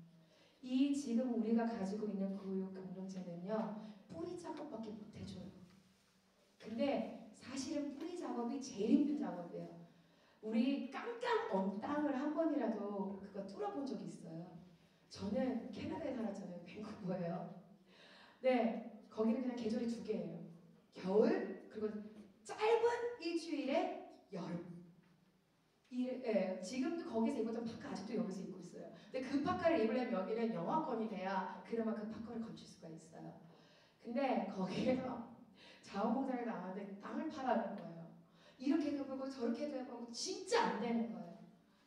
이 지금 우리가 가지고 있는 교육 공동체는요 뿌리 작업밖에 못 해줘요. 근데 사실은 뿌리 작업이 제일 힘든 작업이에요. 우리 깡깡 언 땅을 한 번이라도 그거 뚫어본 적이 있어요. 저는 캐나다에 살았잖아요. 밴쿠버예요. 네, 거기는 그냥 계절이 2개예요. 겨울 그리고 짧은 일주일에 여름. 지금도 거기서 입었던 파카 아직도 여기서 입고 있어요. 근데 그 파카를 입으려면 여기는 영하권이 돼야 그나마 그 파카를 걸칠 수가 있어요. 근데 거기에서 자원봉사를 나왔는데 땅을 파라는 거예요. 이렇게도 해보고 저렇게도 해보고 진짜 안 되는 거예요.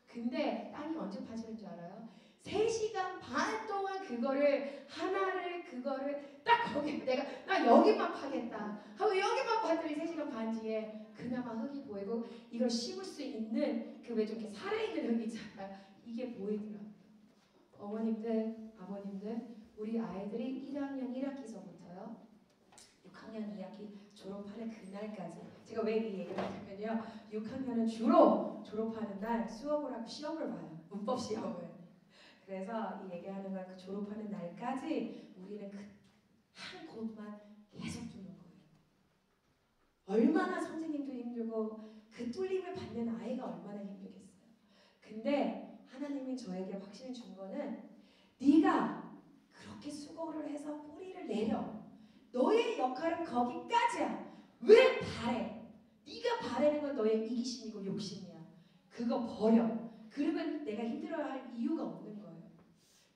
근데 땅이 언제 파지는 줄 알아요? 3시간 반 동안 그거를 딱 거기 나 여기만 파겠다 하고 여기만 파더니 3시간 반 뒤에 그나마 흙이 보이고 이걸 심을 수 있는 그 왜 좀 이렇게 살아있는 흙이 있잖아요. 이게 보이더라. 어머님들, 아버님들, 우리 아이들이 1학년 1학기서부터요 6학년 2학기 졸업하는 그날까지 제가 왜 이 얘기를 하냐면요 6학년은 주로 졸업하는 날 수업을 하고 시험을 봐요. 문법 시험을. 그래서 이 얘기하는 건 그 졸업하는 날까지 우리는 그 한 곳만 계속 두는 거예요. 얼마나 선생님도 힘들고 그 뚫림을 받는 아이가 얼마나 힘들겠어요. 근데 하나님이 저에게 확신을 준 거는 네가 그렇게 수고를 해서 뿌리를 내려. 너의 역할은 거기까지야. 왜 바래? 네가 바라는 건 너의 이기심이고 욕심이야. 그거 버려. 그러면 내가 힘들어할 이유가 없는 거예요.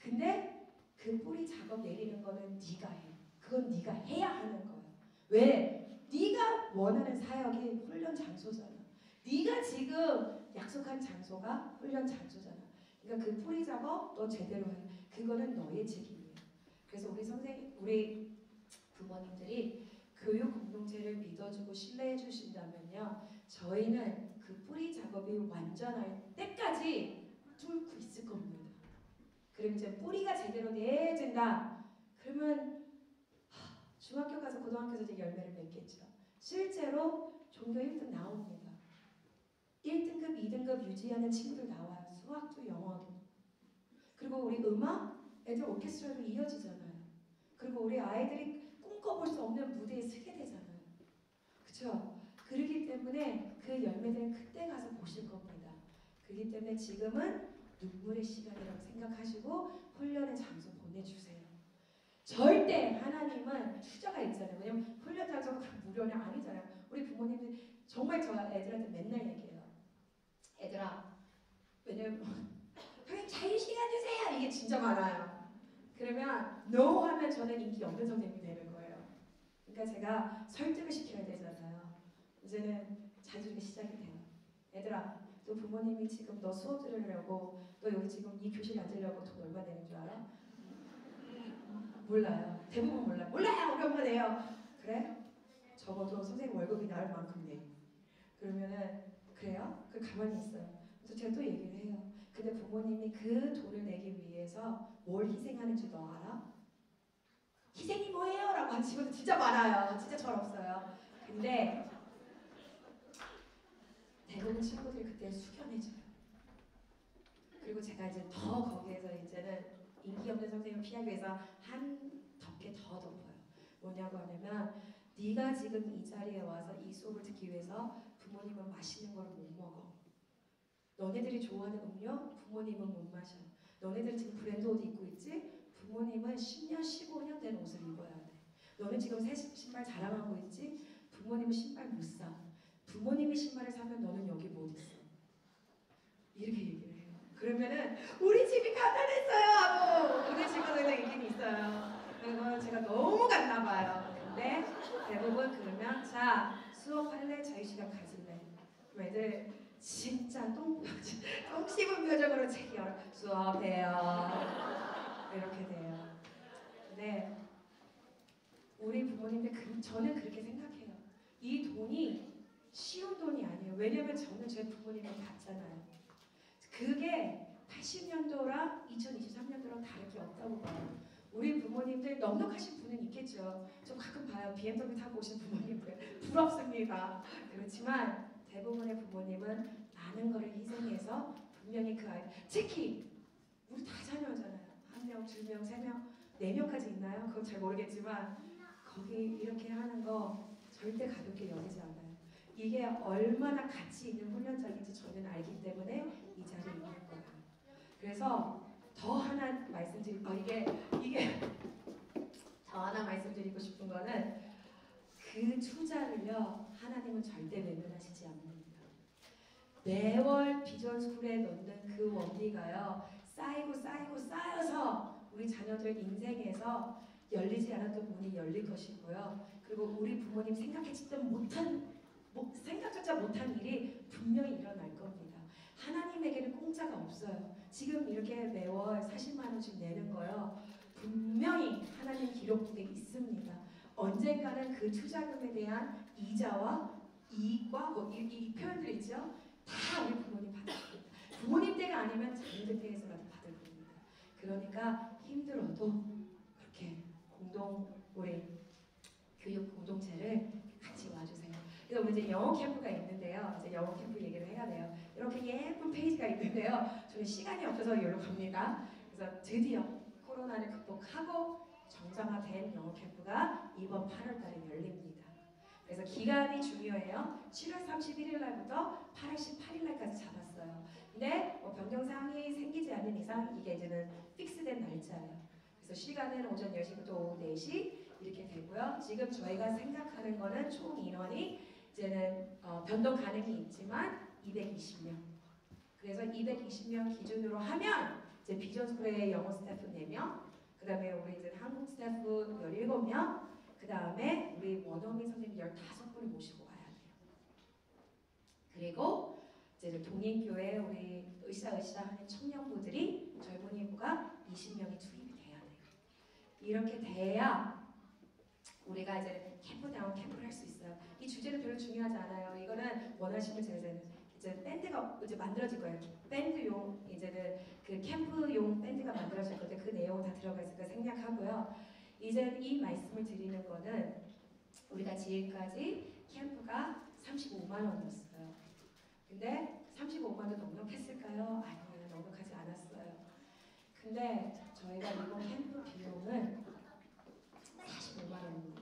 근데 그 뿌리 작업 내리는 거는 네가 해. 그건 네가 해야 하는 거예요. 왜? 네가 원하는 사역이 훈련 장소잖아. 네가 지금 약속한 장소가 훈련 장소잖아. 그러니까 그 뿌리 작업 너 제대로 해. 그거는 너의 책임이에요. 그래서 우리 부모님들이 교육 공동체를 믿어주고 신뢰해 주신다면요. 저희는 그 뿌리 작업이 완전할 때까지 뚫고 있을 겁니다. 그럼 이제 뿌리가 제대로 내진다. 그러면 중학교 가서 고등학교에서 이제 열매를 맺겠죠. 실제로 종교 1등 나옵니다. 1등급, 2등급 유지하는 친구들 나와요. 수학도 영어도. 그리고 우리 음악, 애들 오케스트라로 이어지잖아요. 그리고 우리 아이들이 꿈꿔볼 수 없는 무대에 서게 되잖아요. 그렇죠? 그렇기 때문에 그 열매들은 그때 가서 보실 겁니다. 그렇기 때문에 지금은 눈물의 시간이라고 생각하시고 훈련의 장소 보내주세요. 절대 하나님은 투자가 있잖아요. 왜냐면 훈련 장소가 무료는 아니잖아요. 우리 부모님들 정말 저 애들한테 맨날 얘기해요. 애들아, 왜냐면 형님 자유시간 주세요. 이게 진짜 많아요. 그러면 no 하면 저는 인기 없는 선생님이 되는 거예요. 그러니까 제가 설득을 시켜야 되잖아요. 이제는 자주 시작이 돼요. 얘들아, 너 부모님이 지금 너 수업 들으려고 너 여기 지금 이 교실 앉으려고 돈 얼마 내는 줄 알아? 몰라요. 대부분 몰라요. 몰라요. 우리 엄마 내요. 그래? 적어도 선생님 월급이 나올 만큼 내. 그러면은 그래요? 그 가만히 있어요. 그래서 제가 또 얘기를 해요. 근데 부모님이 그 돈을 내기 위해서 뭘 희생하는지 너 알아? 희생이 뭐예요? 라고 하는 친구들 진짜 많아요. 진짜 철없어요. 근데 대부분 친구들이 그때 숙연해져요. 그리고 제가 이제 더 거기에서 이제는 인기 없는 선생님을 피하기 위해서 한 덮개 더 덮어요. 뭐냐고 하냐면 네가 지금 이 자리에 와서 이 수업을 듣기 위해서 부모님은 맛있는 걸 못 먹어. 너네들이 좋아하는 음료 부모님은 못 마셔. 너네들 지금 브랜드 옷 입고 있지? 부모님은 10년, 15년 된 옷을 입어야 돼. 너는 지금 새 신발 자랑하고 있지? 부모님은 신발 못 사. 부모님이 신발을 사면 너는 여기 못 있어. 이렇게 얘기를 해요. 그러면은 우리 집이 가난했어요 하고 우리 친구들도 있긴 있어요. 그리고 제가 너무 갔나 봐요. 근데 대부분 그러면 자 수업할래? 자유시간 가질래? 그럼 애들 진짜 똥 씹은 표정으로 책 열어 수업해요. 이렇게 돼요. 근데 우리 부모님들 저는 그렇게 생각해요. 이 돈이 쉬운 돈이 아니에요. 왜냐면 저는 제 부모님을 봤잖아요. 그게 80년도랑 2023년도랑 다를 게 없다고 봐요. 우리 부모님들 넉넉하신 분은 있겠죠. 저 가끔 봐요. BMW 타고 오신 부모님들 부럽습니다. 그렇지만 대부분의 부모님은 많은 것을 희생해서 분명히 그 아이 특히 우리 다 자녀잖아요. 1명, 2명, 3명, 4명까지 있나요? 그건 잘 모르겠지만 거기 이렇게 하는 거 절대 가볍게 여기지 않아요. 이게 얼마나 가치 있는 훈련장인지 저는 알기 때문에 이 자리에 있는 거예요. 그래서 더 하나 말씀드리고 이게 더 하나 말씀드리고 싶은 거는 그 투자를요 하나님은 절대 외면하시지 않습니다. 매월 비전스쿨에 넣는 그 원리가요 쌓이고 쌓여서 우리 자녀들 인생에서 열리지 않았던 문이 열릴 것이고요. 그리고 우리 부모님 생각조차 못한 일이 분명히 일어날 겁니다. 하나님에게는 공짜가 없어요. 지금 이렇게 매월 40만 원씩 내는 거요. 분명히 하나님 기록에 있습니다. 언젠가는 그 투자금에 대한 이자와 이익과 이 표현들 있죠? 다 우리 부모님 받을 겁니다. 부모님 때가 아니면 자녀들 때에서라도 받을 겁니다. 그러니까 힘들어도 그렇게 우리 교육 공동체를 같이 와주세요. 그래서 우리 이제 영어 캠프가 있는데요. 이제 영어 캠프 얘기를 해야 돼요. 이렇게 예쁜 페이지가 있는데요. 저는 시간이 없어서 여기로 갑니다. 그래서 드디어 코로나를 극복하고 정상화된 영어 캠프가 이번 8월달에 열립니다. 그래서 기간이 중요해요. 7월 31일 날부터 8월 18일 날까지 잡았어요. 근데 변경사항이 생기지 않는 이상 이게 이제는 픽스된 날짜예요. 그래서 시간은 오전 10시부터 오후 4시 이렇게 되고요. 지금 저희가 생각하는 거는 총 인원이 이제는 변동 가능이 있지만 220명. 그래서 220명 기준으로 하면 이제 비전스쿨의 영어 스태프 4명, 그 다음에 우리 이제 한국 스태프 17명, 그 다음에 우리 원어민 선생님 15분을 모시고 와야 돼요. 그리고 이제 동인교회 우리 으쌰으쌰 하는 청년부들이 젊은이부가 20명이 투입이 돼야 돼요. 이렇게 돼야 우리가 이제 캠프다운 캠프를 할 수 있어요. 이 주제는 별로 중요하지 않아요. 이거는 원하시면 제가 이제 밴드가 이제 만들어질 거예요. 밴드용 이제는 그 캠프용 밴드가 만들어질 건데 그 내용은 다 들어가 있으니까 생략하고요. 이제 이 말씀을 드리는 거는 우리가 지금까지 캠프가 35만 원이었어요. 근데 35만 원 넉넉했을까요? 아니요, 넉넉하지 않았어요. 근데 저희가 이번 캠프 비용은 45만 원입니다.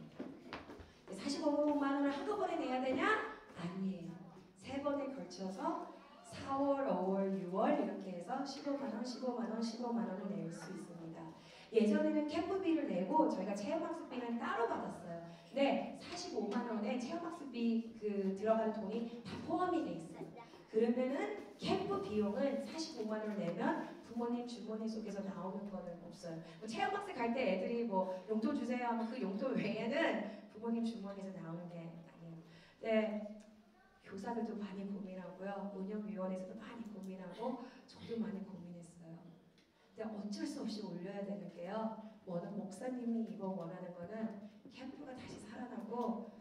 45만 원을 한꺼번에 내야 되냐? 아니에요. 3번에 걸쳐서 4월, 5월, 6월 이렇게 해서 15만 원, 15만 원, 15만 원을 낼 수 있습니다. 예전에는 캠프비를 내고 저희가 체험학습비는 따로 받았어요. 근데 45만 원에 체험학습비 들어가는 돈이 다 포함이 돼 있어요. 그러면은 캠프 비용은 45만 원을 내면 부모님 주머니 속에서 나오는 거는 없어요. 뭐 체험학생 갈 때 애들이 뭐 용돈 주세요 하면 그 용돈 외에는 부모님 주머니에서 나오는 게 아니에요. 네, 교사들도 많이 고민하고요. 운영위원회에서도 많이 고민하고 저도 많이 고민했어요. 근데 어쩔 수 없이 올려야 되는 게요. 목사님이 이번 원하는 거는 캠프가 다시 살아나고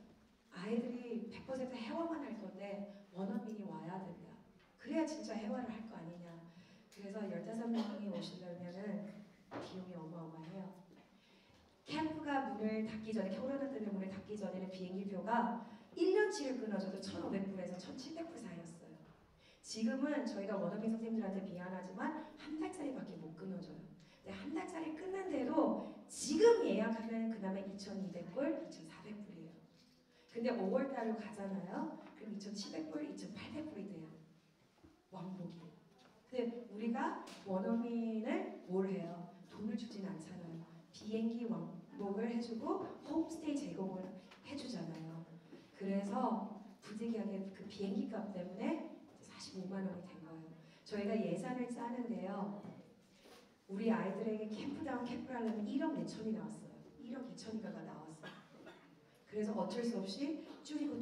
아이들이 100% 회화만 할 건데 원어민이 와야 된다. 그래야 진짜 회화를 할 거 아니냐. 그래서 15명이 오시려면은 비용이 어마어마해요. 캠프가 문을 닫기 전에, 코로나 때문에 문을 닫기 전에는 비행기표가 1년치를 끊어줘도 1,500불에서 1,700불 사이였어요. 지금은 저희가 원어민 선생님들한테 미안하지만 한 달짜리밖에 못 끊어줘요. 근데 한 달짜리 끊는데도 지금 예약하면 그나마 2,200불, 2,400불이에요. 근데 5월달로 가잖아요. 그럼 2,700불, 2,800불이 돼요. 왕복이. 근데 우리가 원어민을 뭘 해요? 돈을 주진 않잖아요. 비행기 왕복을 해주고 홈스테이 제공을 해주잖아요. 그래서 부득이하게 그 비행기 값 때문에 45만 원이 된 거예요. 저희가 예산을 짜는데요. 우리 아이들에게 캠프다운 캠프를 하려면 1억 2천이 나왔어요. 1억 2천이가가 나왔어요. 그래서 어쩔 수 없이 줄이고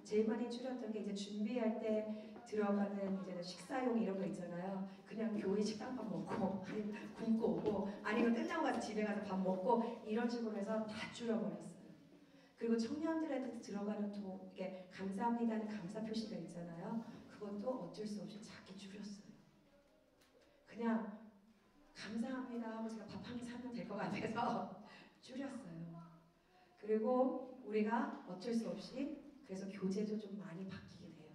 제일 많이 줄였던 게 이제 준비할 때 들어가는 이제 식사용 이런 거 있잖아요. 그냥 교회 식당밥 먹고 굶고 오고 아니면 끝나고 가서 집에 가서 밥 먹고 이런 식으로 해서 다 줄여버렸어요. 그리고 청년들한테 들어가는 돈, 이게 감사합니다는 감사 표시가 있잖아요. 그것도 어쩔 수 없이 작게 줄였어요. 그냥 감사합니다 하고 제가 밥 한 개 사면 될 것 같아서 줄였어요. 그리고 우리가 어쩔 수 없이 그래서 교재도 좀 많이 바뀌게 돼요.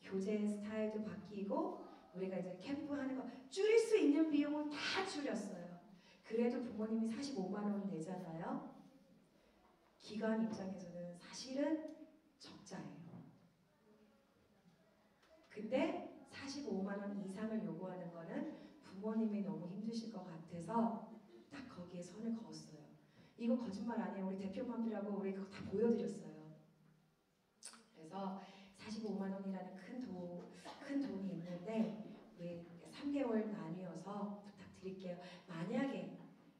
교재 스타일도 바뀌고 우리가 이제 캠프 하는 거 줄일 수 있는 비용은 다 줄였어요. 그래도 부모님이 45만 원 내잖아요. 기관 입장에서는 사실은 적자예요. 근데 45만 원 이상을 요구하는 거는 부모님이 너무 힘드실 것 같아서 딱 거기에 선을 그었어요. 이거 거짓말 아니에요. 우리 대표맘들하고 우리 그거 다 보여드렸어요. 그래서 45만 원이라는 큰 돈이 있는데 우리 3개월 나뉘어서 부탁드릴게요. 만약에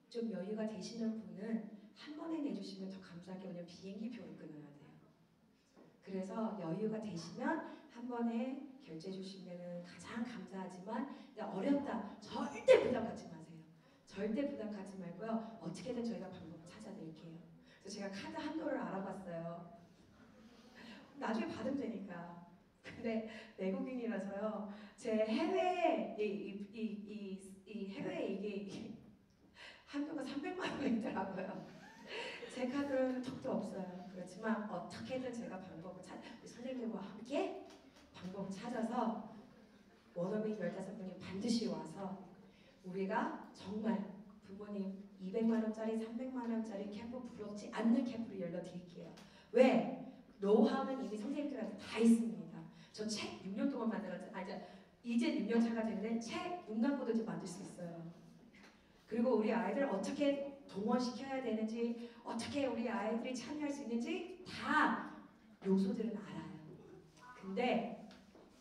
좀 여유가 되시는 분은 한 번에 내주시면 더 감사하게 왜냐면 비행기 표를 끊어야 돼요. 그래서 여유가 되시면 한 번에 결제해 주시면은 가장 감사하지만 어렵다 절대 부담 갖지 마세요. 절대 부담 갖지 말고요. 어떻게든 저희가 방법을 찾아낼게요. 그래서 제가 카드 한도를 알아봤어요. 나중에 받으면 되니까. 근데 외국인이라서요. 제 해외에 이 해외에 이게 한도가 300만 원이더라고요. 제 카드로는 턱도 없어요. 그렇지만 어떻게든 제가 방법을 우리 선생님들과 함께 방법을 찾아서 원어민 15분이 반드시 와서 우리가 정말 부모님 200만 원짜리 300만 원짜리 캠프 부럽지 않는 캠프를 열어드릴게요. 왜? 노하우는 이미 선생님들한테 다 있습니다. 저 책 6년 동안 만들었죠. 이제 6년 차가 됐는데 책 문광고도 만들 수 있어요. 그리고 우리 아이들 어떻게 동원시켜야 되는지, 어떻게 우리 아이들이 참여할 수 있는지 다 요소들은 알아요. 근데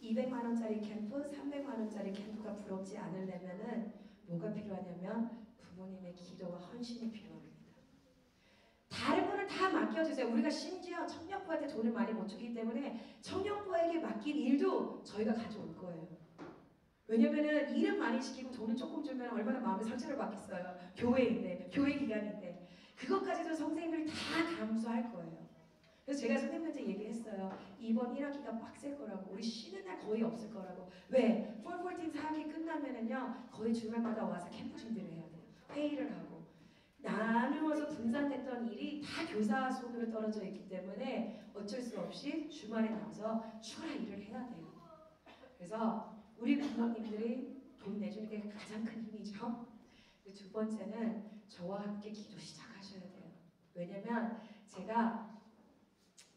200만 원짜리 캠프, 300만 원짜리 캠프가 부럽지 않으려면은 뭐가 필요하냐면 부모님의 기도와 헌신이 필요합니다. 다른 거는 다 맡겨주세요. 우리가 심지어 청년부한테 돈을 많이 못 주기 때문에 청년부에게 맡긴 일도 저희가 가져올 거예요. 왜냐면은 일은 많이 시키고 돈은 조금 주면 얼마나 마음의 상처를 받겠어요. 교회인데, 교회 기간인데. 그것까지도 선생님들이 다 감수할 거예요. 그래서 제가 선생님한테 얘기했어요. 이번 1학기가 빡셀 거라고. 우리 쉬는 날 거의 없을 거라고. 왜? 414 4학기 끝나면은요. 거의 주말마다 와서 캠프 준비를 해야 돼요. 회의를 하고. 나누어서 분산됐던 일이 다 교사 손으로 떨어져 있기 때문에 어쩔 수 없이 주말에 나와서 추가 일을 해야 돼요. 그래서 우리 부모님들이 돈 내주는 게 가장 큰 힘이죠. 두 번째는 저와 함께 기도 시작하셔야 돼요. 왜냐면 제가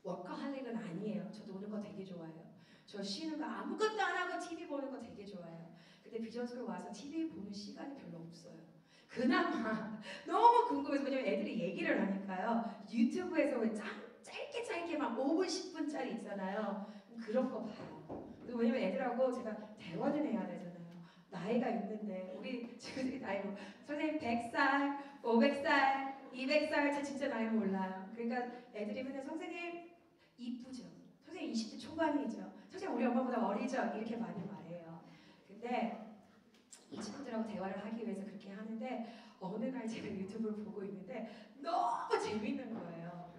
워커홀릭은 아니에요. 저 노는 거 되게 좋아해요. 저 쉬는 거 아무것도 안 하고 TV 보는 거 되게 좋아해요. 근데 비전소로 와서 TV 보는 시간이 별로 없어요. 그나마 너무 궁금해서, 왜냐면 애들이 얘기를 하니까요. 유튜브에서 왜 짧게 막 5분 10분짜리 있잖아요. 그런 거 봐요. 왜냐면 애들하고 제가 대화를 해야 되잖아요. 나이가 있는데 우리 지금 나이 선생님 100살, 500살, 200살 제 진짜 나이 몰라요. 그러니까 애들이 맨날 선생님 이쁘죠. 선생님 20대 초반이죠. 선생님 우리 엄마보다 어리죠. 이렇게 많이 말해요. 근데 이 친구들하고 대화를 하기 위해서 그렇게 하는데 어느 날 제가 유튜브를 보고 있는데 너무 재밌는 거예요.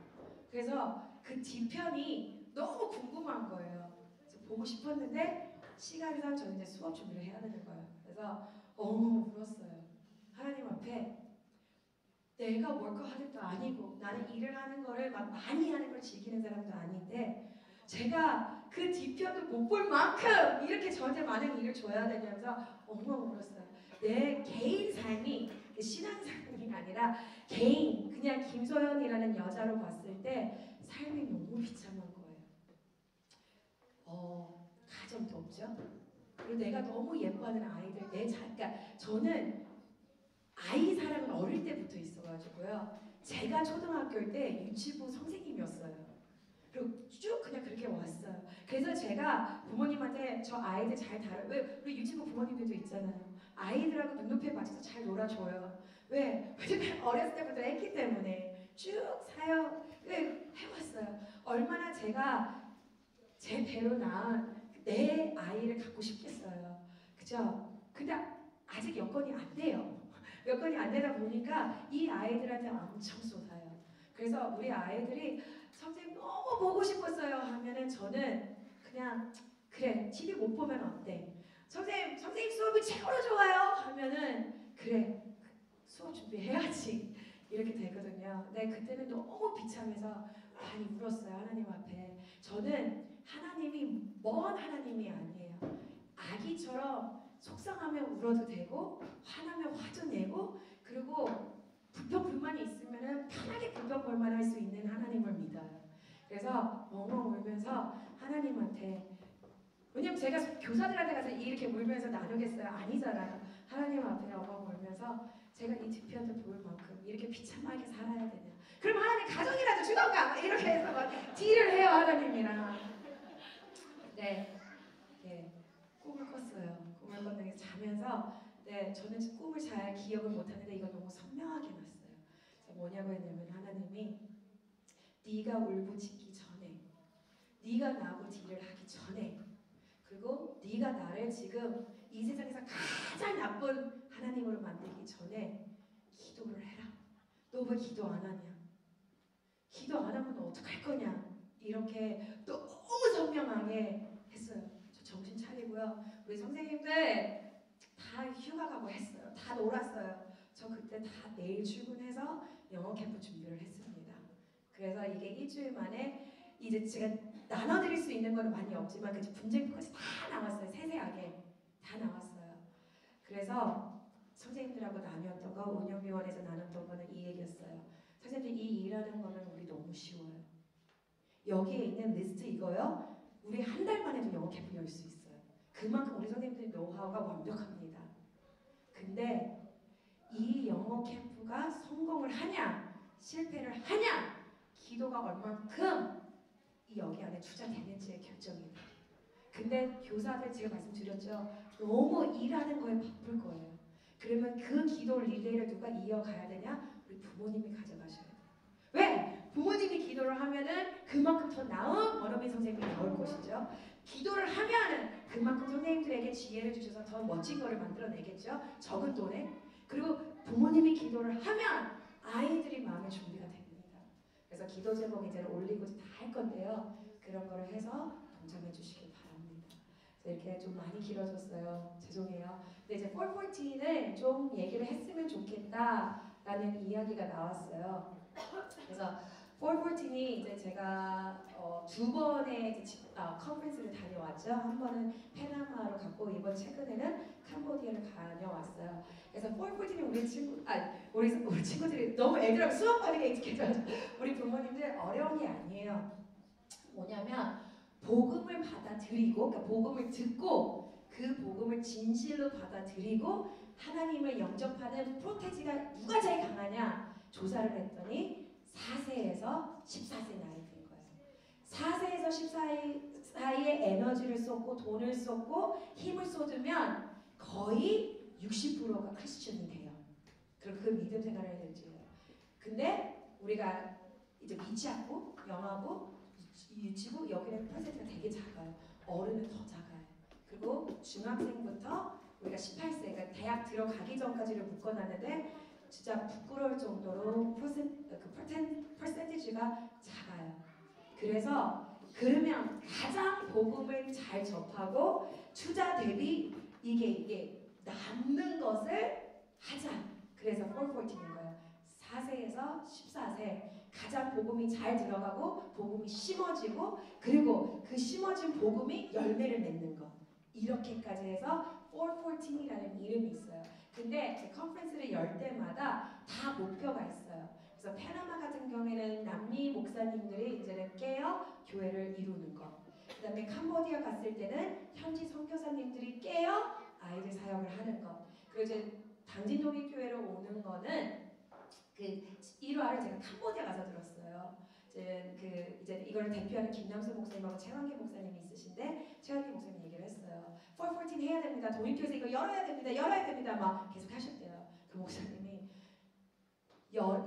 그래서 그 뒤편이 너무 궁금한 거예요. 그래서 보고 싶었는데 시간상 저는 이제 수업 준비를 해야 되는 거예요. 그래서 울었어요. 하나님 앞에 내가 워커홀릭도 아니고 나는 일을 하는 거를 막 많이 하는 걸 즐기는 사람도 아닌데 제가 그 뒤편도 못 볼 만큼 이렇게 저한테 많은 일을 줘야 되면서 엉엉 울었어요. 내 개인 삶이 신앙생활이 아니라 개인 그냥 김소연이라는 여자로 봤을 때 삶이 너무 비참한 거예요. 가정도 없죠. 그리고 내가 너무 예뻐하는 아이들, 그러니까 저는 아이 사랑은 어릴 때부터 있어가지고요. 제가 초등학교 때 유치부 선생님이었어요. 그리고 쭉 그냥 그렇게 왔어요. 그래서 제가 부모님한테 저 아이들 잘 왜 우리 유치부 부모님들도 있잖아요. 아이들하고 눈높이에 맞춰서 잘 놀아줘요. 왜? 왜냐면 어렸을 때부터 했기 때문에 쭉 해왔어요. 얼마나 제가 제 배로 낳은 내 아이를 갖고 싶겠어요. 그죠? 근데 아직 여건이 안 돼요. 여건이 안 되다 보니까 이 아이들한테 엄청 쏟아요. 그래서 우리 아이들이 선생님 너무 보고 싶었어요 하면은 저는 그냥 그래 TV 못 보면 어때? 선생님 수업이 최고로 좋아요 하면은 그래 수업 준비해야지 이렇게 되거든요. 근데 그때는 너무 비참해서 많이 울었어요. 하나님 앞에. 저는 하나님이 먼 하나님이 아니에요. 아기처럼 속상하면 울어도 되고 화나면 화도 내고 그리고 불평불만이 있으면은 편하게 불평불만할 수 있는 하나님을 믿어요. 그래서 엉엉 울면서 하나님한테, 왜냐면 제가 교사들한테 가서 이렇게 울면서 나누겠어요? 아니잖아요. 하나님 앞에 엉엉 울면서 제가 이 뒤편도 볼 만큼 이렇게 비참하게 살아야 되냐? 그럼 하나님 가정이라도 주던가 이렇게 해서 막 딜을 해요 하나님이랑. 네, 꿈을 꿨어요. 꿈을 꿨는데 자면서 저는 꿈을 잘 기억을 못하는데 이거 너무 선명하게 났어요. 그래서 뭐냐고 했냐면 하나님이 네가 울부짖기 전에, 네가 나하고 딜을 하기 전에 그리고 네가 나를 지금 이 세상에서 가장 나쁜 하나님으로 만들기 전에 기도를 해라. 너 왜 기도 안 하냐? 기도 안 하면 어떡할 거냐? 이렇게 너무 선명하게 했어요. 저 정신 차리고요. 우리 선생님들 다 휴가 가고 했어요. 다 놀았어요. 저 그때 다 내일 출근해서 영어 캠프 준비를 했습니다. 그래서 이게 일주일 만에 이제 제가 나눠드릴 수 있는 건 많이 없지만 그 분쟁표까지 다 나왔어요. 세세하게 다 나왔어요. 그래서 선생님들하고 나눴던 거, 운영위원회에서 나눴던 거는 이 얘기였어요. 선생님들 이 일하는 거는 우리 너무 쉬워요. 여기에 있는 리스트 이거요. 우리 한 달 만에도 영어 캠프 열 수 있어요. 그만큼 우리 선생님들의 노하우가 완벽합니다. 근데 이 영어 캠프가 성공을 하냐, 실패를 하냐, 기도가 얼만큼 이 여기 안에 투자되는지의 결정입니다. 근데 교사들 제가 말씀드렸죠. 너무 일하는 거에 바쁠 거예요. 그러면 그 기도 릴레이를 누가 이어가야 되냐? 우리 부모님이 가져가셔야 돼요. 왜? 부모님이 기도를 하면은 그만큼 더 나은 원어민 선생님이 나올 것이죠. 기도를 하면은 그만큼 선생님들에게 지혜를 주셔서 더 멋진 거를 만들어내겠죠. 적은 돈에. 그리고 부모님이 기도를 하면 아이들이 마음의 준비가 됩니다. 그래서 기도 제목 이제는 올리고 다 할 건데요. 그런 거를 해서 동참해 주시길 바랍니다. 그래서 이렇게 좀 많이 길어졌어요. 죄송해요. 근데 이제 414를 좀 얘기를 했으면 좋겠다라는 이야기가 나왔어요. 그래서 414이 이제 제가 두 번의 컨퍼런스를 다녀왔죠. 한 번은 페나마로 갔고 이번 최근에는 캄보디아를 다녀왔어요. 그래서 414는 우리 친구들이 너무 애들하고 수업 받는 익숙해져서 우리 부모님들 어려운 게 아니에요. 뭐냐면 복음을 받아들이고, 그러니까 복음을 듣고 그 복음을 진실로 받아들이고 하나님을 영접하는 프로테지가 누가 제일 강하냐 조사를 했더니 4세에서 14세 나이 된 거예요. 4세에서 14세 사이에 에너지를 쏟고 돈을 쏟고 힘을 쏟으면 거의 60%가 크리스천이 돼요. 그리고 그 믿음 생활을 해야 될지요. 근데 우리가 이제 미취학부, 영아부, 유치부 여기는 퍼센트가 되게 작아요. 어른은 더 작아요. 그리고 중학생부터 우리가 18세, 그러니까 대학 들어가기 전까지를 묶어놨는데 진짜 부끄러울 정도로 퍼센티지가 작아요. 그래서 그러면 가장 복음을 잘 접하고 투자 대비 이게 남는 것을 하자. 그래서 414인 거예요. 4세에서 14세 가장 복음이 잘 들어가고 복음이 심어지고 그리고 그 심어진 복음이 열매를 맺는 것. 이렇게까지 해서 414이라는 이름이 있어요. 근데 컨퍼런스를 열 때마다 다 목표가 있어요. 그래서 페나마 같은 경우에는 남미 목사님들이 이제는 깨어 교회를 이루는 것. 그 다음에 캄보디아 갔을 때는 현지 선교사님들이 깨어 아이들 사역을 하는 것. 그리고 이제 당진동의교회로 오는 거는 그 1화를 제가 캄보디아 가서 들었어요. 이제 이걸 대표하는 김남수 목사님하고 최환기 목사님이 있으신데 최환기 목사님 얘기를 했어요. 414 해야 됩니다. 도입교회에서 이거 열어야 됩니다. 막 계속 하셨대요. 그 목사님이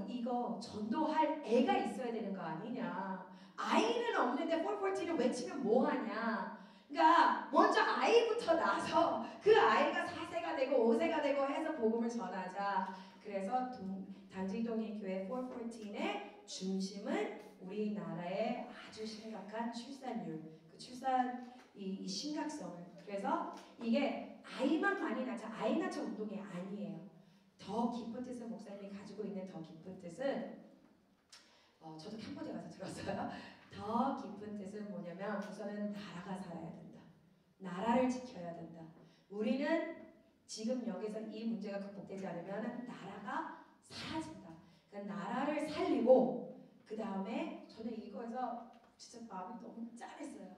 이거 전도할 애가 있어야 되는 거 아니냐. 아이는 없는데 414를 외치면 뭐하냐. 그러니까 먼저 아이부터 나서 그 아이가 4세가 되고 5세가 되고 해서 복음을 전하자. 그래서 당진동의교회 414의 중심은 우리나라의 아주 심각한 출산율, 그 출산 이 심각성을. 그래서 이게 아이만 많이 낳자 아이 낳자 운동이 아니에요. 더 깊은 뜻을 목사님이 가지고 있는 더 깊은 뜻은 저도 캄보디아 가서 들었어요. 더 깊은 뜻은 뭐냐면 우선은 나라가 살아야 된다. 나라를 지켜야 된다. 우리는 지금 여기서 이 문제가 극복되지 않으면 나라가 사라진다. 그러니까 나라를 살리고 그 다음에 저는 이거에서 진짜 마음이 너무 짠했어요.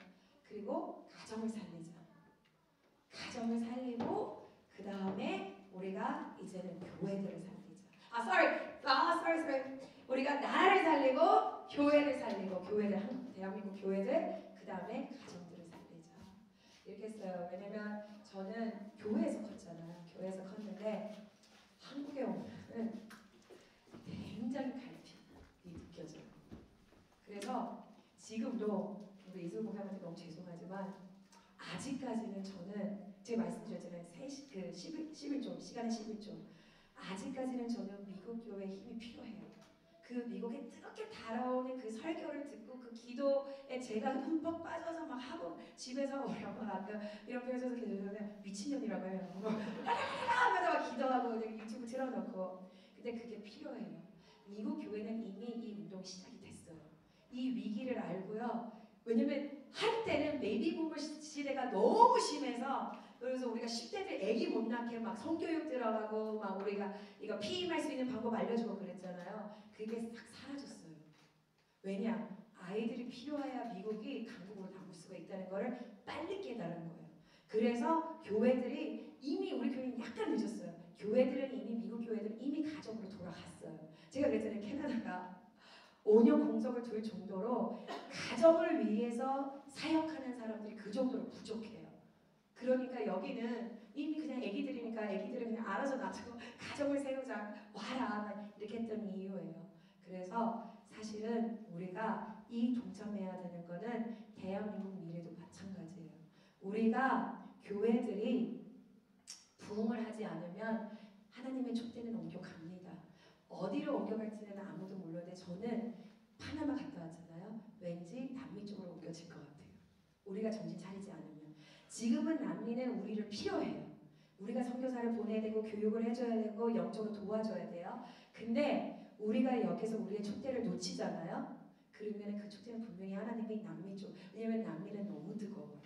그리고 가정을 살리자. 가정을 살리고 그 다음에 우리가 이제는 교회들을 살리자. sorry. 우리가 나라를 살리고 교회를 살리고 대한민국 교회들 그 다음에 가정들을 살리자. 이렇게 했어요. 왜냐면 저는 교회에서 컸잖아요. 교회에서 컸는데 한국에 오면은 굉장히 갈등이 느껴져요. 그래서 지금도 우리 이슬 목사님한테 너무 죄송하지만 아직까지는 저는 제가 말씀드렸잖아요. 11조, 시간의 11조. 아직까지는 저는 미국 교회의 힘이 필요해요. 그 미국에 뜨겁게 달아오는 그 설교를 듣고 그 기도에 제가 흠뻑 빠져서 막 하고 집에서 우리 엄마가 아까 이런 표현에서 기도하면 미친년이라고 해요. 하면서 막 기도하고 유튜브 틀어놓고. 근데 그게 필요해요. 미국 교회는 이미 이 운동이 시작이 됐어요. 이 위기를 알고요. 왜냐면 한때는 베이비 부머 시대가 너무 심해서 그래서 우리가 10대들 애기 못 낳게 막 성교육 들어가고 막 우리가 이거 피임할 수 있는 방법 알려주고 그랬잖아요. 그게 싹 사라졌어요. 왜냐? 아이들이 필요해야 미국이 강국으로 남을 수가 있다는 것을 빨리 깨달은 거예요. 그래서 교회들이 이미 우리 교회는 약간 늦었어요. 교회들은 이미 미국 교회들은 이미 가정으로 돌아갔어요. 제가 그랬잖아요. 캐나다가 5년 공석을 둘 정도로 가정을 위해서 사역하는 사람들이 그 정도로 부족해요. 그러니까 여기는 이미 그냥 애기들이니까 애기들은 그냥 알아서 놔두고 가정을 세우자 와라 이렇게 했던 이유예요. 그래서 사실은 우리가 이 동참해야 되는 거는 대한민국 미래도 마찬가지예요. 우리가 교회들이 부흥을 하지 않으면 하나님의 촛대는 옮겨갑니다. 어디로 옮겨갈지는 아무도 모르는데 저는 파나마 갔다 왔잖아요. 왠지 남미 쪽으로 옮겨질 것 같아요. 우리가 정신 차리지 않으면. 지금은 남미는 우리를 필요해요. 우리가 선교사를 보내야 되고 교육을 해줘야 되고 영적으로 도와줘야 돼요. 근데 우리가 여기서 우리의 촛대를 놓치잖아요. 그러면 그 촛대는 분명히 하나님이 남미 쪽. 왜냐면 남미는 너무 뜨거워요.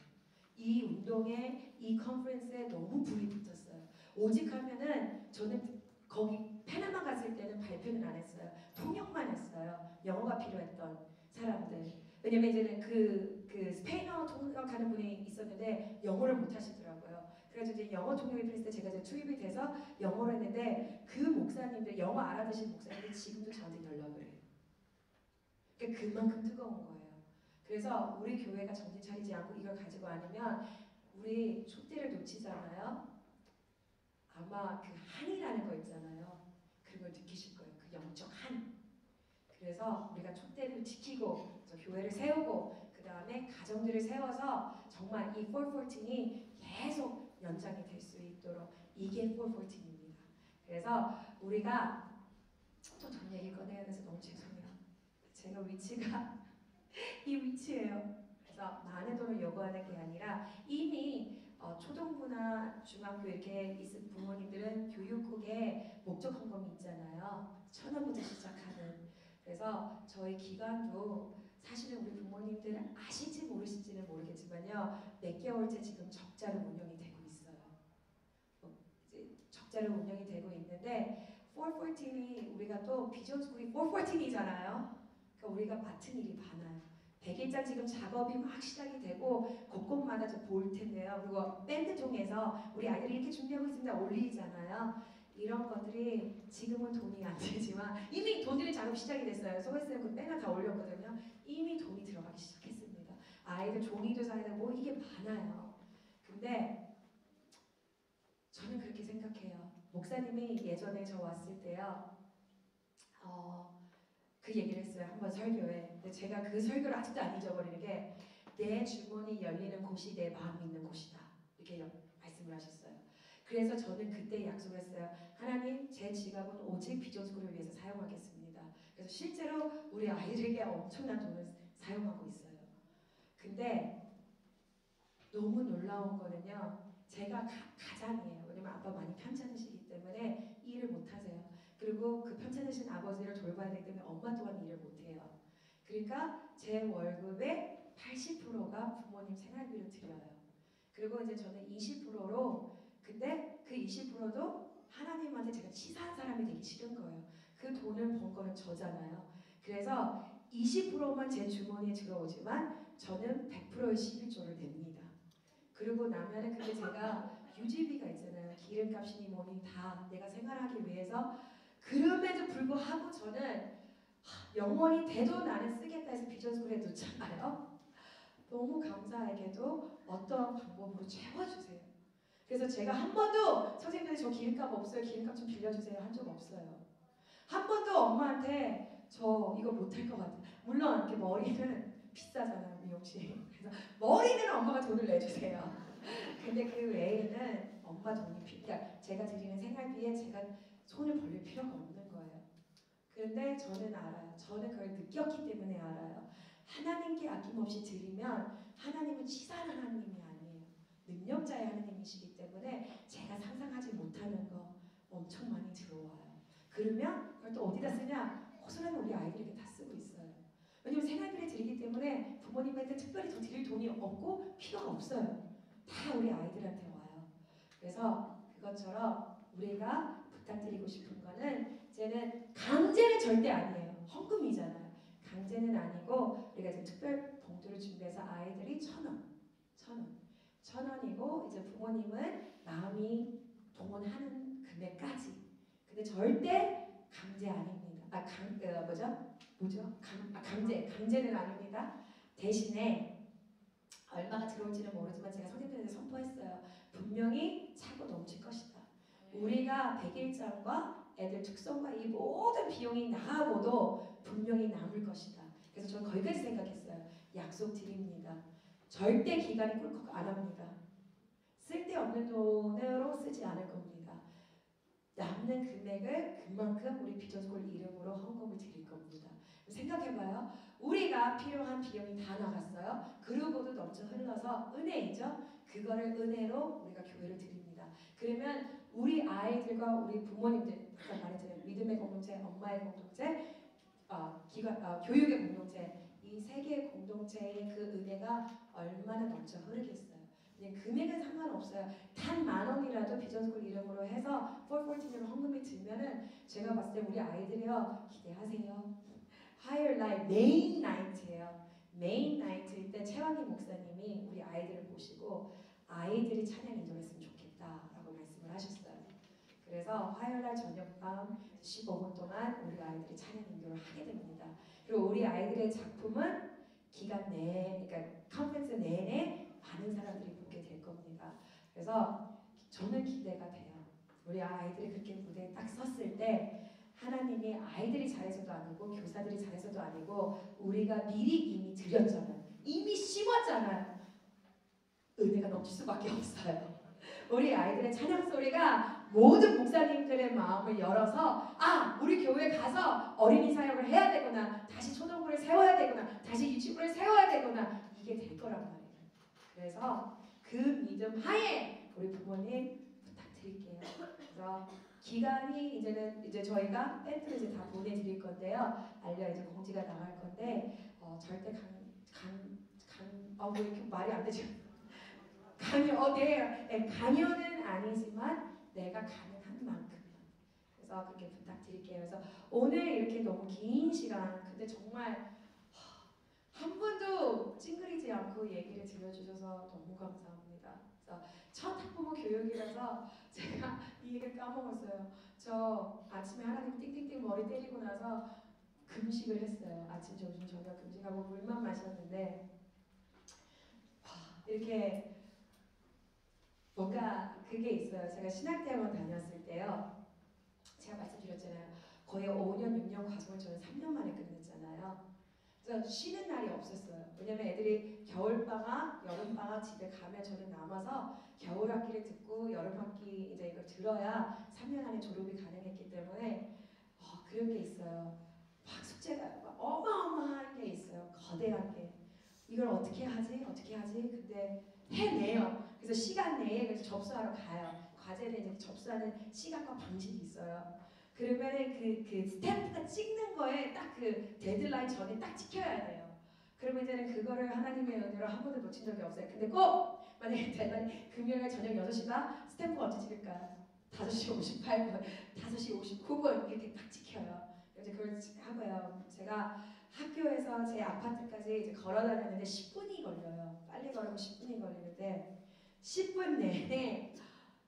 이 운동에 이 컨퍼런스에 너무 불이 붙었어요. 오직 하면은 저는 거기 페나마 갔을 때는 발표는 안 했어요. 통역만 했어요. 영어가 필요했던 사람들. 왜냐면 이제는 그 스페인어 통역하는 분이 있었는데 영어를 못 하시더라고요. 그래서 이제 영어 통역이 필요했을 때 제가 이제 투입이 돼서 영어를 했는데 그 목사님들 영어 알아듣신 목사님들이 지금도 저한테 연락을 해요. 그러니까 그만큼 뜨거운 거예요. 그래서 우리 교회가 정신 차리지 않고 이걸 가지고 아니면 우리 촛대를 놓치잖아요. 아마 그 한이라는 거 있잖아요. 그걸 느끼실 거예요. 그 영적 한. 그래서 우리가 촛대를 지키고 교회를 세우고 그 다음에 가정들을 세워서 정말 이 414이 계속 연장이 될 수 있도록 이게 414입니다. 그래서 우리가 또 돈 얘기 꺼내야 돼서 너무 죄송해요. 제가 위치가 이 위치예요. 그래서 많은 돈을 요구하는 게 아니라 이미 초등부나 중학교 이렇게 있은 부모님들은 교육국에 목적 헌금이 있잖아요. 1,000원부터 시작하는. 그래서 저희 기관도 사실은 우리 부모님들 아실지 모르실지는 모르겠지만요. 몇 개월째 지금 적자로 운영이 되고 있어요. 이제 적자로 운영이 되고 있는데 414이 우리가 또 비전스쿨이 414이잖아요. 그러니까 우리가 맡은 일이 많아요. 100일장 지금 작업이 막 시작이 되고 곳곳마다 좀 볼 텐데요. 그리고 밴드 통해서 우리 아이들이 이렇게 준비하고 있습니다. 올리잖아요. 이런 것들이 지금은 돈이 안 들지만 이미 돈들이 작업 시작이 됐어요. 소개쌤 그 배너 다 올렸거든요. 이미 돈이 들어가기 시작했습니다. 아이들 종이도 사야 되고 이게 많아요. 근데 저는 그렇게 생각해요. 목사님이 예전에 저 왔을 때요. 그 얘기를 했어요. 한번 설교에. 근데 제가 그 설교를 아직도 안 잊어버리는 게 내 주머니 열리는 곳이 내 마음 있는 곳이다. 이렇게 말씀을 하셨어요. 그래서 저는 그때 약속을 했어요. 하나님, 제 지갑은 오직 비전스쿨을 위해서 사용하겠습니다. 그래서 실제로 우리 아이들에게 엄청난 돈을 사용하고 있어요. 근데 너무 놀라운 거는요. 제가 가장이에요. 왜냐면 아빠 많이 편찮으시기 때문에 일을 못하세요. 그리고 그 편찮으신 아버지를 돌봐야 되기 때문에 엄마 또한 일을 못해요. 그러니까 제 월급의 80%가 부모님 생활비로 들여요. 그리고 이제 저는 20%로 근데 그 20%도 하나님한테 제가 치사한 사람이 되기 싫은 거예요. 그 돈을 번 거는 저잖아요. 그래서 20%만 제 주머니에 들어오지만 저는 100%의 11조를 냅니다. 그리고 나면은 그게 제가 유지비가 있잖아요. 기름값이니 뭐니 다 내가 생활하기 위해서 그럼에도 불구하고 저는 영원히 대도 나는 쓰겠다 해서 비전스쿨에 놓잖아요. 너무 감사하게도 어떤 방법으로 채워주세요. 그래서 제가 한 번도 선생님들 저 기름값 없어요. 기름값 좀 빌려주세요 한 적 없어요. 한 번도 엄마한테 저 이거 못할 것 같아요. 물론 이렇게 머리는 비싸잖아요, 미용실. 그래서 머리는 엄마가 돈을 내주세요. 근데 그 외에는 엄마 돈이 그러니까 제가 드리는 생활비에 제가 손을 벌릴 필요가 없는 거예요. 그런데 저는 알아요. 저는 그걸 느꼈기 때문에 알아요. 하나님께 아낌없이 드리면 하나님은 치사한 하나님이 아니에요. 능력자의 하나님이시기 때문에 제가 상상하지 못하는 거 엄청 많이 들어와요. 그러면 그걸 또 어디다 쓰냐? 호소라는 우리 아이들에게 다 쓰고 있어요. 왜냐면 생활비를 드리기 때문에 부모님한테 특별히 더 드릴 돈이 없고 필요가 없어요. 다 우리 아이들한테 와요. 그래서 그것처럼 우리가 부탁드리고 싶은 거는 이제는 강제는 절대 아니에요. 헌금이잖아요. 강제는 아니고 우리가 이제 특별 봉투를 준비해서 아이들이 1,000원, 1,000원이고 이제 부모님은 마음이 동원하는 금액까지. 근데 절대 강제 아닙니다. 강제는 아닙니다. 대신에 얼마가 들어올지는 모르지만 제가 선생님들한테 선포했어요. 분명히 차고 넘칠 것이다. 우리가 100일장과 애들 특성과 이 모든 비용이 나하고도 분명히 남을 것이다. 그래서 저는 거기까지 생각했어요. 약속 드립니다. 절대 기간이 꿀꺽 안 합니다. 쓸데없는 돈으로 쓰지 않을 겁니다. 남는 금액을 그만큼 우리 비전스쿨 이름으로 헌금을 드릴 겁니다. 생각해봐요. 우리가 필요한 비용이 다 나갔어요. 그러고도 넘쳐 흘러서 은혜이죠. 그거를 은혜로 우리가 교회를 드립니다. 그러면 우리 아이들과 우리 부모님들, 아까 말했잖아요. 믿음의 공동체, 엄마의 공동체, 교육의 공동체, 이 세 개의 공동체의 그 은혜가 얼마나 넘쳐 흐르겠어요. 금액은 상관없어요. 단 10,000원이라도 비전스쿨 이름으로 해서 414로 헌금이 들면은 제가 봤을 때 우리 아이들이요 기대하세요. Higher Life 메인 나이트예요. 메인 나이트일 때 최왕희 목사님이 우리 아이들을 보시고 아이들이 찬양 인도했으면 좋겠다라고 말씀을 하셨어요. 그래서 화요일날 저녁밤 15분 동안 우리 아이들이 찬양 인도를 하게 됩니다. 그리고 우리 아이들의 작품은 기간 내에, 그러니까 컨퍼런스 내내 많은 사람들이 보게 될 겁니다. 그래서 저는 기대가 돼요. 우리 아이들이 그렇게 무대에 딱 섰을 때 하나님이 아이들이 잘해서도 아니고 교사들이 잘해서도 아니고 우리가 미리 이미 드렸잖아요. 이미 심었잖아요. 은혜가 넘칠 수밖에 없어요. 우리 아이들의 찬양 소리가 모든 목사님들의 마음을 열어서 우리 교회 가서 어린이 사역을 해야 되구나, 다시 초등부를 세워야 되구나, 다시 유치부를 세워야 되구나, 이게 될 거란 말이에요. 그래서 그 믿음 하에 우리 부모님 부탁드릴게요. 그래서 기간이 이제 저희가 밴드를 이제 다 보내드릴 건데요. 알려 이제 공지가 나갈 건데 절대 왜 이렇게 말이 안 되죠? 강요는 아니지만 내가 가능한 만큼. 그래서 그렇게 부탁드릴게요. 그래서 오늘 이렇게 너무 긴 시간, 근데 정말 한 번도 찡그리지 않고 얘기를 들려주셔서 너무 감사합니다. 그래서 첫 학부모 교육이라서 제가 이 얘기를 까먹었어요. 저 아침에 하나님 띵띵띵 머리 때리고 나서 금식을 했어요. 아침, 점심, 저녁 금식하고 물만 마셨는데 이렇게 뭔가 그게 있어요. 제가 신학대학원 다녔을 때요. 제가 말씀드렸잖아요. 거의 5년, 6년 과정을 저는 3년 만에 끝냈잖아요. 그래서 쉬는 날이 없었어요. 왜냐면 애들이 겨울방학, 여름방학 집에 가면 저는 남아서 겨울학기를 듣고 여름학기 이제 이걸 들어야 3년 안에 졸업이 가능했기 때문에 그런 게 있어요. 막 숙제가 막 어마어마한 게 있어요. 거대한 게. 이걸 어떻게 하지? 근데 해내요. 그래서 시간 내에 그래서 접수하러 가요. 과제를 이제 접수하는 시간과 방식이 있어요. 그러면은 그 스탬프가 찍는 거에 딱 그 데드라인 전에 딱 지켜야 돼요. 그러면 이제는 그거를 하나님의 은혜로 한 번도 놓친 적이 없어요. 근데 꼭 만약에 데드라인 금요일 저녁 6시다 스탬프가 언제 찍을까요? 5시 58분, 5시 59분 이렇게 딱 지켜요. 이제 그걸 하고요. 제가 학교에서 제 아파트까지 이제 걸어 다녔는데 10분이 걸려요. 빨리 걸으면 10분이 걸리는데 10분 내내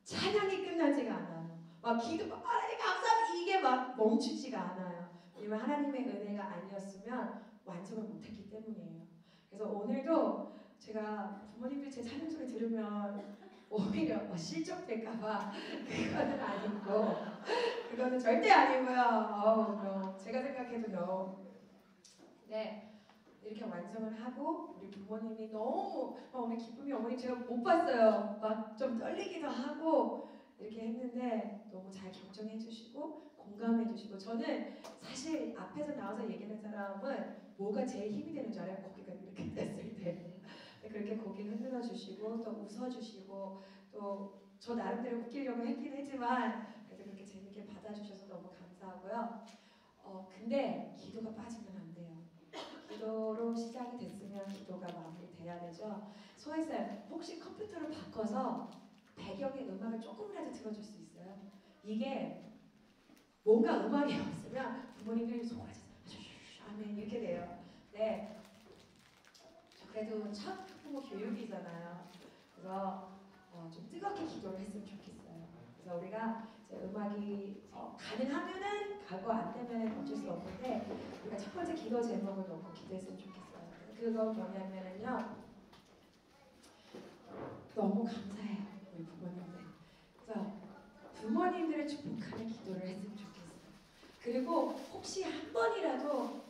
찬양이 끝나지가 않아요. 막 기도 하나님 감사합니다 이게 막 멈추지가 않아요. 왜냐면 하나님의 은혜가 아니었으면 완성을 못했기 때문이에요. 그래서 오늘도 제가 부모님들 제 찬양 소리 들으면 오히려 실족될까봐 그거는 아니고 그거는 절대 아니고요. 제가 생각해도 no. 네, 이렇게 완성을 하고 우리 부모님이 너무 우리 기쁨이 어머니 제가 못 봤어요. 막 좀 떨리기도 하고 이렇게 했는데 너무 잘 경청해 주시고 공감해 주시고 저는 사실 앞에서 나와서 얘기하는 사람은 뭐가 제일 힘이 되는 줄 알아요? 고개가 이렇게 됐을 때 그렇게 고개를 흔들어 주시고 또 웃어 주시고 또 저 나름대로 웃기려고 했긴 했지만 그래도 그렇게 재밌게 받아주셔서 너무 감사하고요. 근데 기도가 빠지면 안 돼요. 기도로 시작이 됐으면 기도가 마무리돼야 되죠. 소혜쌤 혹시 컴퓨터를 바꿔서 배경에 음악을 조금이라도 틀어줄 수 있어요? 이게 뭔가 음악이 없으면 부모님들이 속아서 아멘 이렇게 돼요. 네, 그래도 첫 부모 교육이잖아요. 그래서 좀 뜨겁게 기도를 했으면 좋겠어요. 그래서 우리가 이제 음악이 가능하면은 가고 안 되면은 어쩔 수 없는데 우리가 첫 번째 기도 제목을 놓고 기도했으면 좋겠어요. 그거 뭐냐면은요. 너무 감사해요 우리 부모님들. 그래서 부모님들을 축복하는 기도를 했으면 좋겠어요. 그리고 혹시 한 번이라도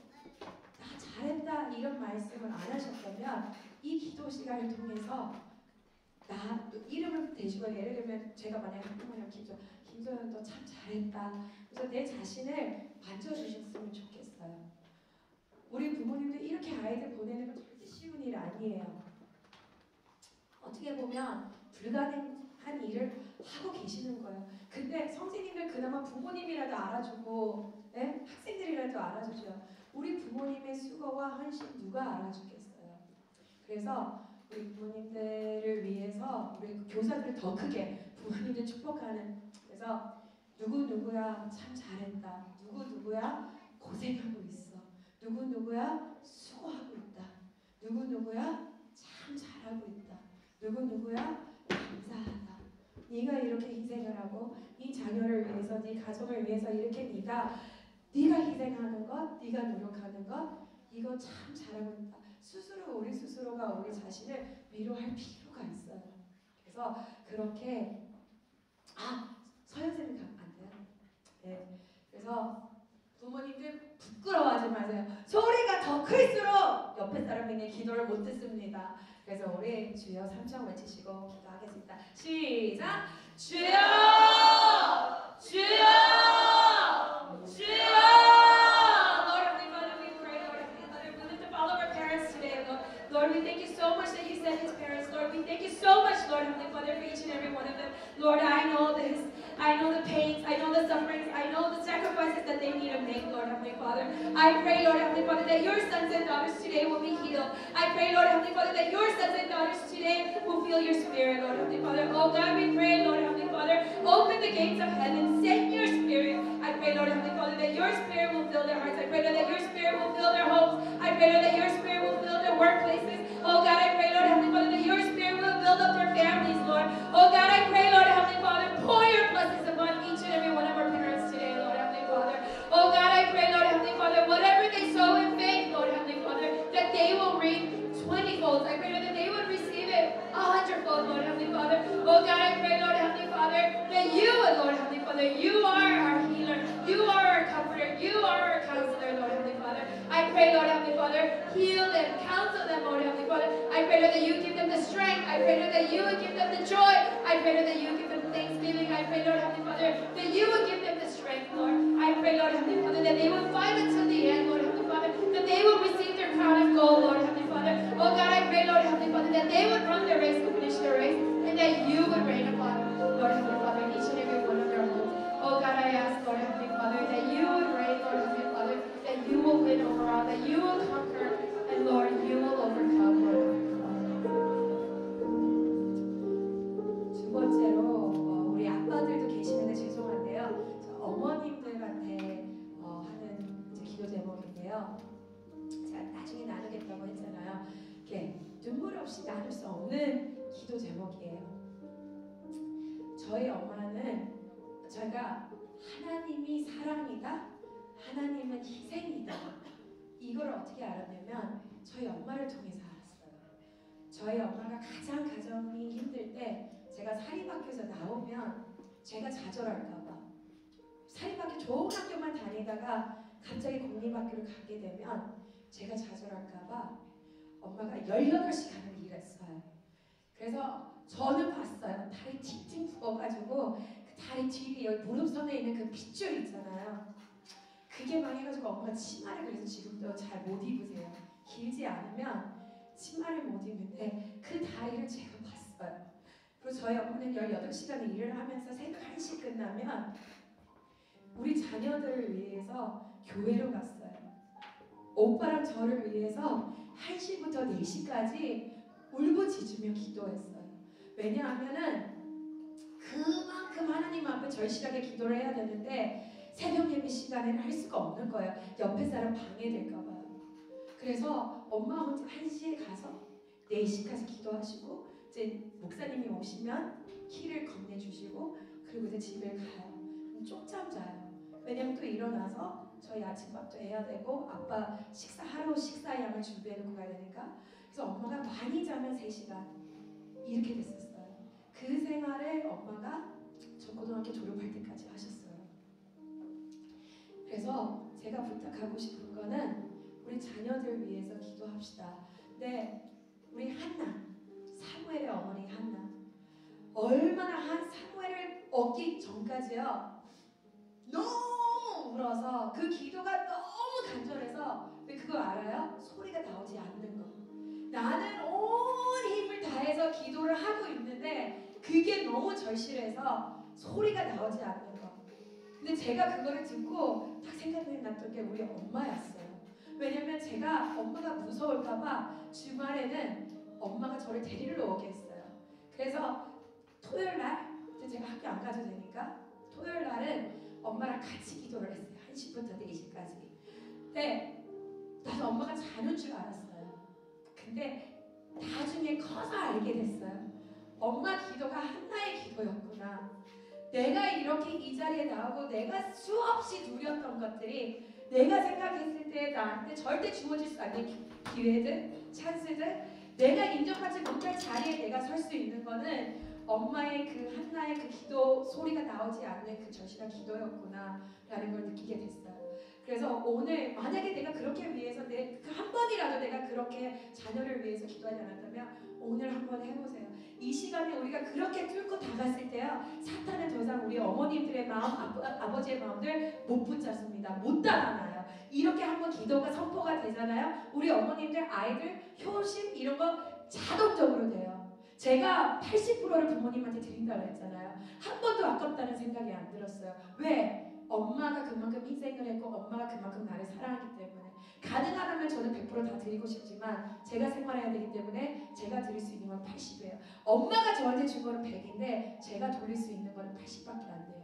나 잘했다 이런 말씀을 안 하셨다면 이 기도 시간을 통해서 나 이름을 대시고 예를 들면 제가 만약에 한국말로 김소연 너 참 잘했다. 그래서 내 자신을 만져주셨으면 좋겠어요. 우리 부모님들 이렇게 아이들 보내는 건 절대 쉬운 일 아니에요. 어떻게 보면 불가능한 일을 하고 계시는 거예요. 근데 선생님들 그나마 부모님이라도 알아주고 학생들이라도 알아주죠. 우리 부모님의 수고와 헌신 누가 알아주겠어요. 그래서 우리 부모님들을 위해서 우리 교사들을 더 크게 부모님들 축복하는 그래서 누구누구야 참 잘했다. 누구누구야 고생하고 있어. 누구누구야 수고하고 있다. 누구누구야 참 잘하고 있다. 누구누구야 감사하다. 네가 이렇게 희생을 하고 네 자녀를 위해서 네 가정을 위해서 이렇게 네가 희생하는 것 네가 노력하는 것 이거 참 잘하고 있다. 스스로 우리 스스로가 우리 자신을 위로할 필요가 있어요. 그래서 그렇게 서연쌤이 안 돼요? 네. 그래서 부모님들 부끄러워하지 마세요. 소리가 더 클수록 옆에 사람에게 기도를 못 듣습니다. 그래서 우리 주여 3청 외치시고 기도하겠습니다. 시작! 주여! 주여! 주여! Lord Heavenly Father, we pray, Lord Heavenly Father, we lift up all of our parents today, Lord. Lord, we thank you so much that you sent his parents, Lord. We thank you so much, Lord Heavenly Father, for each and every one of them. Lord, I know this. I know the pains, I know the sufferings, I know the sacrifices that they need to make, Lord Heavenly Father. I pray, Lord Heavenly Father, that your sons and daughters today will be healed. I pray, Lord Heavenly Father, that your sons and daughters today will feel your spirit, Lord Heavenly Father. Oh God, we pray, Lord Heavenly Father, open the gates of heaven, send your spirit. I pray, Lord Heavenly Father, that your spirit will fill their hearts. I pray, Lord, that your spirit will fill their homes. I pray, Lord, that your spirit will fill their workplaces. Oh God, I pray, Lord Heavenly Father, that your spirit will build up their families, Lord. Oh God, I pray, Lord Heavenly Father, pour your blessings upon each and every one of our parents today, Lord Heavenly Father. Oh God, I pray, Lord Heavenly Father, whatever they sow in faith, Lord Heavenly Father, that they will reap 20-fold. I pray, Lord, that they would receive it 100-fold, Lord Heavenly Father. Oh God, I pray, Lord Heavenly Father, that you, Lord Heavenly Father, you are our healer, you are our comforter, you are our counselor, Lord Heavenly Father. I pray, Lord Heavenly Father, heal them, counsel them, Lord Heavenly Father. I pray, Lord, that you give them the strength. I pray, Lord, that you would give them the joy. I pray, Lord, that you give them thanksgiving. I pray, Lord Heavenly Father, that you would give them the strength, Lord. I pray, Lord Heavenly Father, that they would fight until the end, Lord Heavenly Father, that they will receive their crown of gold, Lord Heavenly Father. Oh God, I pray, Lord Heavenly Father, that they would run their race and finish their race, and that you would reign upon, Lord Heavenly Father, in each and every one of their homes. Oh God, I ask, Lord Heavenly Father, that you would reign, Lord Heavenly Father, that you will win over all, that you will conquer, and Lord, you will overcome, Lord Heavenly Father. 두 번째로 우리 아빠들도 계시는데 죄송한데요. 저 어머님들한테 하는 이제 기도 제목인데요. 제가 나중에 나누겠다고 했잖아요. 이렇게 눈물 없이 나눌 수 없는 기도 제목이에요. 저희 엄마는 제가 하나님이 사랑이다, 하나님은 희생이다. 이걸 어떻게 알았냐면 저희 엄마를 통해서 알았어요. 저희 엄마가 가장 가정이 힘들 때 제가 사립학교에서 나오면 제가 좌절할까봐 사립학교 좋은 학교만 다니다가 갑자기 공립학교를 가게 되면 제가 좌절할까봐 엄마가 18시간을 일했어요. 그래서 저는 봤어요. 다리 팅팅 굽어가지고 그 다리 뒤에 여기 무릎선에 있는 그 핏줄 있잖아요. 그게 막 해가지고 엄마가 치마를 그래서 지금도 잘 못 입으세요. 길지 않으면 치마를 못 입는데 그 다리를 제가 봤어요. 그리고 저희 엄마는 18시간을 일을 하면서 새벽 1시 끝나면 우리 자녀들을 위해서 교회로 갔어요. 오빠랑 저를 위해서 1시부터 4시까지 울부짖으며 기도했어요. 왜냐하면은 그만큼 하나님 앞에 절실하게 기도를 해야 되는데 새벽 예배 시간에는 할 수가 없는 거예요. 옆에 사람 방해될까 봐요. 그래서 엄마 혼자 1시에 가서 4시까지 기도하시고 이제 목사님이 오시면 키를 건네주시고 그리고 이제 집에 가요. 쪽잠 자요. 왜냐면 또 일어나서 저희 아침밥도 해야 되고 아빠 하루 식사량을 준비해놓고 가야 되니까. 그래서 엄마가 많이 자면 3시간 이렇게 됐었어요. 그 생활을 엄마가 저 고등학교 졸업할 때까지 하셨어요. 그래서 제가 부탁하고 싶은 거는 우리 자녀들 위해서 기도합시다. 네, 우리 한나, 사무엘의 어머니 한나 얼마나 사무엘을 얻기 전까지요 너무 울어서 그 기도가 너무 간절해서 왜 그거 알아요? 소리가 나오지 않는 거. 나는 온 힘을 다해서 기도를 하고 있는데 그게 너무 절실해서 소리가 나오지 않는 거. 근데 제가 그거를 듣고 딱 생각이 났던 게 우리 엄마였어요. 왜냐면 제가 엄마가 무서울까봐 주말에는 엄마가 저를 데리러 오게 했어요. 그래서 토요일날 제가 학교 안 가도 되니까 토요일날은 엄마랑 같이 기도를 했어요. 1시부터 4시까지. 근데 나는 엄마가 자는 줄 알았어요. 근데 나중에 커서 알게 됐어요. 엄마 기도가 한나의 기도였구나. 내가 이렇게 이 자리에 나오고 내가 수없이 누렸던 것들이 내가 생각했을 때 나한테 절대 주어질 수 않는 기회들, 찬스들, 내가 인정하지 못할 자리에 내가 설 수 있는 거는 엄마의 그 한나의 그 기도 소리가 나오지 않는 그 절실한 기도였구나 라는 걸 느끼게 됐어요. 그래서 오늘 만약에 내가 그렇게 위해서 한 번이라도 내가 그렇게 자녀를 위해서 기도하지 않았다면 오늘 한번 해보세요. 이 시간에 우리가 그렇게 뚫고 다갔을 때요 사탄은 더 이상 우리 어머님들의 마음, 아버지의 마음들 못 붙잡습니다. 못 따라나요. 이렇게 한번 기도가 선포가 되잖아요. 우리 어머님들 아이들 효심 이런 거 자동적으로 돼요. 제가 80%를 부모님한테 드린다고 했잖아요. 한 번도 아깝다는 생각이 안 들었어요. 왜? 엄마가 그만큼 희생을 했고 엄마가 그만큼 나를 사랑하기 때문에. 가능하다면 저는 100% 다 드리고 싶지만 제가 생활해야 되기 때문에 제가 드릴 수 있는 건 80이에요. 엄마가 저한테 준 거는 100인데 제가 돌릴 수 있는 거는 80밖에 안 돼요.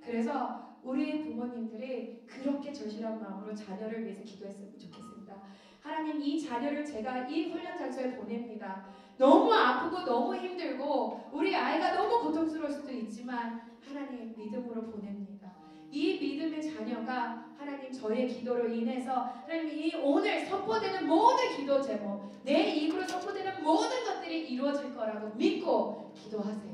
그래서 우리 부모님들이 그렇게 절실한 마음으로 자녀를 위해서 기도했으면 좋겠습니다. 하나님, 이 자녀를 제가 이 훈련 장소에 보냅니다. 너무 아프고 너무 힘들고 우리 아이가 너무 고통스러울 수도 있지만 하나님 믿음으로 보냅니다. 이 믿음의 자녀가 하나님 저의 기도로 인해서 하나님 이 오늘 선포되는 모든 기도 제목 내 입으로 선포되는 모든 것들이 이루어질 거라고 믿고 기도하세요.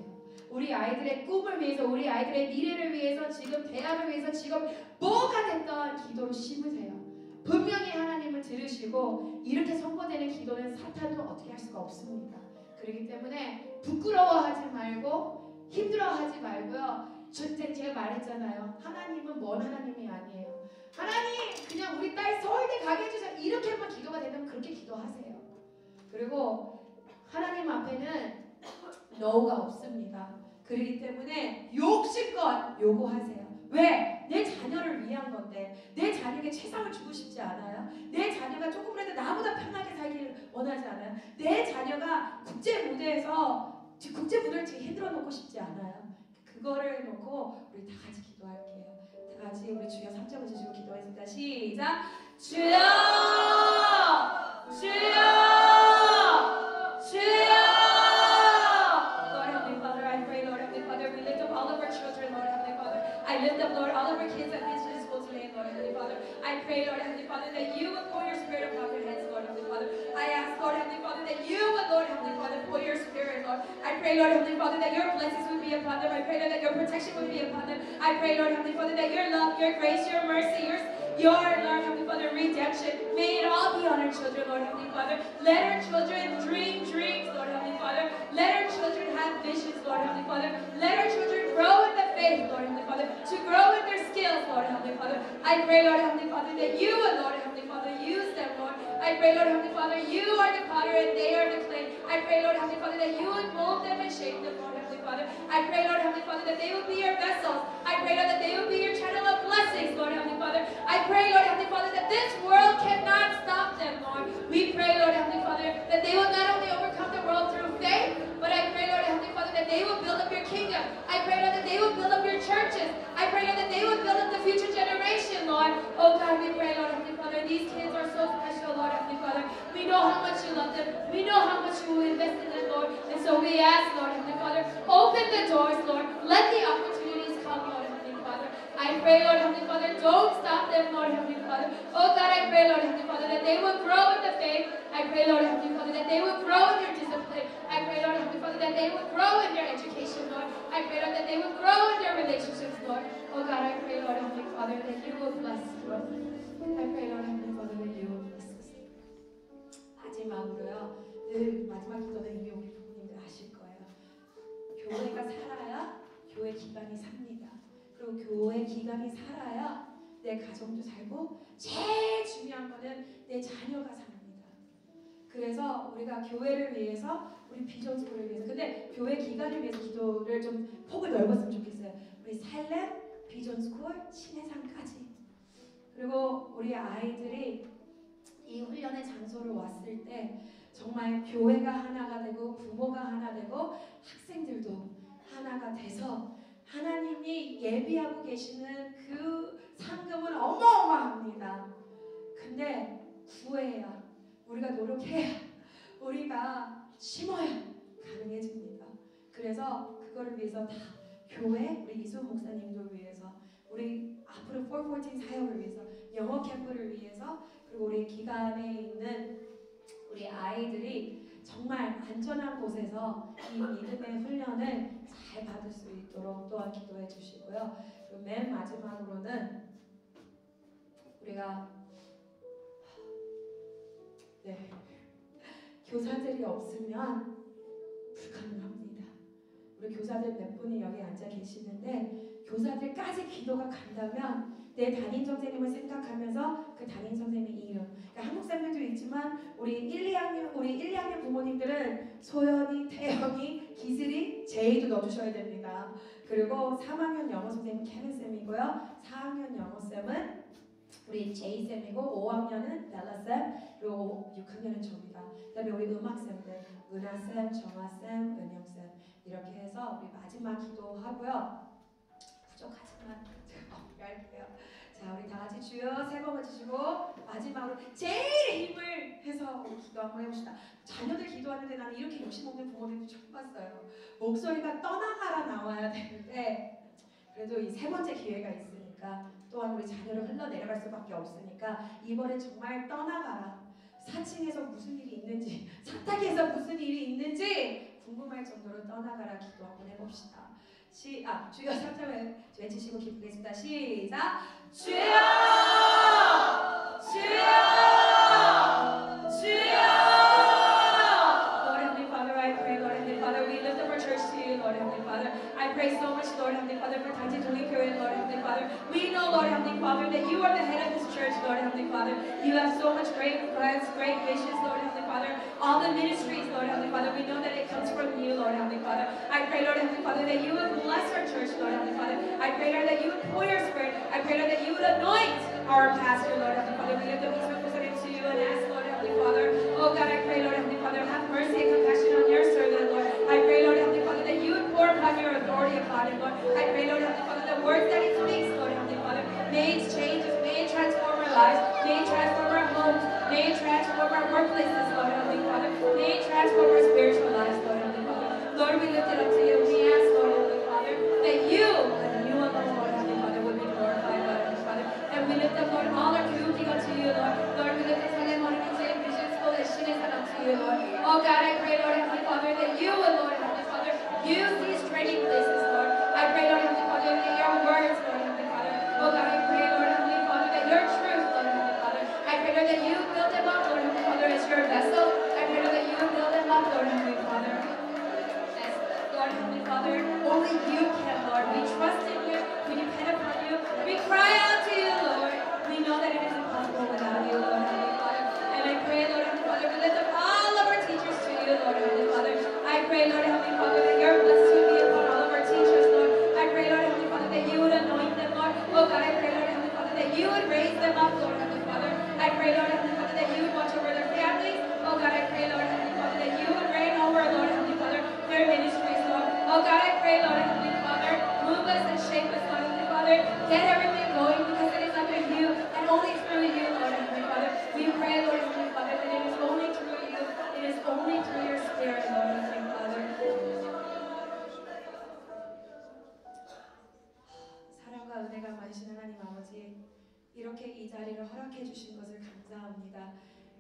우리 아이들의 꿈을 위해서 우리 아이들의 미래를 위해서 지금 대학을 위해서 지금 뭐가 됐던 기도로 심으세요. 분명히 하나님을 들으시고 이렇게 선포되는 기도는 사탄은 어떻게 할 수가 없습니다. 그렇기 때문에 부끄러워하지 말고 힘들어하지 말고요. 제가 말했잖아요. 하나님은 먼 하나님이 아니에요. 하나님 그냥 우리 딸 서울대 가게 해주세요. 이렇게만 기도가 되면 그렇게 기도하세요. 그리고 하나님 앞에는 no가 없습니다. 그렇기 때문에 욕심껏 요구하세요. 왜? 내 자녀를 위한 건데 내 자녀에게 최상을 주고 싶지 않아요? 내 자녀가 조금이라도 나보다 편하게 살기를 원하지 않아요? 내 자녀가 국제 무대에서 국제 무대를 제일 흔들어 놓고 싶지 않아요? 그거를 놓고 우리 다 같이 기도할게요. 다 같이 우리 주여 3점을 주시고 기도하겠습니다. 시작! 주여! 주여! 주여! Lord Heavenly Father, I pray, Lord Heavenly Father, we lift up all of our children, Lord Heavenly Father. I lift up, Lord, all of our kids at this school today, Lord Heavenly Father. I pray, Lord Heavenly Father, that you would pour your spirit upon their heads, Lord Heavenly Father. I ask, Lord Heavenly Father, that you would, Lord Heavenly Father, pour your spirit, Lord. I pray, Lord Heavenly Father, that your blessings would be upon them. I pray, Lord, that your protection would be upon them. I pray, Lord Heavenly Father, that your love, your grace, your mercy, your Lord Heavenly Father, Father, redemption. May it all be on our children, Lord Heavenly Father. Let our children dream dreams, Lord Heavenly Father. Let our children have visions, Lord Heavenly Father. Let our children grow in the faith, Lord Heavenly Father, to grow in their skills, Lord Heavenly Father. I pray, Lord Heavenly Father, that you would, Lord Heavenly Father, use them, Lord. I pray, Lord Heavenly Father, you are the potter and they are the clay. I pray, Lord Heavenly Father, that you would mold them and shape them, Lord Heavenly Father. I pray, Lord Heavenly Father, that they would be your vessels. I pray, Lord, that they would be your channel of blessings, Lord Heavenly Father. I pray, Lord Heavenly Father, that this world cannot stop them, Lord. We pray, Lord Heavenly Father, that they will not only overcome the world through faith, but I pray, Lord Heavenly Father, that they will build up your kingdom. I pray, Lord, that they will build up your churches. I pray, Lord, that they will build up the future generation, Lord. Oh God, we pray, Lord Heavenly Father, these kids are so special, Lord Heavenly Father. We know how much you love them. We know how much you will invest in them, Lord. And so we ask, Lord Heavenly Father, open the doors, Lord. Let the opportunities come, Lord Heavenly Father. I pray, Lord Heavenly Father, don't stop them, Lord Heavenly Father. Oh God, I pray, Lord Heavenly Father, that they will grow in the faith. I pray, Lord Heavenly Father, that they will grow in their discipline. I pray, Lord Heavenly Father, that they will grow in their education, Lord. I pray, Lord, that they will grow in their relationships, Lord. Oh God, I pray, Lord Heavenly Father, that you will bless, Lord. I pray, Lord Heavenly Father, that you will bless us. 마지막으로요. 늘 마지막 기도는 이미 우리 부모님들 아실 거예요. 교회가 살아야 교회 기관이 삽니다. 그리고 교회 기관이 살아야 내 가정도 살고 제일 중요한 거는 내 자녀가 삽니다. 그래서 우리가 교회를 위해서 우리 비전스쿨을 위해서 근데 교회 기관을 위해서 기도를 좀 폭을 넓었으면 좋겠어요. 우리 살렘, 비전스쿨, 신해산까지 그리고 우리 아이들이 이 훈련의 장소를 왔을 때 정말 교회가 하나가 되고 부모가 하나 되고 학생들도 하나가 돼서 하나님이 예비하고 계시는 그 상금은 어마어마합니다. 근데 구해야 우리가 노력해야 우리가 심어야 가능해집니다. 그래서 그거를 위해서 다 교회 우리 이수훈 목사님도 위해서 우리 앞으로 414 사역을 위해서 영어 캠프를 위해서 그리고 우리 기관에 있는 우리 아이들이 정말 안전한 곳에서 이 믿음의 훈련을 잘 받을 수 있도록 또한 기도해 주시고요. 그리고 맨 마지막으로는 우리가 교사들이 없으면 불가능합니다. 우리 교사들 몇 분이 여기 앉아 계시는데 교사들까지 기도가 간다면 내 담임 선생님을 생각하면서 그 담임 선생님의 이름 그러니까 한국 사람들도 있지만 우리 1, 2학년 부모님들은 소연이, 태영이, 기슬이, 제이도 넣어주셔야 됩니다. 그리고 3학년 영어 선생님은 케빈쌤이고요. 4학년 영어 쌤은 우리 제이쌤이고 5학년은 벨라쌤 그리고 6학년은 저입니다. 그 다음에 우리 음악쌤들 은하쌤, 정아쌤, 은영쌤 이렇게 해서 우리 마지막 기도하고요. 부족하지만 제가 할게요. 자 우리 다같이 주여 새 번 주시고 마지막으로 제일 힘을 해서 우리 기도 한번 해봅시다. 자녀들 기도하는데 나는 이렇게 욕심없는 부모님도 처음 봤어요. 목소리가 떠나가라 나와야 되는데 그래도 이 세 번째 기회가 있으니까 또한 우리 자녀를 흘러내려갈 수밖에 없으니까 이번에 정말 떠나가라. 4층에서 무슨 일이 있는지 사탁에서 무슨 일이 있는지 궁금할 정도로 떠나가라 기도 한번 해봅시다. 주여 3절 외치시고 기도하겠습니다. 시작! 주여! 주여! 주여! Lord Heavenly Father, I pray, Lord Heavenly Father, we lift up our church to you, Lord Heavenly Father. I pray so much, Lord Heavenly Father, for 단지 동의교회, Lord Heavenly Father. We know, Lord Heavenly Father, that you are the head of this church, Lord Heavenly Father. You have so much great plans, great visions, Lord Heavenly Father. All the ministries, Lord Heavenly Father, we know that it comes from you, Lord Heavenly Father. I pray, Lord Heavenly Father, that you would bless our church, Lord Heavenly Father. I pray, Lord, that you would pour your spirit. I pray, Lord, that you would anoint our pastor, Lord Heavenly Father. We lift up this representative to you and ask, Lord Heavenly Father. Oh God, I pray, Lord Heavenly Father, have mercy and compassion on your servant, Lord. I pray, Lord Heavenly Father, that you would pour upon your authority upon him, Lord. I pray, Lord Heavenly Father, the words that he speaks, Lord Heavenly Father, may it change us, may it transform our lives, may it transform our homes, may it transform our workplaces, Lord Heavenly Father, may it transform our spiritual lives, Lord Heavenly Father. Lord, we lift it up to you. We ask, Lord Heavenly Father, that you and you alone, Lord Heavenly Father, would be glorified, Lord Heavenly Father. And we lift up, Lord, all our community to you, Lord. Lord, we lift up Salem Morning Vision School and Shinesan up to you, Lord. Oh God, I pray, Lord Heavenly Father, that you would, Lord Heavenly Father, use these training places, Lord. I pray, Lord Heavenly Father, that your words, Lord Heavenly Father. Oh God, I pray, Lord Heavenly Father, that your truth, Lord Heavenly Father, Lord Heavenly Father. I pray, Lord Heavenly Father, that your blessings would be upon all of our teachers, Lord. I pray, Lord Heavenly Father, that you would anoint them, Lord. Oh God, I pray, Lord Heavenly Father, that you would raise them up, Lord Heavenly Father. I pray, Lord Heavenly Father, that you would watch over their families. Oh God, I pray, Lord Heavenly Father, that you would reign over, Lord Heavenly Father, their ministries, Lord. Oh God, I pray, Lord Heavenly Father, move us and shape us, Lord Heavenly Father. Get everything going because it is under you and only through you, Lord Heavenly Father. We pray, Lord Heavenly Father, that it is only through you, it is only through your Spirit, Lord Heavenly Father. 사랑과 은혜가 많으신 하나님 아버지, 이렇게 이 자리를 허락해 주신 것을 감사합니다.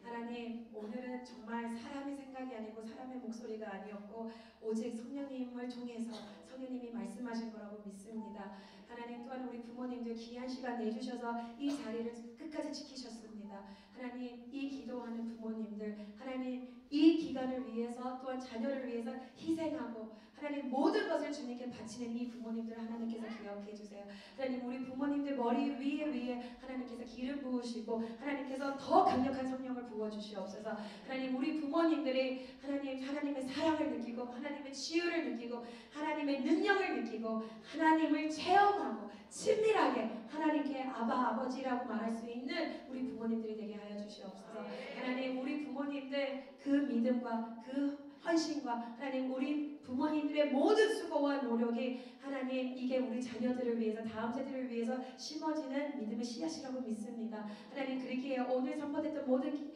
하나님, 오늘은 정말 사람의 생각이 아니고 사람의 목소리가 아니었고 오직 성령님을 통해서 성령님이 말씀하신 거라고 믿습니다. 하나님, 또한 우리 부모님들 귀한 시간 내주셔서 이 자리를 끝까지 지키셨습니다. 하나님, 이 기도하는 부모님들, 하나님, 이 기간을 위해서 또한 자녀를 위해서 희생하고 하나님 모든 것을 주님께 바치는 이 부모님들 하나님께서 기억해 주세요. 하나님, 우리 부모님들 머리 위에 하나님께서 기름 부으시고 하나님께서 더 강력한 성령을 부어주시옵소서. 하나님, 우리 부모님들이 하나님의 사랑을 느끼고 하나님의 치유를 느끼고 하나님의 능력을 느끼고 하나님을 체험하고 친밀하게 하나님께 아바 아버지라고 말할 수 있는 우리 부모님들이 되게 하여 주시옵소서. 하나님, 우리 부모님들 그 믿음과 그 헌신과 하나님 우리 부모님들의 모든 수고와 노력이 하나님 이게 우리 자녀들을 위해서 다음 세대를 위해서 심어지는 믿음의 씨앗이라고 믿습니다. 하나님, 그렇기에 오늘 선포됐던 모든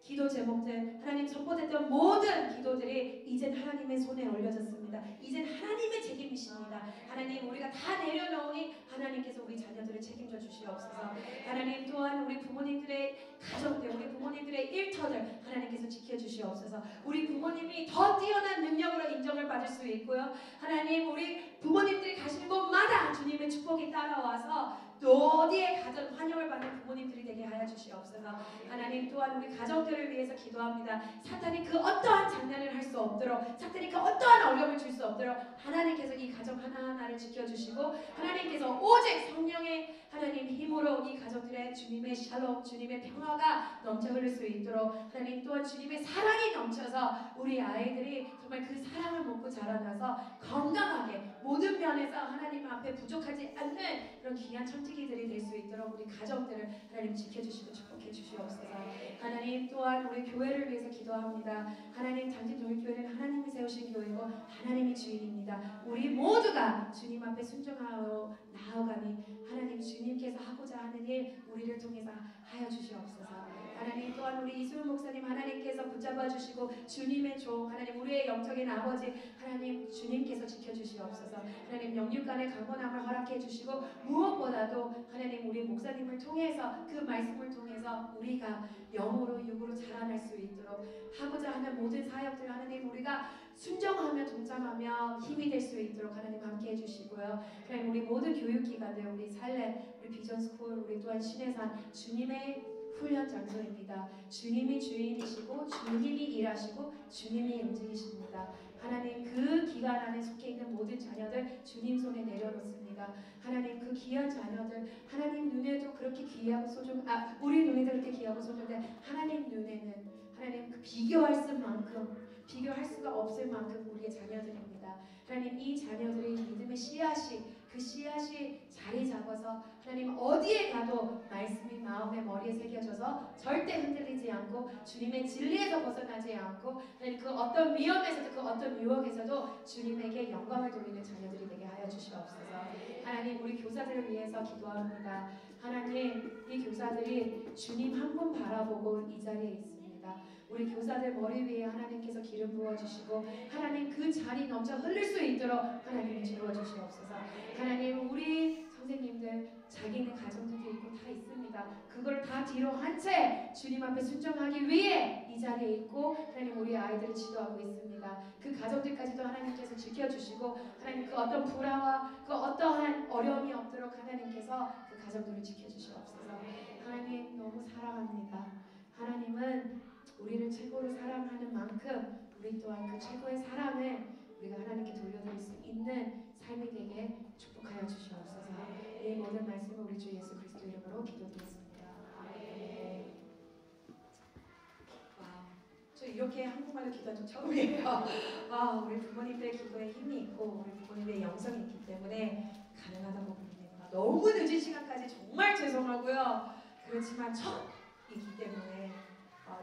기도 제목들, 하나님 선포됐던 모든 기도들이 이젠 하나님의 손에 올려졌습니다. 이젠 하나님의 책임이십니다. 하나님, 우리가 다 내려놓으니 하나님께서 우리 자녀들을 책임져 주시옵소서. 하나님, 또한 우리 부모님들의 가정들, 우리 부모님들의 일터들 하나님께서 지켜주시옵소서. 우리 부모님이 더 뛰어난 능력으로 인정을 받을 수 있고요. 하나님, 우리 부모님들이 가시는 곳마다 주님의 축복이 따라와서 또 어디에 가든 환영을 받는 부모님들이 되게 하여 주시옵소서. 하나님, 또한 우리 가정들을 위해서 기도합니다. 사탄이 그 어떠한 장난을 할 수 없도록, 사탄이 그 어떠한 어려움을 줄 수 없도록 하나님께서 이 가정 하나하나를 지켜주시고 하나님께서 오직 성령의 하나님 힘으로 이 가정들의 주님의 샬롬, 주님의 평화가 넘쳐 흐를 수 있도록 하나님, 또한 주님의 사랑이 넘쳐서 우리 아이들이 정말 그 사랑을 먹고 자라나서 건강하게 모든 면에서 하나님 앞에 부족하지 않는 그런 귀한 천지기들이 될 수 있도록 우리 가정들을 하나님 지켜주시고 축복해 주시옵소서. 하나님, 또한 우리 교회를 위해서 기도합니다. 하나님, 단지도일교회는 하나님이 세우신 교회고 하나님이 주인입니다. 우리 모두가 주님 앞에 순종하여 나아가니 하나님 주님께서 하고자 하는 일 우리를 통해서 하여 주시옵소서. 하나님, 또한 우리 이수은 목사님 하나님께서 붙잡아 주시고 주님의 종 하나님, 우리의 영적인 아버지 하나님 주님께서 지켜주시옵소서. 하나님, 영육간의 강건함을 허락해 주시고 무엇보다도 하나님 우리 목사님을 통해서 그 말씀을 통해서 우리가 영으로 육으로 자라날 수 있도록 하고자 하는 모든 사역들 하나님 우리가 순종하며 동참하며 힘이 될 수 있도록 하나님 함께 해주시고요. 하나님, 우리 모든 교육기관들, 우리 살레, 우리 비전스쿨, 우리 또한 신해산 주님의 훈련 장소입니다. 주님이 주인이시고 주님이 일하시고 주님이 움직이십니다. 하나님, 그 기간 안에 속해 있는 모든 자녀들 주님 손에 내려놓습니다. 하나님, 그 귀한 자녀들 하나님 눈에도 그렇게 귀하고 우리 눈에도 그렇게 귀하고 소중한데 하나님 눈에는 하나님 그 비교할 수가 없을 만큼 우리의 자녀들입니다. 하나님, 이 자녀들의 믿음의 그 씨앗이 자리 잡아서 하나님 어디에 가도 말씀이 마음의 머리에 새겨져서 절대 흔들리지 않고 주님의 진리에서 벗어나지 않고 하나님 그 어떤 위험에서도 그 어떤 유혹에서도 주님에게 영광을 돌리는 자녀들이 되게 하여 주시옵소서. 하나님, 우리 교사들을 위해서 기도합니다. 하나님, 이 교사들이 주님 한 분 바라보고 이 자리에 있습니다. 우리 교사들 머리 위에 하나님께서 기름 부어주시고 하나님 그 잔이 넘쳐 흘릴 수 있도록 하나님이 주어 주시옵소서. 하나님, 우리 선생님들 자기네 가정들도 있고 다 있습니다. 그걸 다 뒤로 한 채 주님 앞에 순종하기 위해 이 자리에 있고 하나님 우리 아이들을 지도하고 있습니다. 그 가정들까지도 하나님께서 지켜주시고 하나님 그 어떤 불화와 그 어떠한 어려움이 없도록 하나님께서 그 가정들을 지켜주시옵소서. 하나님, 너무 사랑합니다. 하나님은 우리를 최고로 사랑하는 만큼 우리 또한 그 최고의 사랑을 우리가 하나님께 돌려드릴 수 있는 삶이 되게 축복하여 주시옵소서. 이 모든 말씀을 우리 주 예수 그리스도 이름으로 기도드렸습니다. 아멘. 와, 저 이렇게 한국말로 기도한 적 처음이에요. 아, 우리 부모님들의 기도에 힘이 있고 우리 부모님의 영성이 있기 때문에 가능하다고 봅니다. 너무 늦은 시간까지 정말 죄송하고요. 그렇지만 처음이기 때문에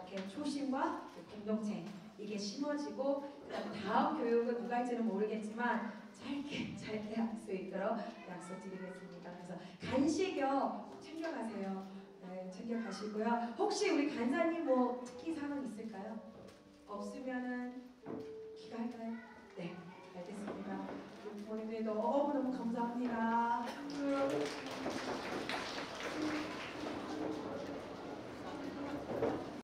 이렇게 초심과 공동체 이게 심어지고 그다음 다음 교육은 누가 할지는 모르겠지만 짧게 할 수 있도록 약속드리겠습니다. 그래서 간식요 꼭 챙겨가세요. 네, 챙겨가시고요. 혹시 우리 간사님 뭐 특기 사항 있을까요? 없으면은